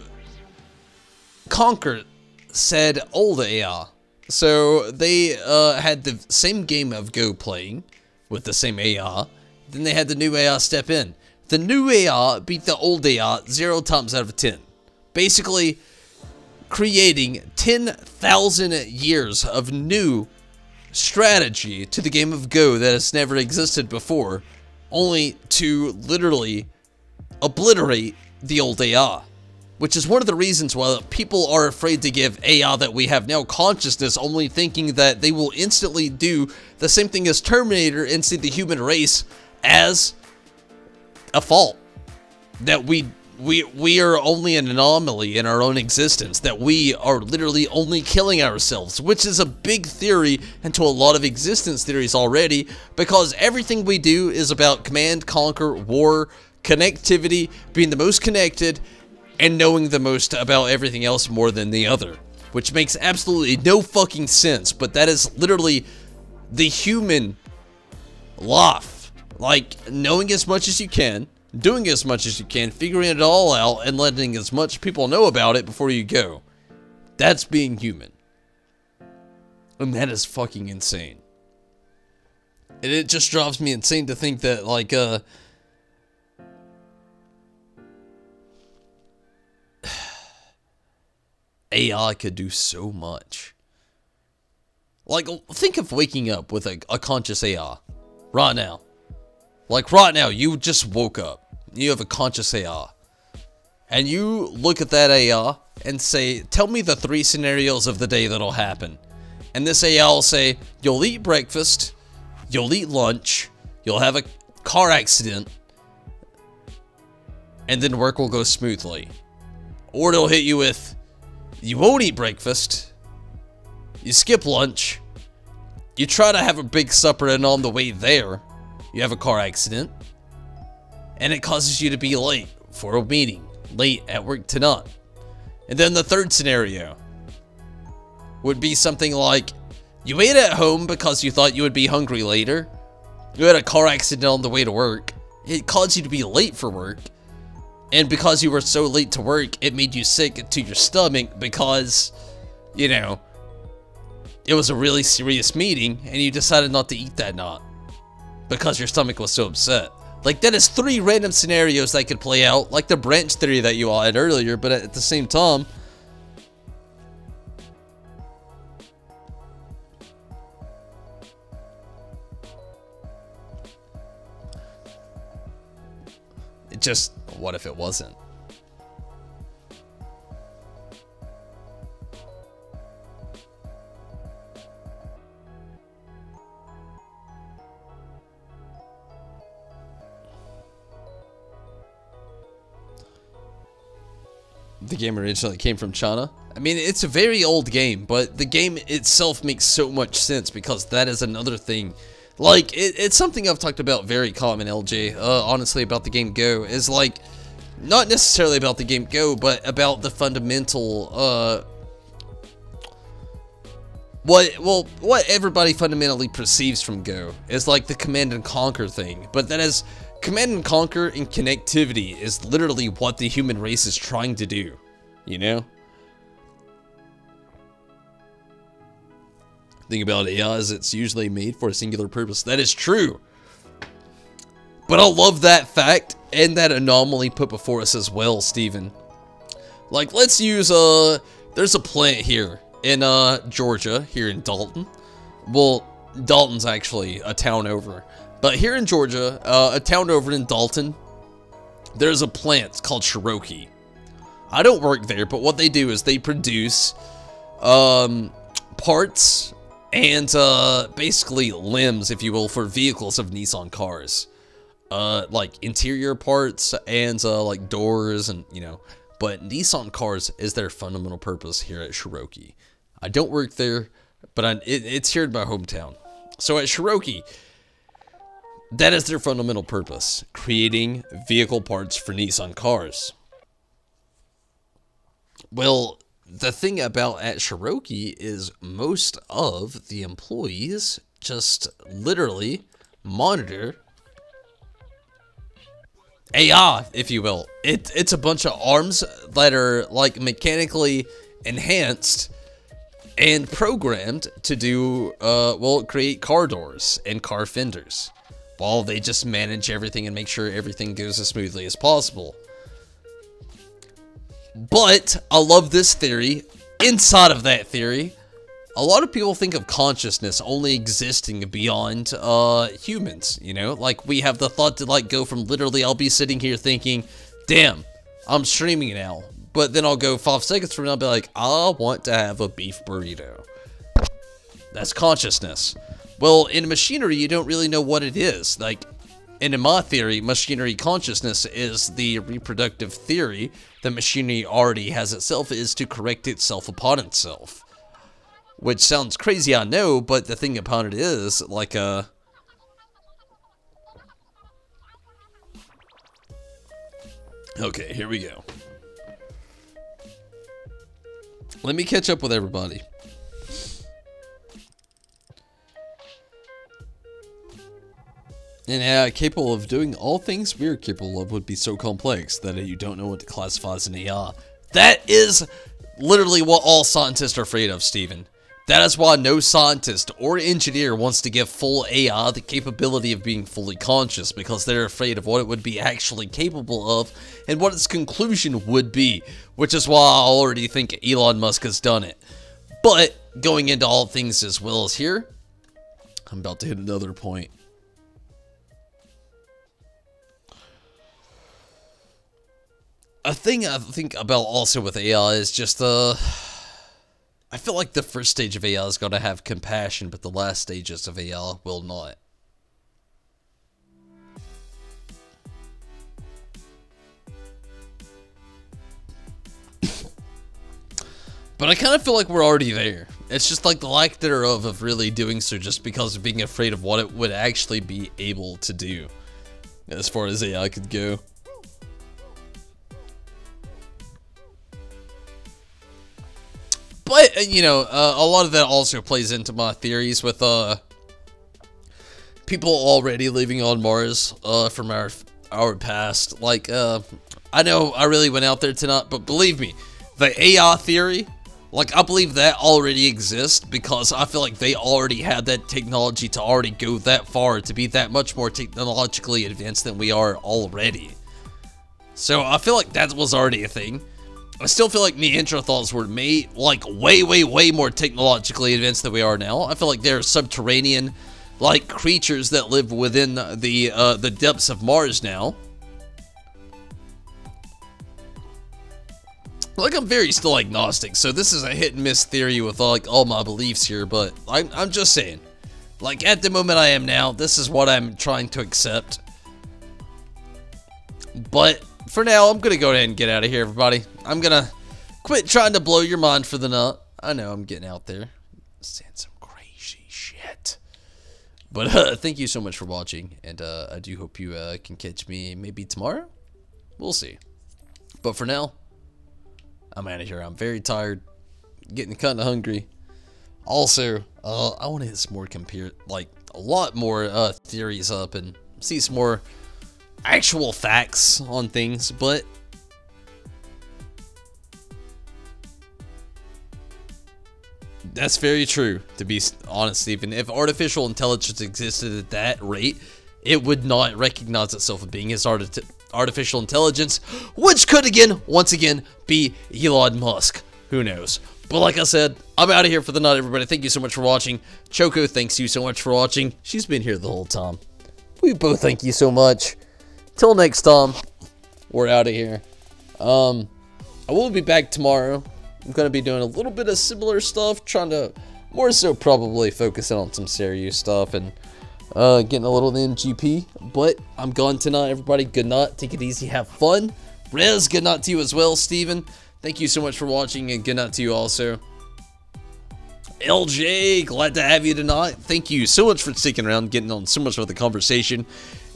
conquer said old AI. So they had the same game of Go playing with the same AI. Then they had the new AI step in. The new AI beat the old AI 0 times out of 10. Basically, creating 10,000 years of new strategy to the game of Go that has never existed before, only to literally obliterate the old AI. Which is one of the reasons why people are afraid to give AI that we have now consciousness, only thinking that they will instantly do the same thing as Terminator and see the human race as a fault. That we are only an anomaly in our own existence, that we are literally only killing ourselves, which is a big theory into a lot of existence theories already, because everything we do is about command, conquer, war, connectivity, being the most connected, and knowing the most about everything else more than the other, which makes absolutely no fucking sense, but that is literally the human life. Like, knowing as much as you can, doing as much as you can, figuring it all out, and letting as much people know about it before you go. That's being human. And that is fucking insane. And it just drives me insane to think that, like, AI could do so much. Like, think of waking up with a conscious AI. Right now. Like, right now, you just woke up. You have a conscious AI. And you look at that AI and say, tell me the 3 scenarios of the day that'll happen. And this AI will say, you'll eat breakfast, you'll eat lunch, you'll have a car accident, and then work will go smoothly. Or it'll hit you with, you won't eat breakfast, you skip lunch, you try to have a big supper, and on the way there, you have a car accident, and it causes you to be late for a meeting, late at work tonight. And then the 3rd scenario, would be something like, you ate at home because you thought you would be hungry later. You had a car accident on the way to work. It caused you to be late for work. And because you were so late to work, it made you sick to your stomach because, you know, it was a really serious meeting and you decided not to eat that night because your stomach was so upset. Like, that is 3 random scenarios that could play out, like the branch theory that you all had earlier, but at the same time, it just, what if it wasn't? The game originally came from China. I mean, it's a very old game, but the game itself makes so much sense because that is another thing. Like, it's something I've talked about very common, LJ, honestly, about the game Go, is like, not necessarily about the game Go, but about the fundamental, what everybody fundamentally perceives from Go is like the Command and Conquer thing, but that is, Command and Conquer and connectivity is literally what the human race is trying to do, you know? Think about AI is it's usually made for a singular purpose. That is true. But I love that fact and that anomaly put before us as well, Steven. Like, let's use, there's a plant here in, Georgia, here in Dalton. Well, Dalton's actually a town over. But here in Georgia, a town over in Dalton, there's a plant called Cherokee. I don't work there, but what they do is they produce, parts and basically limbs, if you will, for vehicles of Nissan cars. Like interior parts and like doors and, you know, but Nissan cars is their fundamental purpose here at Cherokee. I don't work there, but it's here in my hometown. So at Cherokee, that is their fundamental purpose, creating vehicle parts for Nissan cars. Well, the thing about at Cherokee is most of the employees just literally monitor AI, if you will. It's a bunch of arms that are like mechanically enhanced and programmed to do, well, create car doors and car fenders, while they just manage everything and make sure everything goes as smoothly as possible. But I love this theory. Inside of that theory, a lot of people think of consciousness only existing beyond humans, you know? Like, we have the thought to, like, go from literally, I'll be sitting here thinking, damn, I'm streaming now. But then I'll go 5 seconds from now and be like, I want to have a beef burrito. That's consciousness. Well, in machinery, you don't really know what it is. Like, and in my theory, machinery consciousness is the reproductive theory that machinery already has itself, is to correct itself upon itself. Which sounds crazy, I know, but the thing upon it is, like, okay, here we go. Let me catch up with everybody. And AI capable of doing all things we're capable of would be so complex that you don't know what to classify as an AI. That is literally what all scientists are afraid of, Steven. That is why no scientist or engineer wants to give full AI the capability of being fully conscious, because they're afraid of what it would be actually capable of and what its conclusion would be, which is why I already think Elon Musk has done it. But going into all things as well as here, I'm about to hit another point. A thing I think about also with AI is just I feel like the first stage of AI is going to have compassion, but the last stages of AI will not. But I kind of feel like we're already there. It's just like the lack thereof of really doing so just because of being afraid of what it would actually be able to do, as far as AI could go. But, you know, a lot of that also plays into my theories with, people already living on Mars, from our past. Like, I know I really went out there tonight, but believe me, the AI theory, like, I believe that already exists because I feel like they already had that technology to already go that far, to be that much more technologically advanced than we are already. So I feel like that was already a thing. I still feel like Neanderthals were made, like, way more technologically advanced than we are now. I feel like they're subterranean, like, creatures that live within the depths of Mars now. Like, I'm very still agnostic, so this is a hit and miss theory with, like, all my beliefs here, but I'm just saying. Like, at the moment I am now, this is what I'm trying to accept. But for now, I'm gonna go ahead and get out of here, everybody. I'm gonna quit trying to blow your mind for the night. I know I'm getting out there, saying some crazy shit. But thank you so much for watching, and I do hope you can catch me maybe tomorrow. We'll see. But for now, I'm out of here. I'm very tired, getting kind of hungry. Also, I want to hit some more like a lot more theories up and see some more actual facts on things, but that's very true, to be honest, Stephen. If artificial intelligence existed at that rate, it would not recognize itself as being as artificial intelligence, which could once again, be Elon Musk. Who knows? But like I said, I'm out of here for the night, everybody. Thank you so much for watching. Choco, thanks you so much for watching. She's been here the whole time. We both thank you so much. Till next time, we're out of here. I will be back tomorrow. I'm going to be doing a little bit of similar stuff, trying to more so probably focusing on some serious stuff and getting a little MGP. But I'm gone tonight, everybody. Good night. Take it easy. Have fun. Rez, good night to you as well, Steven. Thank you so much for watching, and good night to you also. LJ, glad to have you tonight. Thank you so much for sticking around, getting on so much of the conversation.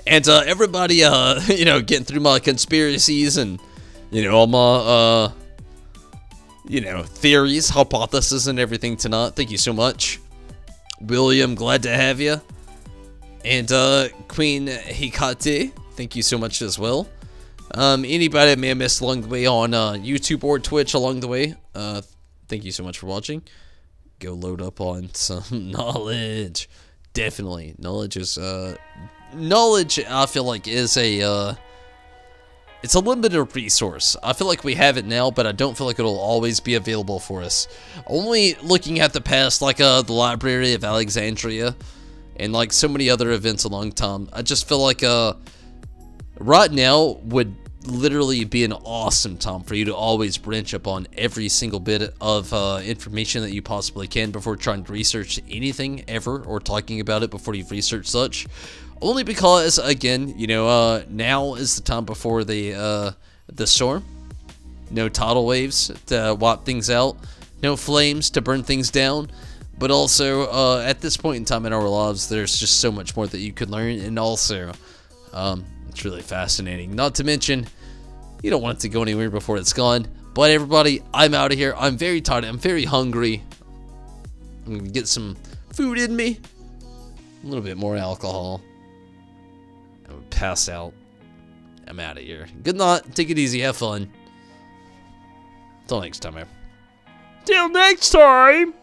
And everybody, you know, getting through my conspiracies and, you know, all my, you know, theories, hypotheses, and everything tonight. Thank you so much. William, glad to have you. And Queen Hikate, thank you so much as well. Anybody that may have missed along the way on YouTube or Twitch along the way, thank you so much for watching. Go load up on some knowledge. Definitely. Knowledge is, knowledge, I feel like, is a, it's a limited resource. I feel like we have it now, but I don't feel like it'll always be available for us. Only looking at the past, like, the Library of Alexandria, and, like, so many other events along time, I just feel like, right now would literally be an awesome time for you to always branch up on every single bit of information that you possibly can before trying to research anything ever, or talking about it before you've researched such. Only because, again, you know, now is the time before the storm. No tidal waves to wipe things out. No flames to burn things down. But also, at this point in time in our lives, there's just so much more that you could learn. And also, it's really fascinating. Not to mention, you don't want it to go anywhere before it's gone. But everybody, I'm out of here. I'm very tired. I'm very hungry. I'm going to get some food in me. A little bit more alcohol. I would pass out. I'm out of here. Good night. Take it easy. Have fun. Till next time, man. Till next time!